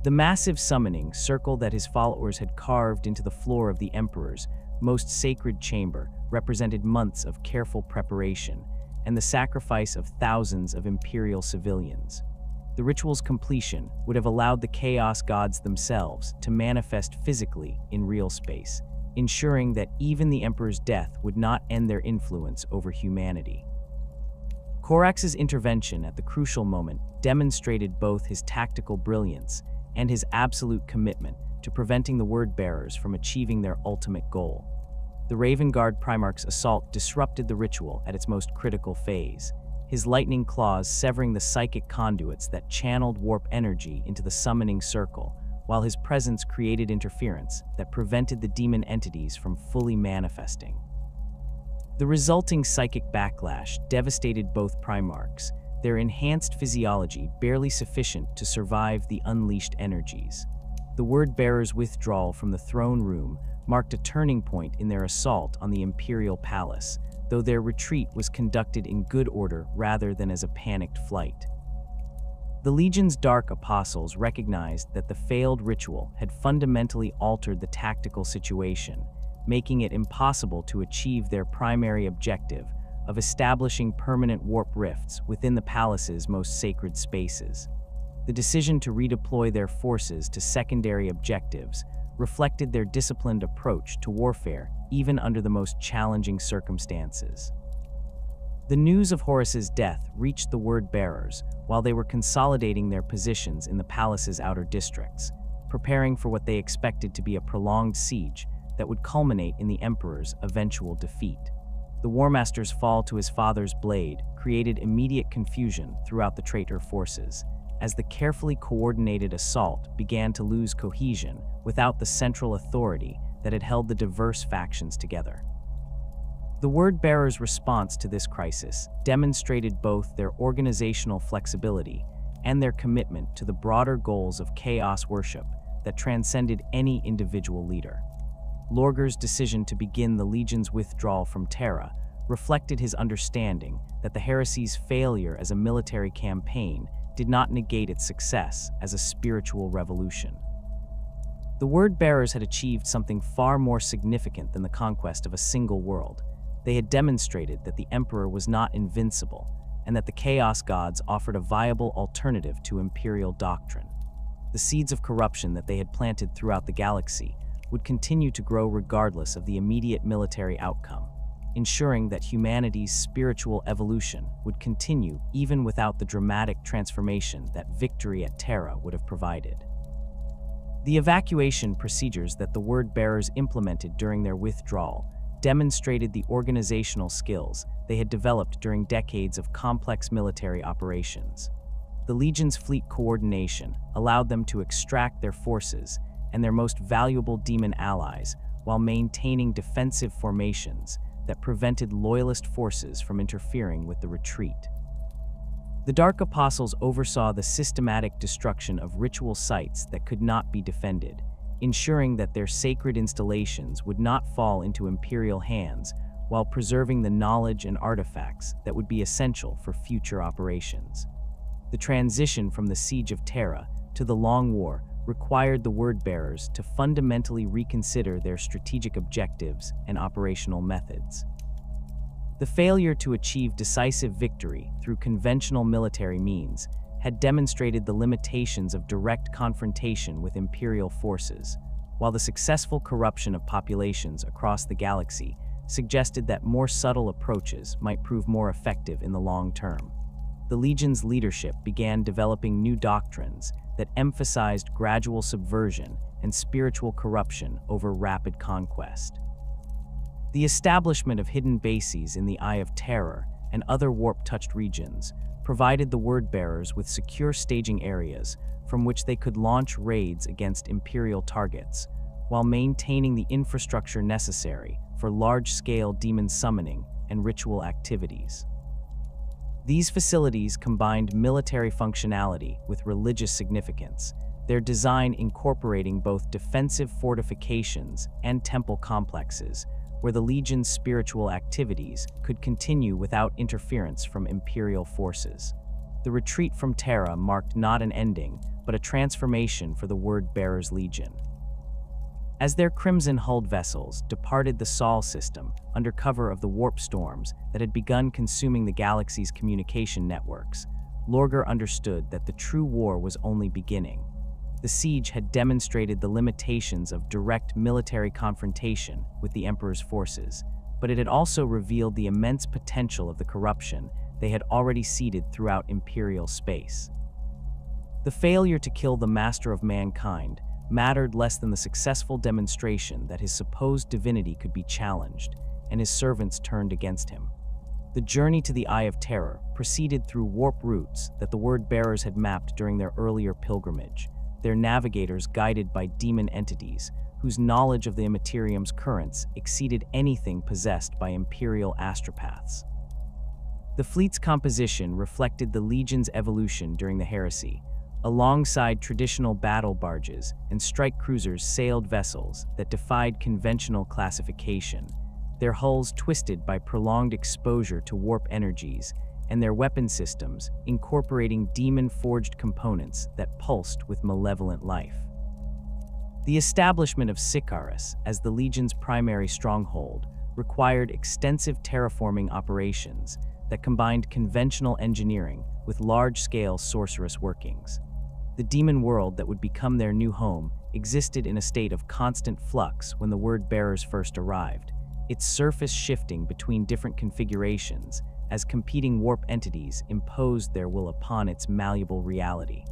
The massive summoning circle that his followers had carved into the floor of the Emperor's most sacred chamber represented months of careful preparation and the sacrifice of thousands of Imperial civilians. The ritual's completion would have allowed the Chaos Gods themselves to manifest physically in real space, ensuring that even the Emperor's death would not end their influence over humanity. Corax's intervention at the crucial moment demonstrated both his tactical brilliance and his absolute commitment to preventing the Word-bearers from achieving their ultimate goal. The Raven Guard Primarch's assault disrupted the ritual at its most critical phase, his lightning claws severing the psychic conduits that channeled warp energy into the summoning circle, while his presence created interference that prevented the demon entities from fully manifesting. The resulting psychic backlash devastated both Primarchs, their enhanced physiology barely sufficient to survive the unleashed energies. The Word-bearers' withdrawal from the throne room marked a turning point in their assault on the Imperial Palace, though their retreat was conducted in good order rather than as a panicked flight. The Legion's Dark Apostles recognized that the failed ritual had fundamentally altered the tactical situation, making it impossible to achieve their primary objective of establishing permanent warp rifts within the palace's most sacred spaces. The decision to redeploy their forces to secondary objectives reflected their disciplined approach to warfare even under the most challenging circumstances. The news of Horus's death reached the Word-bearers while they were consolidating their positions in the palace's outer districts, preparing for what they expected to be a prolonged siege that would culminate in the Emperor's eventual defeat. The War Master's fall to his father's blade created immediate confusion throughout the traitor forces, as the carefully coordinated assault began to lose cohesion without the central authority that had held the diverse factions together. The Word-Bearers' response to this crisis demonstrated both their organizational flexibility and their commitment to the broader goals of chaos worship that transcended any individual leader. Lorgar's decision to begin the Legion's withdrawal from Terra reflected his understanding that the heresy's failure as a military campaign did not negate its success as a spiritual revolution. The Word-Bearers had achieved something far more significant than the conquest of a single world. They had demonstrated that the Emperor was not invincible, and that the Chaos Gods offered a viable alternative to Imperial doctrine. The seeds of corruption that they had planted throughout the galaxy would continue to grow regardless of the immediate military outcome, ensuring that humanity's spiritual evolution would continue even without the dramatic transformation that victory at Terra would have provided. The evacuation procedures that the Word-Bearers implemented during their withdrawal demonstrated the organizational skills they had developed during decades of complex military operations. The Legion's fleet coordination allowed them to extract their forces and their most valuable demon allies while maintaining defensive formations that prevented loyalist forces from interfering with the retreat. The Dark Apostles oversaw the systematic destruction of ritual sites that could not be defended, ensuring that their sacred installations would not fall into Imperial hands while preserving the knowledge and artifacts that would be essential for future operations. The transition from the Siege of Terra to the Long War required the Word-Bearers to fundamentally reconsider their strategic objectives and operational methods. The failure to achieve decisive victory through conventional military means had demonstrated the limitations of direct confrontation with Imperial forces, while the successful corruption of populations across the galaxy suggested that more subtle approaches might prove more effective in the long term. The Legion's leadership began developing new doctrines that emphasized gradual subversion and spiritual corruption over rapid conquest. The establishment of hidden bases in the Eye of Terror and other warp-touched regions provided the Word-Bearers with secure staging areas from which they could launch raids against Imperial targets, while maintaining the infrastructure necessary for large-scale demon summoning and ritual activities. These facilities combined military functionality with religious significance, their design incorporating both defensive fortifications and temple complexes, where the Legion's spiritual activities could continue without interference from Imperial forces. The retreat from Terra marked not an ending, but a transformation for the Word-Bearers Legion. As their crimson-hulled vessels departed the Sol system under cover of the warp storms that had begun consuming the galaxy's communication networks, Lorgar understood that the true war was only beginning. The siege had demonstrated the limitations of direct military confrontation with the Emperor's forces, but it had also revealed the immense potential of the corruption they had already seeded throughout Imperial space. The failure to kill the Master of Mankind mattered less than the successful demonstration that his supposed divinity could be challenged, and his servants turned against him. The journey to the Eye of Terror proceeded through warp routes that the Word-Bearers had mapped during their earlier pilgrimage, their navigators guided by demon entities whose knowledge of the Imperium's currents exceeded anything possessed by Imperial astropaths. The fleet's composition reflected the Legion's evolution during the heresy. Alongside traditional battle barges and strike cruisers sailed vessels that defied conventional classification, their hulls twisted by prolonged exposure to warp energies, and their weapon systems incorporating demon-forged components that pulsed with malevolent life. The establishment of Sikaris as the Legion's primary stronghold required extensive terraforming operations that combined conventional engineering with large-scale sorcerous workings. The demon world that would become their new home existed in a state of constant flux when the Word-Bearers first arrived, its surface shifting between different configurations as competing warp entities imposed their will upon its malleable reality.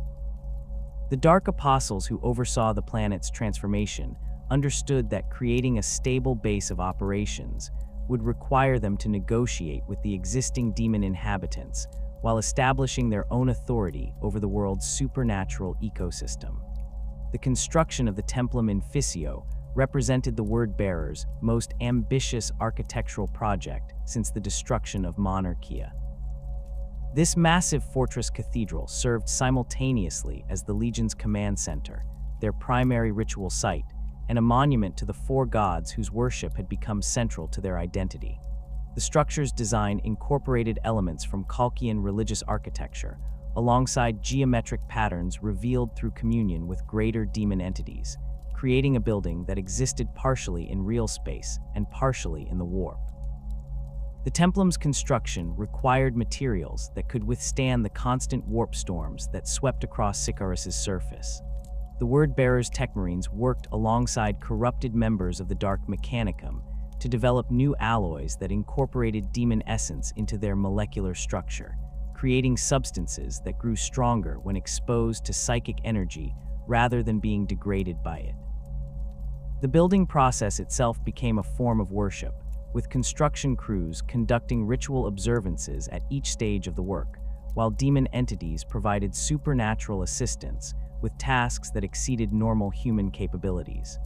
The Dark Apostles who oversaw the planet's transformation understood that creating a stable base of operations would require them to negotiate with the existing demon inhabitants while establishing their own authority over the world's supernatural ecosystem. The construction of the Templum Inficio represented the Word-Bearer's most ambitious architectural project since the destruction of Monarchia. This massive fortress cathedral served simultaneously as the Legion's command center, their primary ritual site, and a monument to the four gods whose worship had become central to their identity. The structure's design incorporated elements from Kolkian religious architecture, alongside geometric patterns revealed through communion with greater demon entities, creating a building that existed partially in real space and partially in the warp. The templum's construction required materials that could withstand the constant warp storms that swept across Sikaris's surface. The Word-Bearer's Techmarines worked alongside corrupted members of the Dark Mechanicum to develop new alloys that incorporated demon essence into their molecular structure, creating substances that grew stronger when exposed to psychic energy rather than being degraded by it. The building process itself became a form of worship, with construction crews conducting ritual observances at each stage of the work, while demon entities provided supernatural assistance with tasks that exceeded normal human capabilities.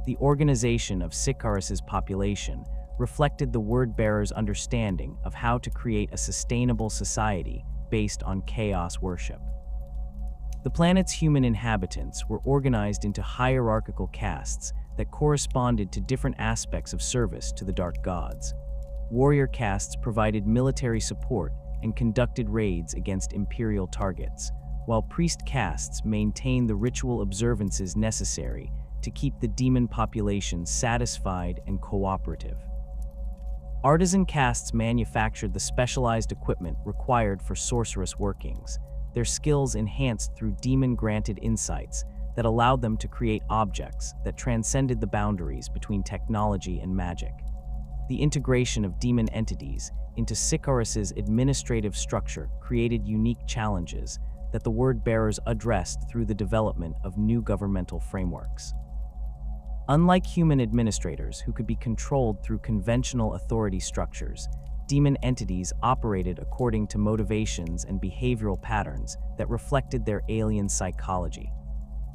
The organization of Sikaris's population reflected the Word-Bearer's understanding of how to create a sustainable society based on chaos worship. The planet's human inhabitants were organized into hierarchical castes that corresponded to different aspects of service to the dark gods. Warrior castes provided military support and conducted raids against Imperial targets, while priest castes maintained the ritual observances necessary to keep the demon population satisfied and cooperative. Artisan castes manufactured the specialized equipment required for sorceress workings, their skills enhanced through demon-granted insights that allowed them to create objects that transcended the boundaries between technology and magic. The integration of demon entities into Sikaris's administrative structure created unique challenges that the Word-Bearers addressed through the development of new governmental frameworks. Unlike human administrators who could be controlled through conventional authority structures, demon entities operated according to motivations and behavioral patterns that reflected their alien psychology.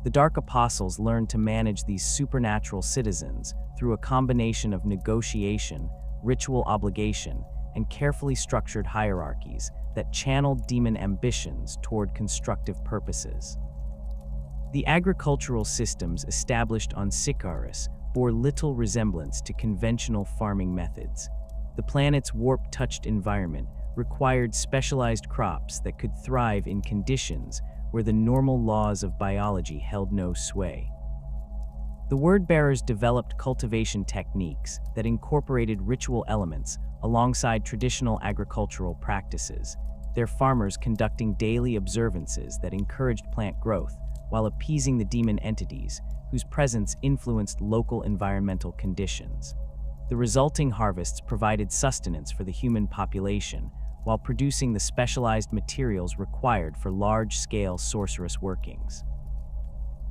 The Dark Apostles learned to manage these supernatural citizens through a combination of negotiation, ritual obligation, and carefully structured hierarchies that channeled demon ambitions toward constructive purposes. The agricultural systems established on Sikaris bore little resemblance to conventional farming methods. The planet's warp-touched environment required specialized crops that could thrive in conditions where the normal laws of biology held no sway. The Word-Bearers developed cultivation techniques that incorporated ritual elements alongside traditional agricultural practices, their farmers conducting daily observances that encouraged plant growth while appeasing the demon entities whose presence influenced local environmental conditions. The resulting harvests provided sustenance for the human population while producing the specialized materials required for large-scale sorceress workings.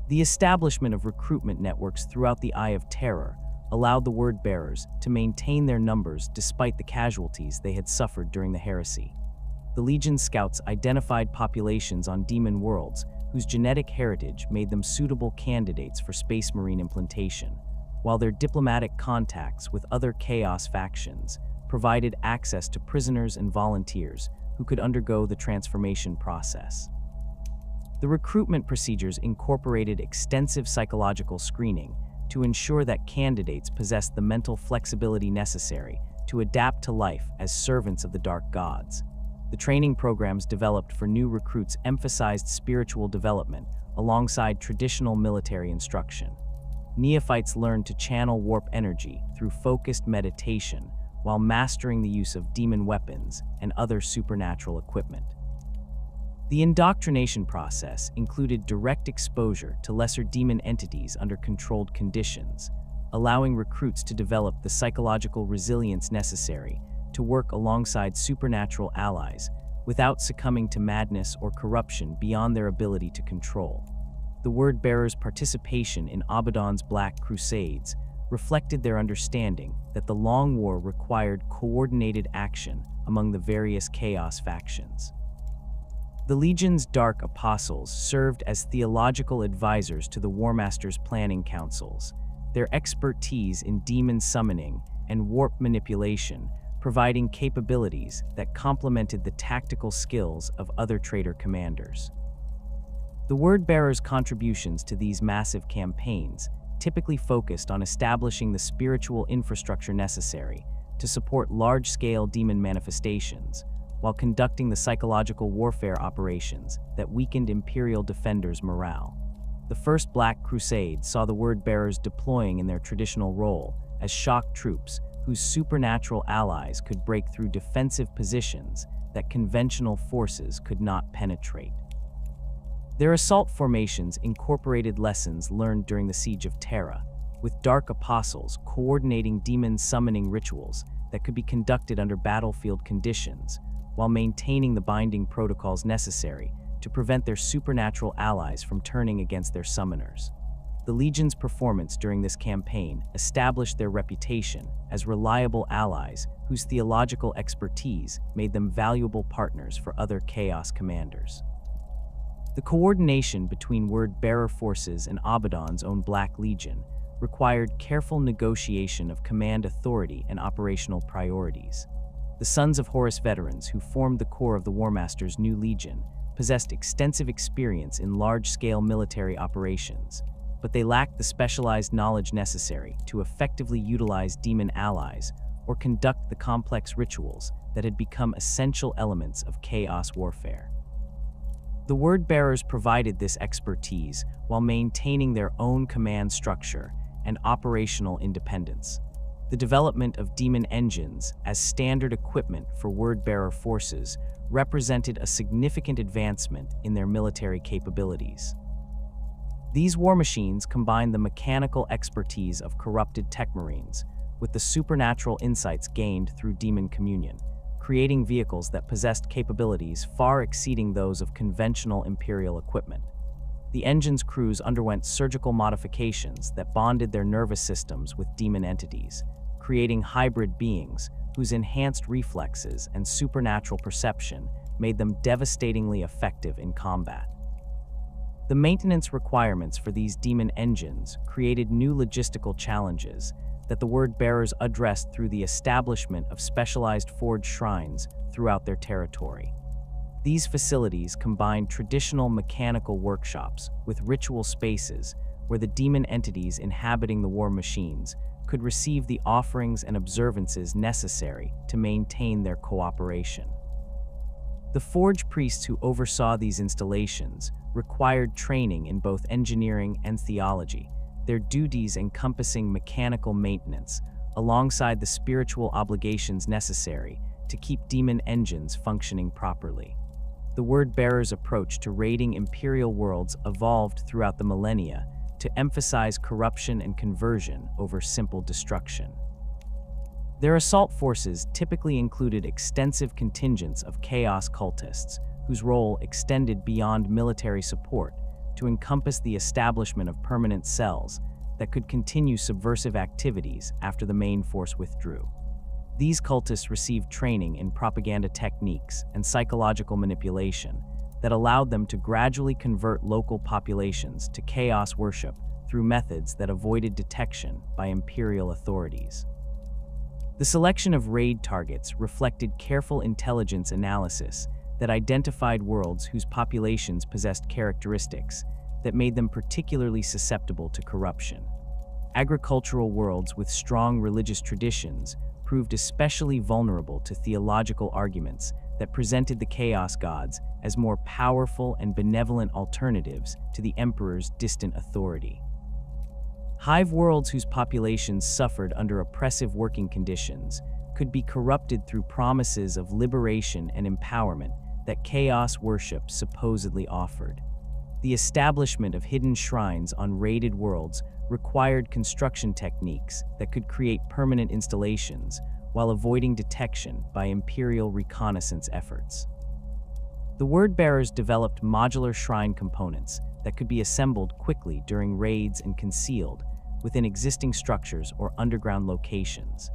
The establishment of recruitment networks throughout the Eye of Terror allowed the Word-Bearers to maintain their numbers despite the casualties they had suffered during the heresy. The Legion scouts identified populations on demon worlds whose genetic heritage made them suitable candidates for Space Marine implantation, while their diplomatic contacts with other Chaos factions provided access to prisoners and volunteers who could undergo the transformation process. The recruitment procedures incorporated extensive psychological screening to ensure that candidates possessed the mental flexibility necessary to adapt to life as servants of the dark gods. The training programs developed for new recruits emphasized spiritual development alongside traditional military instruction. Neophytes learned to channel warp energy through focused meditation while mastering the use of demon weapons and other supernatural equipment. The indoctrination process included direct exposure to lesser demon entities under controlled conditions, allowing recruits to develop the psychological resilience necessary to work alongside supernatural allies without succumbing to madness or corruption beyond their ability to control. The Word-Bearers' participation in Abaddon's Black Crusades reflected their understanding that the Long War required coordinated action among the various Chaos factions. The Legion's Dark Apostles served as theological advisors to the War Master's planning councils, their expertise in demon summoning and warp manipulation, providing capabilities that complemented the tactical skills of other traitor commanders. The Word-Bearers' contributions to these massive campaigns typically focused on establishing the spiritual infrastructure necessary to support large-scale demon manifestations, while conducting the psychological warfare operations that weakened Imperial defenders' morale. The First Black Crusade saw the Word-Bearers deploying in their traditional role as shock troops whose supernatural allies could break through defensive positions that conventional forces could not penetrate. Their assault formations incorporated lessons learned during the Siege of Terra, with Dark Apostles coordinating demon summoning rituals that could be conducted under battlefield conditions, while maintaining the binding protocols necessary to prevent their supernatural allies from turning against their summoners. The Legion's performance during this campaign established their reputation as reliable allies whose theological expertise made them valuable partners for other Chaos commanders. The coordination between Word-Bearer forces and Abaddon's own Black Legion required careful negotiation of command authority and operational priorities. The Sons of Horus veterans who formed the core of the War Master's new Legion possessed extensive experience in large-scale military operations, but they lacked the specialized knowledge necessary to effectively utilize demon allies or conduct the complex rituals that had become essential elements of Chaos warfare. The Word-Bearers provided this expertise while maintaining their own command structure and operational independence. The development of demon engines as standard equipment for Word-Bearer forces represented a significant advancement in their military capabilities. These war machines combined the mechanical expertise of corrupted tech marines with the supernatural insights gained through demon communion, creating vehicles that possessed capabilities far exceeding those of conventional Imperial equipment. The engine's crews underwent surgical modifications that bonded their nervous systems with demon entities, creating hybrid beings whose enhanced reflexes and supernatural perception made them devastatingly effective in combat. The maintenance requirements for these demon engines created new logistical challenges that the Word-Bearers addressed through the establishment of specialized forge shrines throughout their territory. These facilities combined traditional mechanical workshops with ritual spaces where the demon entities inhabiting the war machines could receive the offerings and observances necessary to maintain their cooperation. The forge priests who oversaw these installations required training in both engineering and theology, their duties encompassing mechanical maintenance, alongside the spiritual obligations necessary to keep demon engines functioning properly. The Word-Bearers' approach to raiding Imperial worlds evolved throughout the millennia to emphasize corruption and conversion over simple destruction. Their assault forces typically included extensive contingents of Chaos cultists, whose role extended beyond military support to encompass the establishment of permanent cells that could continue subversive activities after the main force withdrew. These cultists received training in propaganda techniques and psychological manipulation that allowed them to gradually convert local populations to Chaos worship through methods that avoided detection by Imperial authorities. The selection of raid targets reflected careful intelligence analysis that identified worlds whose populations possessed characteristics that made them particularly susceptible to corruption. Agricultural worlds with strong religious traditions proved especially vulnerable to theological arguments that presented the Chaos gods as more powerful and benevolent alternatives to the Emperor's distant authority. Hive worlds whose populations suffered under oppressive working conditions could be corrupted through promises of liberation and empowerment that Chaos worship supposedly offered. The establishment of hidden shrines on raided worlds required construction techniques that could create permanent installations while avoiding detection by Imperial reconnaissance efforts. The Word-Bearers developed modular shrine components that could be assembled quickly during raids and concealed within existing structures or underground locations.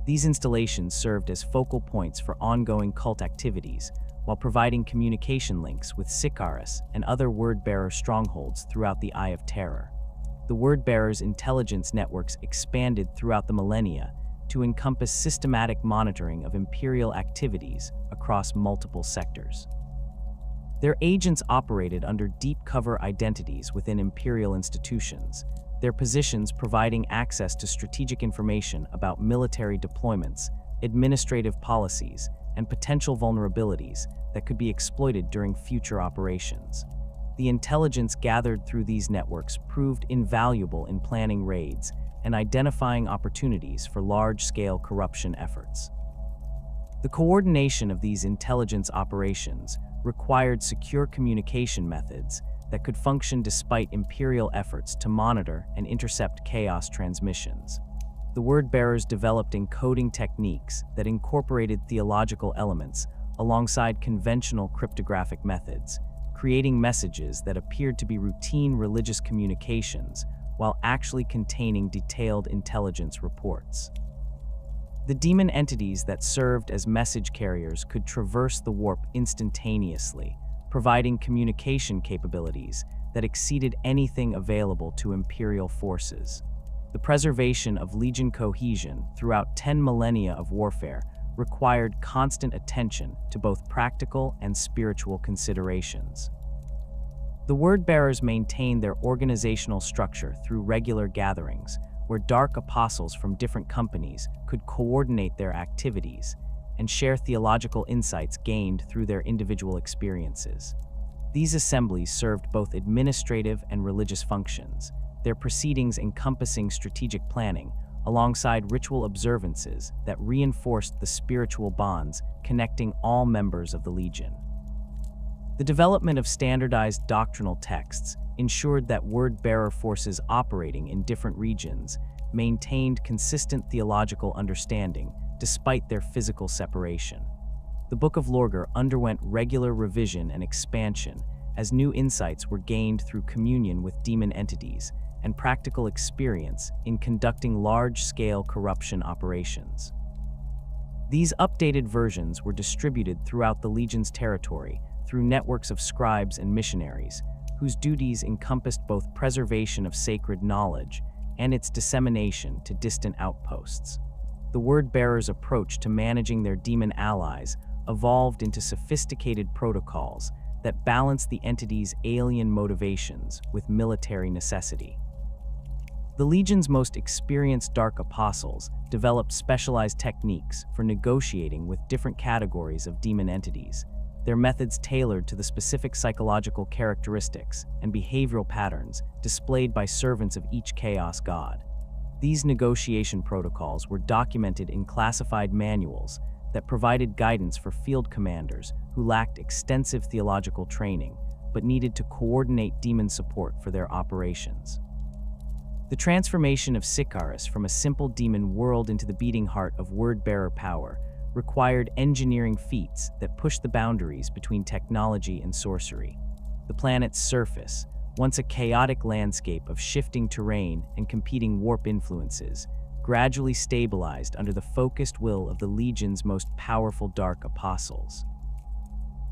These installations served as focal points for ongoing cult activities while providing communication links with Sikaris and other Word-Bearer strongholds throughout the Eye of Terror. the word-bearers' intelligence networks expanded throughout the millennia to encompass systematic monitoring of Imperial activities across multiple sectors. Their agents operated under deep cover identities within Imperial institutions, their positions providing access to strategic information about military deployments, administrative policies, and potential vulnerabilities that could be exploited during future operations. The intelligence gathered through these networks proved invaluable in planning raids and identifying opportunities for large-scale corruption efforts. The coordination of these intelligence operations required secure communication methods that could function despite Imperial efforts to monitor and intercept chaos transmissions. The word-bearers developed encoding techniques that incorporated theological elements alongside conventional cryptographic methods, creating messages that appeared to be routine religious communications while actually containing detailed intelligence reports. The demon entities that served as message carriers could traverse the warp instantaneously, providing communication capabilities that exceeded anything available to Imperial forces. The preservation of Legion cohesion throughout 10 millennia of warfare required constant attention to both practical and spiritual considerations. The word-bearers maintained their organizational structure through regular gatherings, where dark apostles from different companies could coordinate their activities and share theological insights gained through their individual experiences. These assemblies served both administrative and religious functions, their proceedings encompassing strategic planning alongside ritual observances that reinforced the spiritual bonds connecting all members of the Legion. The development of standardized doctrinal texts ensured that word-bearer forces operating in different regions maintained consistent theological understanding despite their physical separation. The Book of Lorgar underwent regular revision and expansion as new insights were gained through communion with demon entities and practical experience in conducting large-scale corruption operations. These updated versions were distributed throughout the Legion's territory through networks of scribes and missionaries, whose duties encompassed both preservation of sacred knowledge and its dissemination to distant outposts. The word-bearers' approach to managing their demon allies evolved into sophisticated protocols that balanced the entity's alien motivations with military necessity. The Legion's most experienced Dark Apostles developed specialized techniques for negotiating with different categories of demon entities, their methods tailored to the specific psychological characteristics and behavioral patterns displayed by servants of each Chaos God. These negotiation protocols were documented in classified manuals that provided guidance for field commanders who lacked extensive theological training but needed to coordinate demon support for their operations. The transformation of Sikaris from a simple demon world into the beating heart of word-bearer power required engineering feats that pushed the boundaries between technology and sorcery. The planet's surface, once a chaotic landscape of shifting terrain and competing warp influences, gradually stabilized under the focused will of the Legion's most powerful Dark Apostles.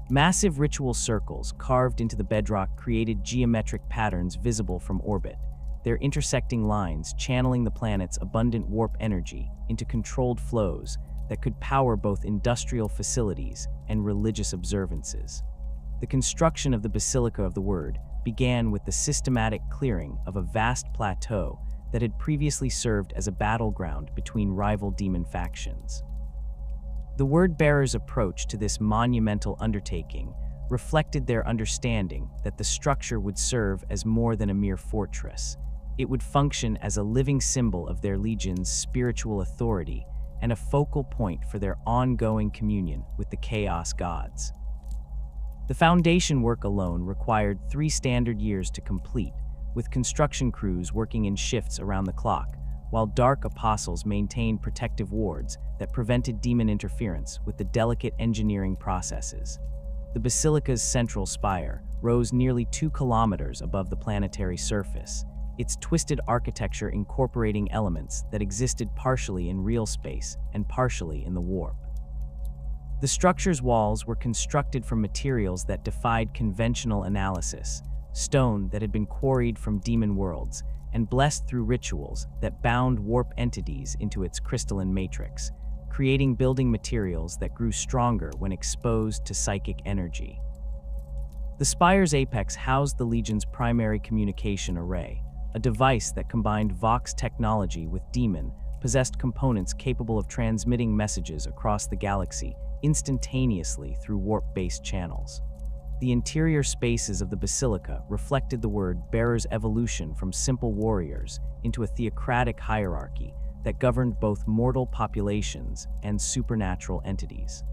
Massive ritual circles carved into the bedrock created geometric patterns visible from orbit, their intersecting lines channeling the planet's abundant warp energy into controlled flows that could power both industrial facilities and religious observances. The construction of the Basilica of the Word began with the systematic clearing of a vast plateau that had previously served as a battleground between rival demon factions. The Word-bearers' approach to this monumental undertaking reflected their understanding that the structure would serve as more than a mere fortress. It would function as a living symbol of their Legion's spiritual authority and a focal point for their ongoing communion with the Chaos Gods. The foundation work alone required 3 standard years to complete, with construction crews working in shifts around the clock, while Dark Apostles maintained protective wards that prevented demon interference with the delicate engineering processes. The Basilica's central spire rose nearly 2 kilometers above the planetary surface, its twisted architecture incorporating elements that existed partially in real space and partially in the warp. The structure's walls were constructed from materials that defied conventional analysis, stone that had been quarried from demon worlds and blessed through rituals that bound warp entities into its crystalline matrix, creating building materials that grew stronger when exposed to psychic energy. The spire's apex housed the Legion's primary communication array, a device that combined Vox technology with demon-possessed components capable of transmitting messages across the galaxy instantaneously through warp-based channels. The interior spaces of the basilica reflected the word-bearer's evolution from simple warriors into a theocratic hierarchy that governed both mortal populations and supernatural entities.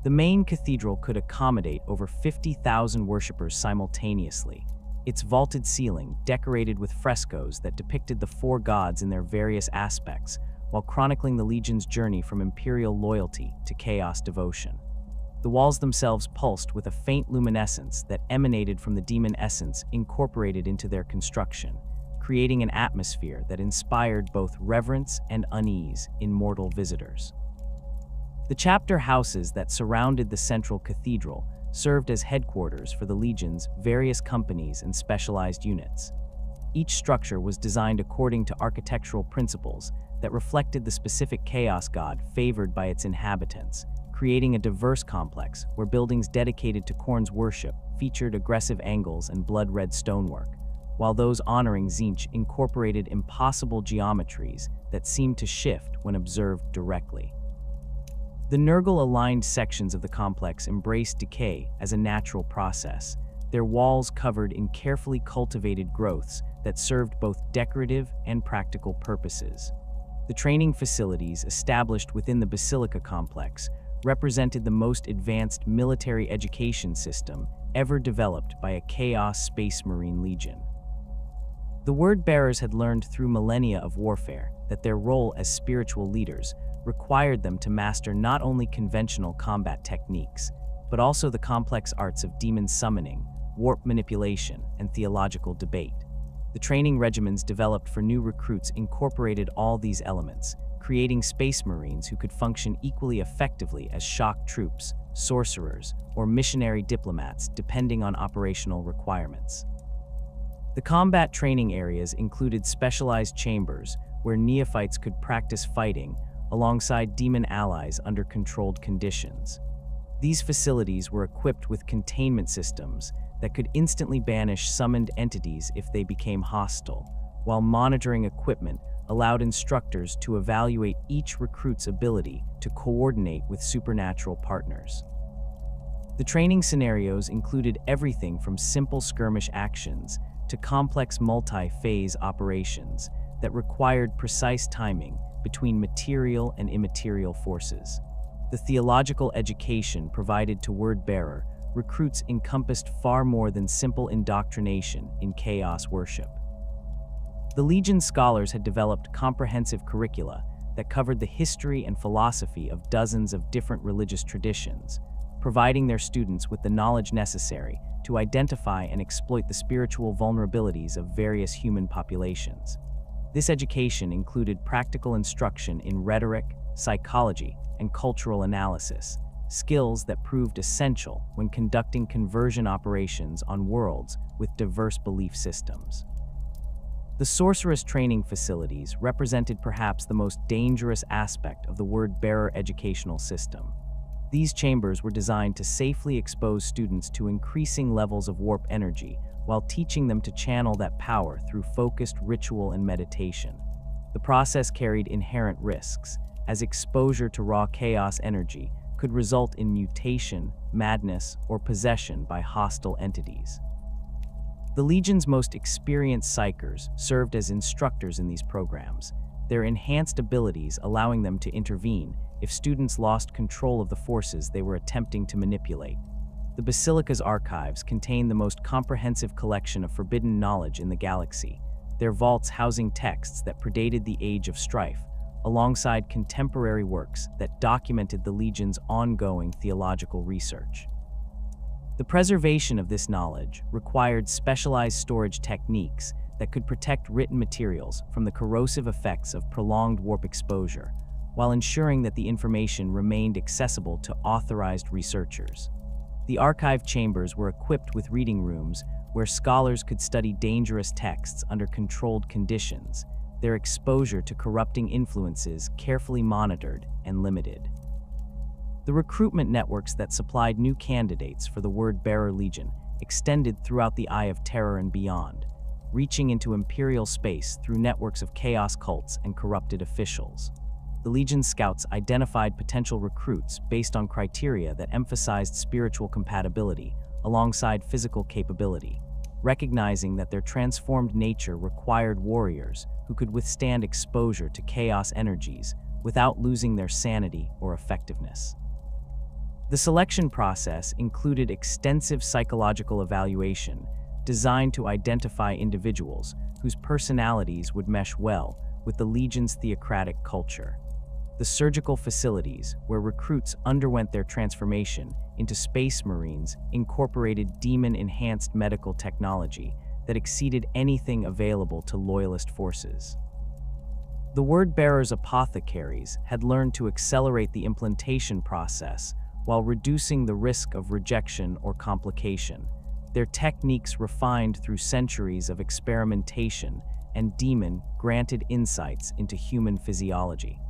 The main cathedral could accommodate over 50,000 worshippers simultaneously, its vaulted ceiling decorated with frescoes that depicted the four gods in their various aspects, while chronicling the Legion's journey from imperial loyalty to chaos devotion. The walls themselves pulsed with a faint luminescence that emanated from the demon essence incorporated into their construction, creating an atmosphere that inspired both reverence and unease in mortal visitors. The chapter houses that surrounded the central cathedral served as headquarters for the Legion's various companies and specialized units. Each structure was designed according to architectural principles that reflected the specific chaos god favored by its inhabitants, creating a diverse complex where buildings dedicated to Khorne's worship featured aggressive angles and blood-red stonework, while those honoring Tzeentch incorporated impossible geometries that seemed to shift when observed directly. The Nurgle-aligned sections of the complex embraced decay as a natural process, their walls covered in carefully cultivated growths that served both decorative and practical purposes. The training facilities established within the Basilica complex represented the most advanced military education system ever developed by a Chaos Space Marine Legion. The word-bearers had learned through millennia of warfare that their role as spiritual leaders required them to master not only conventional combat techniques, but also the complex arts of demon summoning, warp manipulation, and theological debate. The training regimens developed for new recruits incorporated all these elements, creating space marines who could function equally effectively as shock troops, sorcerers, or missionary diplomats depending on operational requirements. The combat training areas included specialized chambers where neophytes could practice fighting alongside demon allies under controlled conditions. These facilities were equipped with containment systems that could instantly banish summoned entities if they became hostile, while monitoring equipment allowed instructors to evaluate each recruit's ability to coordinate with supernatural partners. The training scenarios included everything from simple skirmish actions to complex multi-phase operations that required precise timing between material and immaterial forces. The theological education provided to word-bearer recruits encompassed far more than simple indoctrination in chaos worship. The Legion scholars had developed comprehensive curricula that covered the history and philosophy of dozens of different religious traditions, providing their students with the knowledge necessary to identify and exploit the spiritual vulnerabilities of various human populations. This education included practical instruction in rhetoric, psychology, and cultural analysis, skills that proved essential when conducting conversion operations on worlds with diverse belief systems. The sorceress training facilities represented perhaps the most dangerous aspect of the word-bearer educational system. These chambers were designed to safely expose students to increasing levels of warp energy while teaching them to channel that power through focused ritual and meditation. The process carried inherent risks, as exposure to raw chaos energy could result in mutation, madness, or possession by hostile entities. The Legion's most experienced psychers served as instructors in these programs, their enhanced abilities allowing them to intervene if students lost control of the forces they were attempting to manipulate. The Basilica's archives contain the most comprehensive collection of forbidden knowledge in the galaxy, their vaults housing texts that predated the Age of Strife, alongside contemporary works that documented the Legion's ongoing theological research. The preservation of this knowledge required specialized storage techniques that could protect written materials from the corrosive effects of prolonged warp exposure, while ensuring that the information remained accessible to authorized researchers. The archive chambers were equipped with reading rooms where scholars could study dangerous texts under controlled conditions, their exposure to corrupting influences carefully monitored and limited. The recruitment networks that supplied new candidates for the Word-Bearer Legion extended throughout the Eye of Terror and beyond, reaching into Imperial space through networks of chaos cults and corrupted officials. The Legion's scouts identified potential recruits based on criteria that emphasized spiritual compatibility alongside physical capability, recognizing that their transformed nature required warriors who could withstand exposure to chaos energies without losing their sanity or effectiveness. The selection process included extensive psychological evaluation designed to identify individuals whose personalities would mesh well with the Legion's theocratic culture. The surgical facilities where recruits underwent their transformation into Space Marines incorporated demon-enhanced medical technology that exceeded anything available to Loyalist forces. The Word-Bearer's apothecaries had learned to accelerate the implantation process while reducing the risk of rejection or complication, their techniques refined through centuries of experimentation and demon-granted insights into human physiology.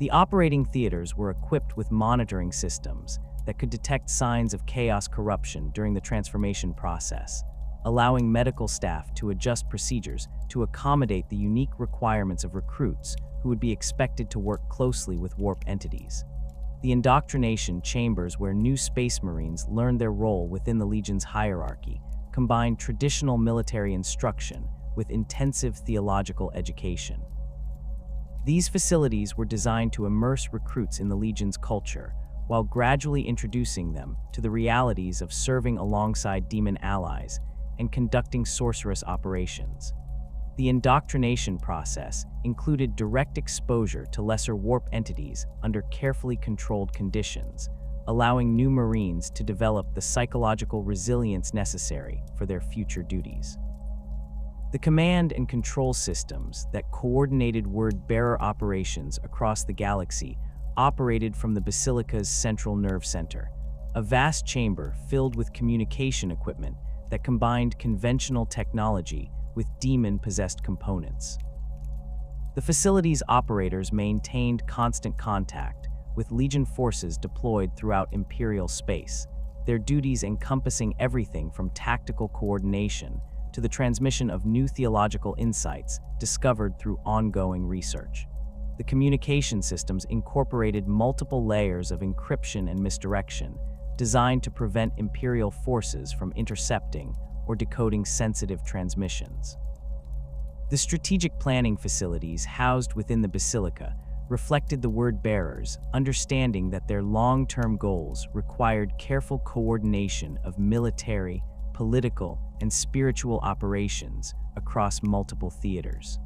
The operating theaters were equipped with monitoring systems that could detect signs of chaos corruption during the transformation process, allowing medical staff to adjust procedures to accommodate the unique requirements of recruits who would be expected to work closely with warp entities. The indoctrination chambers where new Space Marines learned their role within the Legion's hierarchy combined traditional military instruction with intensive theological education. These facilities were designed to immerse recruits in the Legion's culture, while gradually introducing them to the realities of serving alongside demon allies and conducting sorceress operations. The indoctrination process included direct exposure to lesser warp entities under carefully controlled conditions, allowing new Marines to develop the psychological resilience necessary for their future duties. The command and control systems that coordinated Word-Bearer operations across the galaxy operated from the Basilica's central nerve center, a vast chamber filled with communication equipment that combined conventional technology with demon-possessed components. The facility's operators maintained constant contact with Legion forces deployed throughout Imperial space, their duties encompassing everything from tactical coordination to the transmission of new theological insights discovered through ongoing research. The communication systems incorporated multiple layers of encryption and misdirection, designed to prevent Imperial forces from intercepting or decoding sensitive transmissions. The strategic planning facilities housed within the Basilica reflected the Word-Bearers' understanding that their long-term goals required careful coordination of military, political, and spiritual operations across multiple theaters.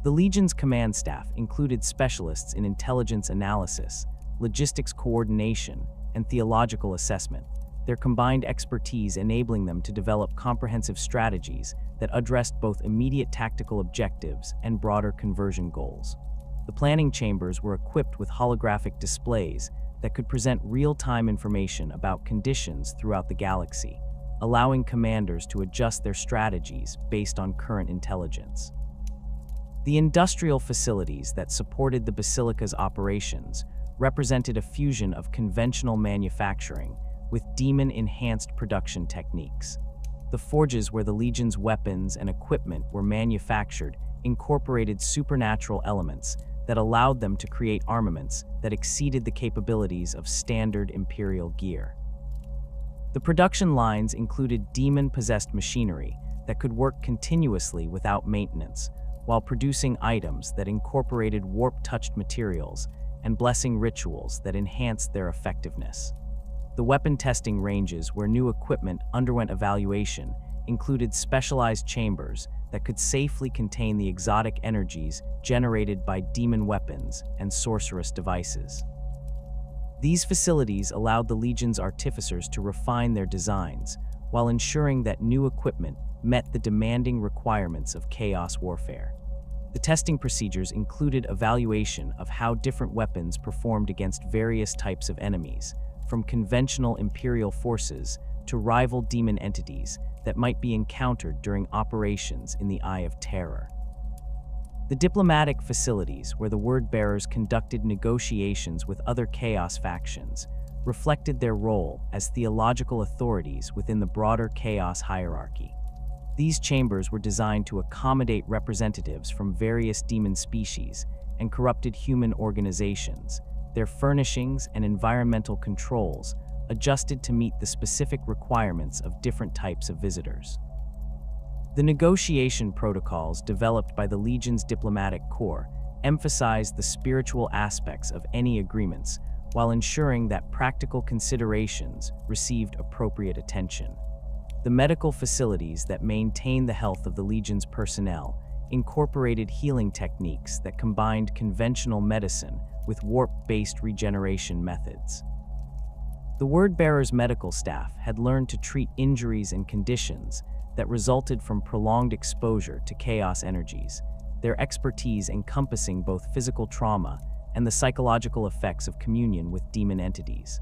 The Legion's command staff included specialists in intelligence analysis, logistics coordination, and theological assessment, their combined expertise enabling them to develop comprehensive strategies that addressed both immediate tactical objectives and broader conversion goals. The planning chambers were equipped with holographic displays that could present real-time information about conditions throughout the galaxy, allowing commanders to adjust their strategies based on current intelligence. The industrial facilities that supported the Basilica's operations represented a fusion of conventional manufacturing with demon-enhanced production techniques. The forges where the Legion's weapons and equipment were manufactured incorporated supernatural elements that allowed them to create armaments that exceeded the capabilities of standard Imperial gear. The production lines included demon-possessed machinery that could work continuously without maintenance, while producing items that incorporated warp-touched materials and blessing rituals that enhanced their effectiveness. The weapon testing ranges where new equipment underwent evaluation included specialized chambers that could safely contain the exotic energies generated by demon weapons and sorceress devices. These facilities allowed the Legion's artificers to refine their designs while ensuring that new equipment met the demanding requirements of chaos warfare. The testing procedures included evaluation of how different weapons performed against various types of enemies, from conventional Imperial forces to rival demon entities that might be encountered during operations in the Eye of Terror. The diplomatic facilities where the word-bearers conducted negotiations with other chaos factions reflected their role as theological authorities within the broader chaos hierarchy. These chambers were designed to accommodate representatives from various demon species and corrupted human organizations, their furnishings and environmental controls adjusted to meet the specific requirements of different types of visitors. The negotiation protocols developed by the Legion's diplomatic corps emphasized the spiritual aspects of any agreements while ensuring that practical considerations received appropriate attention. The medical facilities that maintained the health of the Legion's personnel incorporated healing techniques that combined conventional medicine with warp-based regeneration methods. The word-bearers' medical staff had learned to treat injuries and conditions that resulted from prolonged exposure to chaos energies, their expertise encompassing both physical trauma and the psychological effects of communion with demon entities.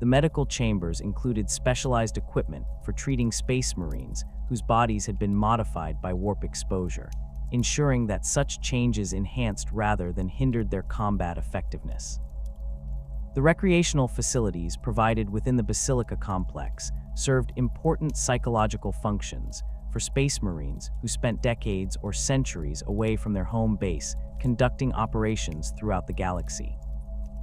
The medical chambers included specialized equipment for treating space marines whose bodies had been modified by warp exposure, ensuring that such changes enhanced rather than hindered their combat effectiveness. The recreational facilities provided within the basilica complex served important psychological functions for space marines who spent decades or centuries away from their home base conducting operations throughout the galaxy.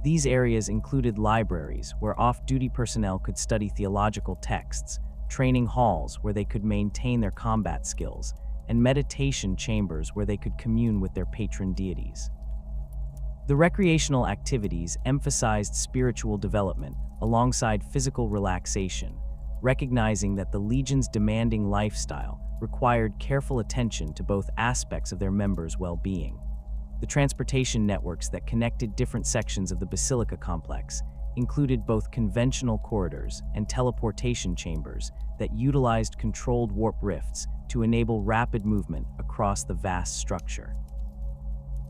These areas included libraries where off-duty personnel could study theological texts, training halls where they could maintain their combat skills, and meditation chambers where they could commune with their patron deities. The recreational activities emphasized spiritual development alongside physical relaxation, recognizing that the Legion's demanding lifestyle required careful attention to both aspects of their members' well-being. The transportation networks that connected different sections of the basilica complex included both conventional corridors and teleportation chambers that utilized controlled warp rifts to enable rapid movement across the vast structure.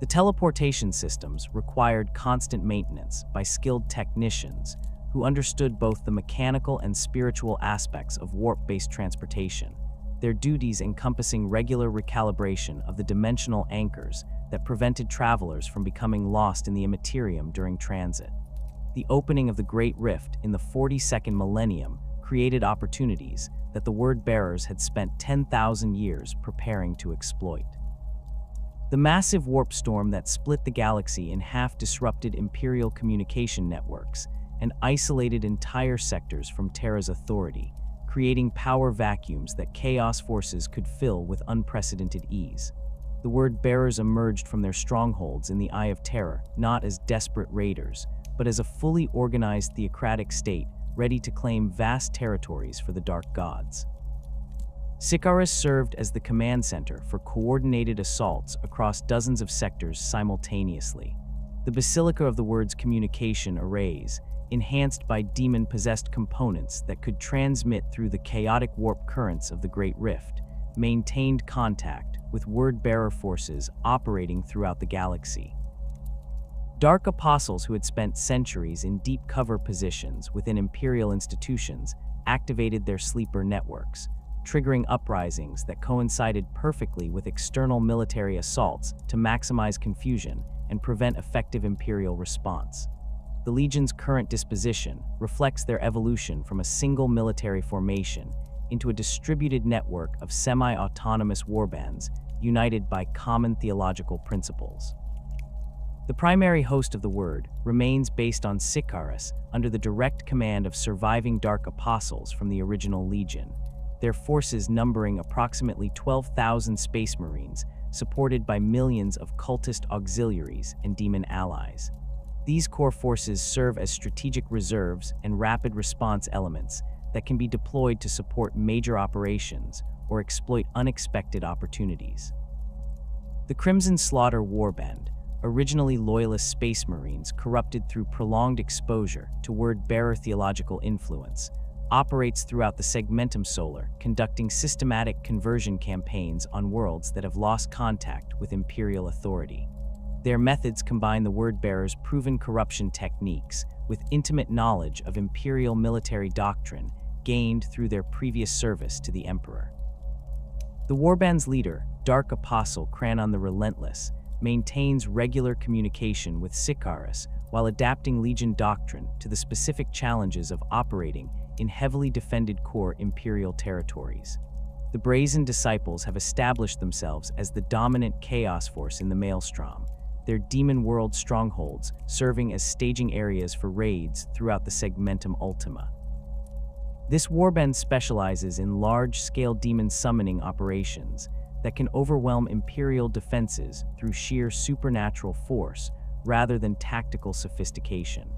The teleportation systems required constant maintenance by skilled technicians who understood both the mechanical and spiritual aspects of warp-based transportation, their duties encompassing regular recalibration of the dimensional anchors that prevented travelers from becoming lost in the Imperium during transit. The opening of the Great Rift in the 42nd millennium created opportunities that the word-bearers had spent 10,000 years preparing to exploit. The massive warp storm that split the galaxy in half disrupted Imperial communication networks and isolated entire sectors from Terra's authority, creating power vacuums that chaos forces could fill with unprecedented ease. The word-bearers emerged from their strongholds in the Eye of Terror not as desperate raiders, but as a fully organized theocratic state ready to claim vast territories for the Dark Gods. Sikaris served as the command center for coordinated assaults across dozens of sectors simultaneously. The Basilica of the Word's communication arrays, enhanced by demon-possessed components that could transmit through the chaotic warp currents of the Great Rift, maintained contact with word-bearer forces operating throughout the galaxy. Dark apostles who had spent centuries in deep cover positions within Imperial institutions activated their sleeper networks, triggering uprisings that coincided perfectly with external military assaults to maximize confusion and prevent effective Imperial response. The Legion's current disposition reflects their evolution from a single military formation into a distributed network of semi-autonomous warbands united by common theological principles. The primary host of the Word remains based on Sikaris under the direct command of surviving Dark Apostles from the original Legion, their forces numbering approximately 12,000 space marines, supported by millions of cultist auxiliaries and demon allies. These core forces serve as strategic reserves and rapid response elements that can be deployed to support major operations or exploit unexpected opportunities. The Crimson Slaughter Warband, originally loyalist space marines corrupted through prolonged exposure to word-bearer theological influence, operates throughout the Segmentum Solar, conducting systematic conversion campaigns on worlds that have lost contact with Imperial authority. Their methods combine the word-bearers' proven corruption techniques with intimate knowledge of Imperial military doctrine gained through their previous service to the Emperor. The Warband's leader, Dark Apostle Cranon the Relentless, maintains regular communication with Sikaris while adapting Legion doctrine to the specific challenges of operating in heavily defended Khur Imperial territories. The Brazen Disciples have established themselves as the dominant chaos force in the Maelstrom, their demon world strongholds serving as staging areas for raids throughout the Segmentum Ultima. This warband specializes in large-scale demon summoning operations that can overwhelm Imperial defenses through sheer supernatural force rather than tactical sophistication.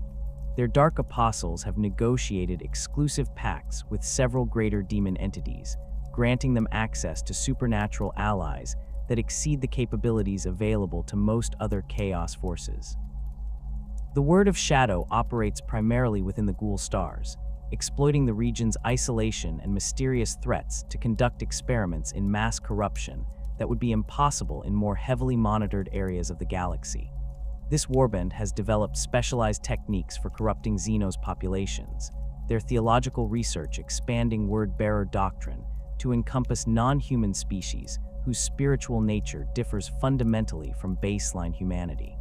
Their Dark Apostles have negotiated exclusive pacts with several greater demon entities, granting them access to supernatural allies that exceed the capabilities available to most other chaos forces. The Word of Shadow operates primarily within the Ghoul Stars, exploiting the region's isolation and mysterious threats to conduct experiments in mass corruption that would be impossible in more heavily monitored areas of the galaxy. This warband has developed specialized techniques for corrupting Xenos populations, their theological research expanding word-bearer doctrine to encompass non-human species whose spiritual nature differs fundamentally from baseline humanity.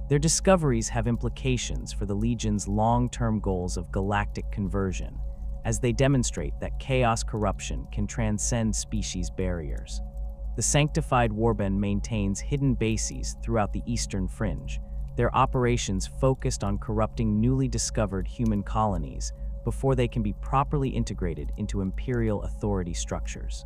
Their discoveries have implications for the Legion's long-term goals of galactic conversion, as they demonstrate that chaos corruption can transcend species barriers. The Sanctified Warband maintains hidden bases throughout the Eastern Fringe, their operations focused on corrupting newly discovered human colonies before they can be properly integrated into Imperial authority structures.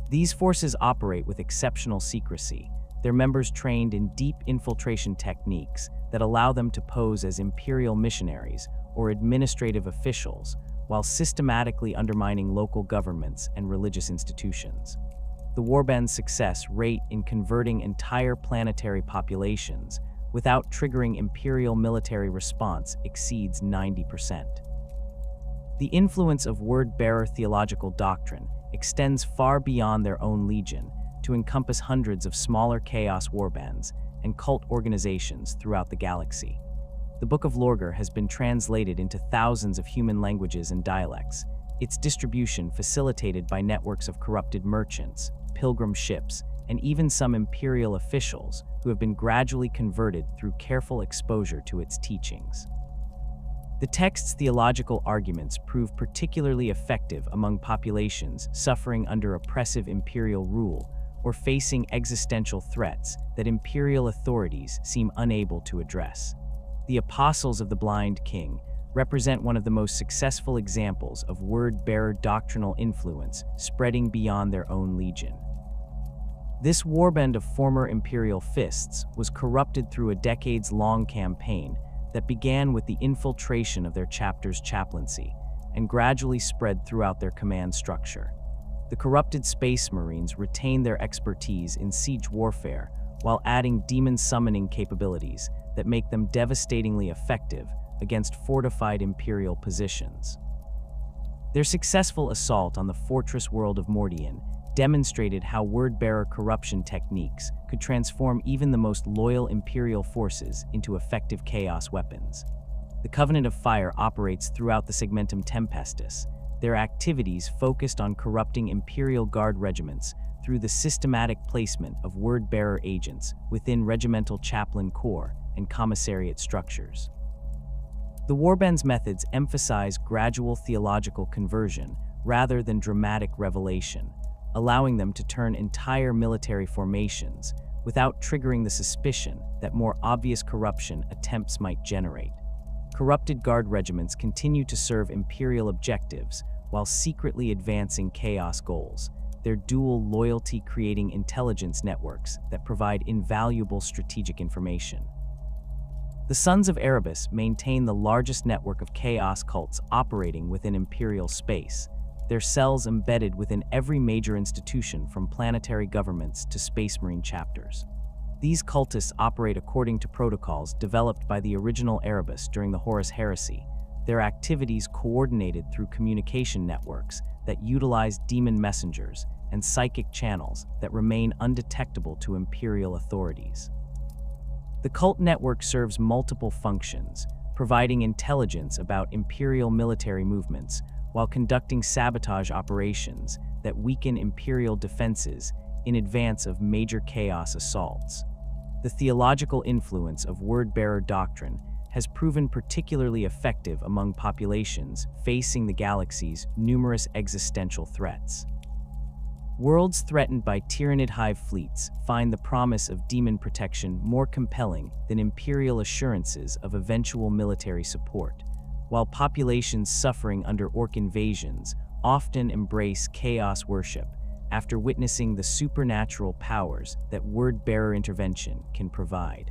These forces operate with exceptional secrecy, their members trained in deep infiltration techniques that allow them to pose as Imperial missionaries or administrative officials while systematically undermining local governments and religious institutions. The Warband's success rate in converting entire planetary populations without triggering Imperial military response exceeds 90%. The influence of word-bearer theological doctrine extends far beyond their own legion to encompass hundreds of smaller chaos warbands and cult organizations throughout the galaxy. The Book of Lorgar has been translated into thousands of human languages and dialects, its distribution facilitated by networks of corrupted merchants, pilgrim ships, and even some Imperial officials who have been gradually converted through careful exposure to its teachings. The text's theological arguments prove particularly effective among populations suffering under oppressive Imperial rule or facing existential threats that Imperial authorities seem unable to address. The Apostles of the Blind King represent one of the most successful examples of word-bearer doctrinal influence spreading beyond their own legion. This warband of former Imperial fists was corrupted through a decades-long campaign that began with the infiltration of their chapter's chaplaincy and gradually spread throughout their command structure. The corrupted Space Marines retain their expertise in siege warfare while adding demon summoning capabilities that make them devastatingly effective against fortified Imperial positions. Their successful assault on the fortress world of Mordian demonstrated how word-bearer corruption techniques could transform even the most loyal Imperial forces into effective chaos weapons. The Covenant of Fire operates throughout the Segmentum Tempestus, their activities focused on corrupting Imperial Guard regiments through the systematic placement of word-bearer agents within regimental chaplain corps and commissariat structures. The Warband's methods emphasize gradual theological conversion rather than dramatic revelation, allowing them to turn entire military formations without triggering the suspicion that more obvious corruption attempts might generate. Corrupted Guard regiments continue to serve Imperial objectives while secretly advancing chaos goals, their dual loyalty creating intelligence networks that provide invaluable strategic information. The Sons of Erebus maintain the largest network of chaos cults operating within Imperial space, their cells embedded within every major institution from planetary governments to Space Marine chapters. These cultists operate according to protocols developed by the original Erebus during the Horus Heresy, their activities coordinated through communication networks that utilize demon messengers and psychic channels that remain undetectable to Imperial authorities. The cult network serves multiple functions, providing intelligence about Imperial military movements while conducting sabotage operations that weaken Imperial defenses in advance of major chaos assaults. The theological influence of word-bearer doctrine has proven particularly effective among populations facing the galaxy's numerous existential threats. Worlds threatened by Tyranid hive fleets find the promise of demon protection more compelling than Imperial assurances of eventual military support, while populations suffering under orc invasions often embrace chaos worship after witnessing the supernatural powers that word-bearer intervention can provide.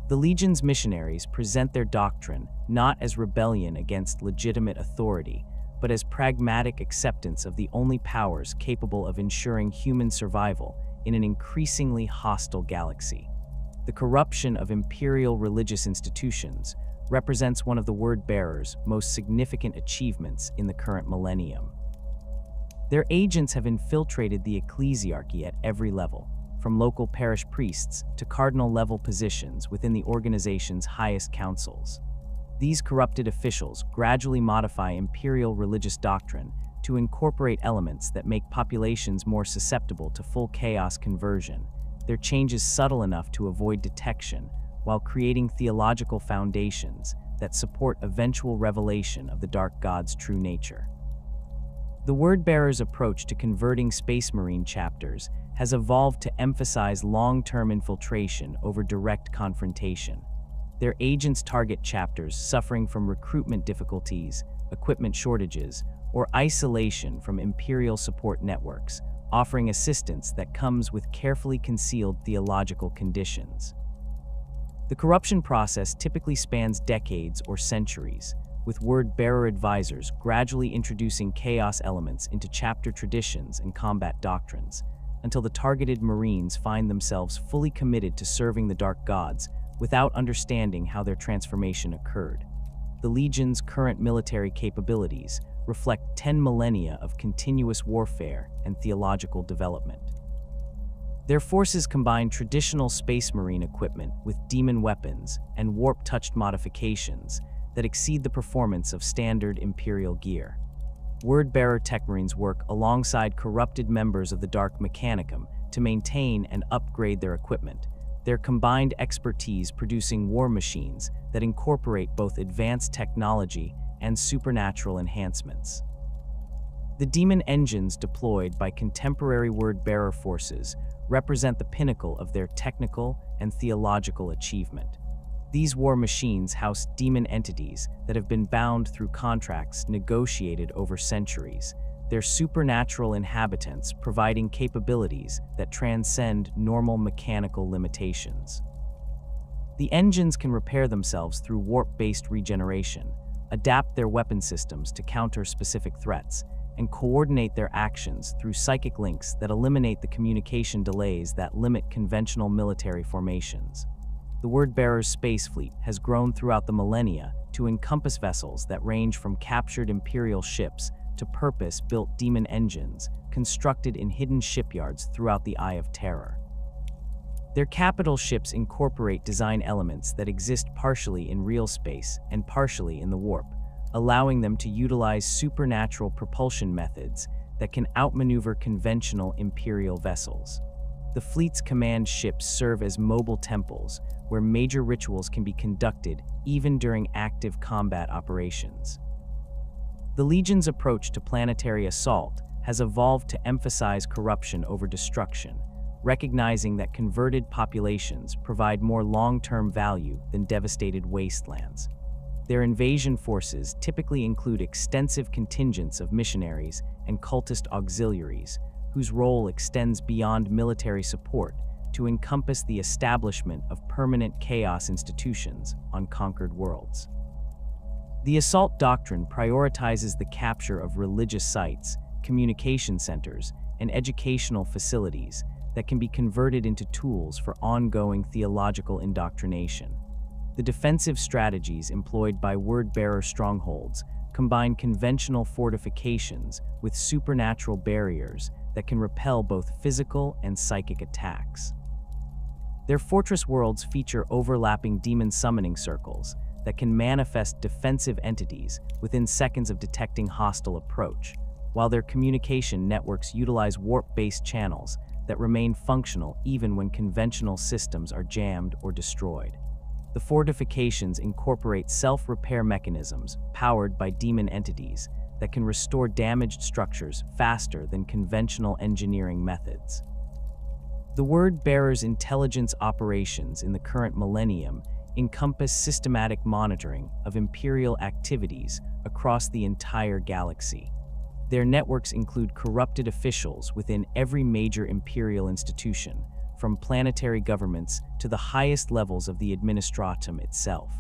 The Legion's missionaries present their doctrine not as rebellion against legitimate authority, but as pragmatic acceptance of the only powers capable of ensuring human survival in an increasingly hostile galaxy. The corruption of Imperial religious institutions represents one of the word-bearers' most significant achievements in the current millennium. Their agents have infiltrated the ecclesiarchy at every level, from local parish priests to cardinal-level positions within the organization's highest councils. These corrupted officials gradually modify Imperial religious doctrine to incorporate elements that make populations more susceptible to full chaos conversion. Their change is subtle enough to avoid detection, while creating theological foundations that support eventual revelation of the Dark God's true nature. The Word-Bearer's approach to converting Space Marine chapters has evolved to emphasize long-term infiltration over direct confrontation. Their agents target chapters suffering from recruitment difficulties, equipment shortages, or isolation from Imperial support networks, offering assistance that comes with carefully concealed theological conditions. The corruption process typically spans decades or centuries, with word-bearer advisors gradually introducing chaos elements into chapter traditions and combat doctrines, until the targeted Marines find themselves fully committed to serving the Dark Gods without understanding how their transformation occurred. The Legion's current military capabilities reflect 10 millennia of continuous warfare and theological development. Their forces combine traditional Space Marine equipment with demon weapons and warp-touched modifications that exceed the performance of standard Imperial gear. Word-bearer Tech Marines work alongside corrupted members of the Dark Mechanicum to maintain and upgrade their equipment, their combined expertise producing war machines that incorporate both advanced technology and supernatural enhancements. The demon engines deployed by contemporary word-bearer forces represent the pinnacle of their technical and theological achievement. These war machines house demon entities that have been bound through contracts negotiated over centuries, their supernatural inhabitants providing capabilities that transcend normal mechanical limitations. The engines can repair themselves through warp-based regeneration, adapt their weapon systems to counter specific threats, and coordinate their actions through psychic links that eliminate the communication delays that limit conventional military formations. The Word-Bearer's space fleet has grown throughout the millennia to encompass vessels that range from captured Imperial ships to purpose-built demon engines constructed in hidden shipyards throughout the Eye of Terror. Their capital ships incorporate design elements that exist partially in real space and partially in the warp, allowing them to utilize supernatural propulsion methods that can outmaneuver conventional Imperial vessels. The fleet's command ships serve as mobile temples where major rituals can be conducted even during active combat operations. The Legion's approach to planetary assault has evolved to emphasize corruption over destruction, recognizing that converted populations provide more long-term value than devastated wastelands. Their invasion forces typically include extensive contingents of missionaries and cultist auxiliaries, whose role extends beyond military support to encompass the establishment of permanent chaos institutions on conquered worlds. The assault doctrine prioritizes the capture of religious sites, communication centers, and educational facilities that can be converted into tools for ongoing theological indoctrination. The defensive strategies employed by word-bearer strongholds combine conventional fortifications with supernatural barriers that can repel both physical and psychic attacks. Their fortress worlds feature overlapping demon summoning circles that can manifest defensive entities within seconds of detecting hostile approach, while their communication networks utilize warp-based channels that remain functional even when conventional systems are jammed or destroyed. The fortifications incorporate self-repair mechanisms powered by demon entities that can restore damaged structures faster than conventional engineering methods. The Word-Bearer's intelligence operations in the current millennium encompass systematic monitoring of Imperial activities across the entire galaxy. Their networks include corrupted officials within every major Imperial institution, from planetary governments to the highest levels of the administratum itself.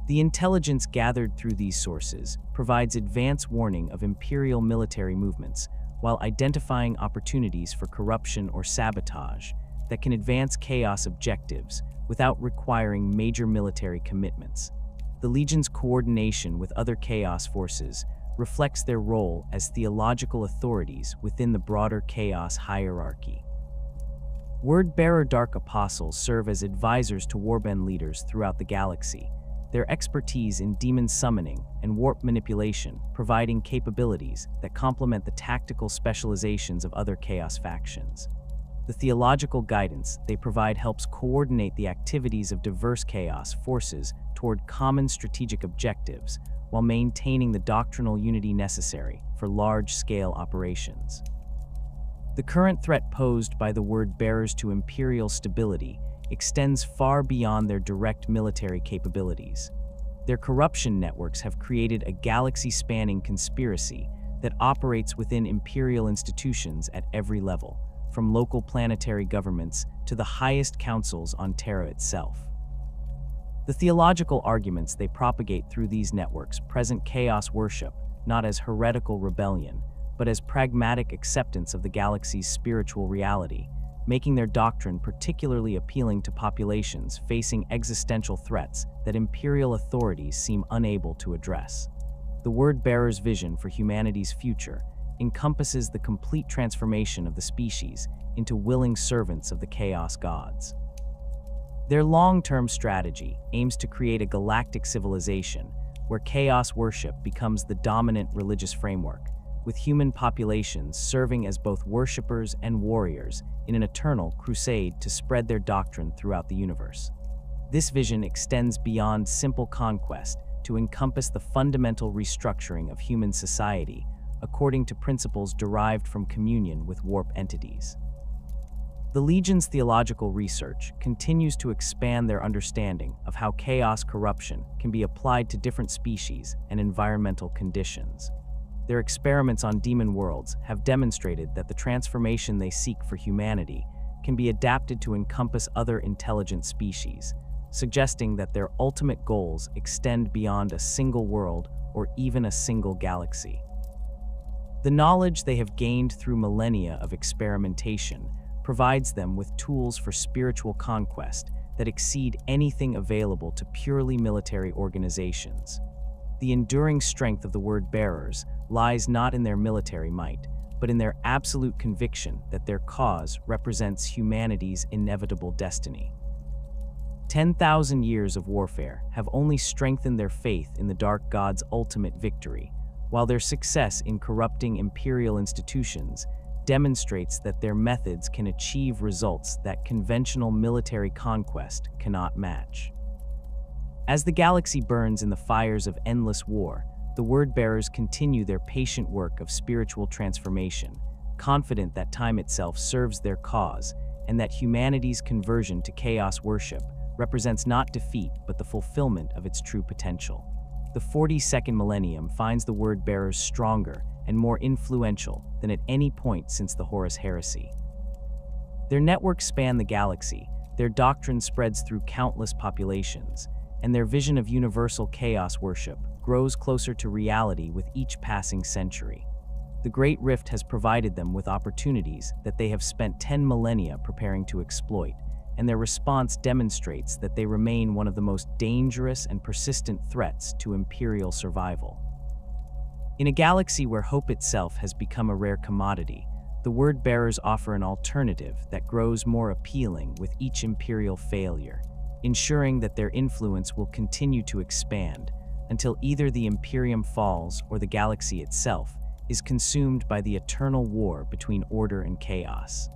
The intelligence gathered through these sources provides advance warning of Imperial military movements, while identifying opportunities for corruption or sabotage that can advance Chaos objectives without requiring major military commitments. The Legion's coordination with other Chaos forces reflects their role as theological authorities within the broader Chaos hierarchy. Word-bearer Dark Apostles serve as advisors to warband leaders throughout the galaxy, their expertise in demon summoning and warp manipulation providing capabilities that complement the tactical specializations of other Chaos factions. The theological guidance they provide helps coordinate the activities of diverse Chaos forces toward common strategic objectives while maintaining the doctrinal unity necessary for large-scale operations. The current threat posed by the Word-Bearers to Imperial stability extends far beyond their direct military capabilities. Their corruption networks have created a galaxy-spanning conspiracy that operates within Imperial institutions at every level, from local planetary governments to the highest councils on Terra itself. The theological arguments they propagate through these networks present Chaos worship not as heretical rebellion, but as pragmatic acceptance of the galaxy's spiritual reality, making their doctrine particularly appealing to populations facing existential threats that Imperial authorities seem unable to address. The Word-Bearer's vision for humanity's future encompasses the complete transformation of the species into willing servants of the Chaos gods. Their long-term strategy aims to create a galactic civilization where Chaos worship becomes the dominant religious framework, with human populations serving as both worshippers and warriors in an eternal crusade to spread their doctrine throughout the universe. This vision extends beyond simple conquest to encompass the fundamental restructuring of human society according to principles derived from communion with warp entities. The Legion's theological research continues to expand their understanding of how Chaos corruption can be applied to different species and environmental conditions. Their experiments on demon worlds have demonstrated that the transformation they seek for humanity can be adapted to encompass other intelligent species, suggesting that their ultimate goals extend beyond a single world or even a single galaxy. The knowledge they have gained through millennia of experimentation provides them with tools for spiritual conquest that exceed anything available to purely military organizations. The enduring strength of the Word-Bearers lies not in their military might, but in their absolute conviction that their cause represents humanity's inevitable destiny. 10,000 years of warfare have only strengthened their faith in the Dark God's ultimate victory, while their success in corrupting Imperial institutions demonstrates that their methods can achieve results that conventional military conquest cannot match. As the galaxy burns in the fires of endless war, the Word-Bearers continue their patient work of spiritual transformation, confident that time itself serves their cause and that humanity's conversion to Chaos worship represents not defeat but the fulfillment of its true potential. The 42nd millennium finds the Word-Bearers stronger and more influential than at any point since the Horus Heresy. Their networks span the galaxy, their doctrine spreads through countless populations, and their vision of universal Chaos worship grows closer to reality with each passing century. The Great Rift has provided them with opportunities that they have spent 10 millennia preparing to exploit, and their response demonstrates that they remain one of the most dangerous and persistent threats to Imperial survival. In a galaxy where hope itself has become a rare commodity, the Word-Bearers offer an alternative that grows more appealing with each Imperial failure, ensuring that their influence will continue to expand until either the Imperium falls or the galaxy itself is consumed by the eternal war between order and chaos.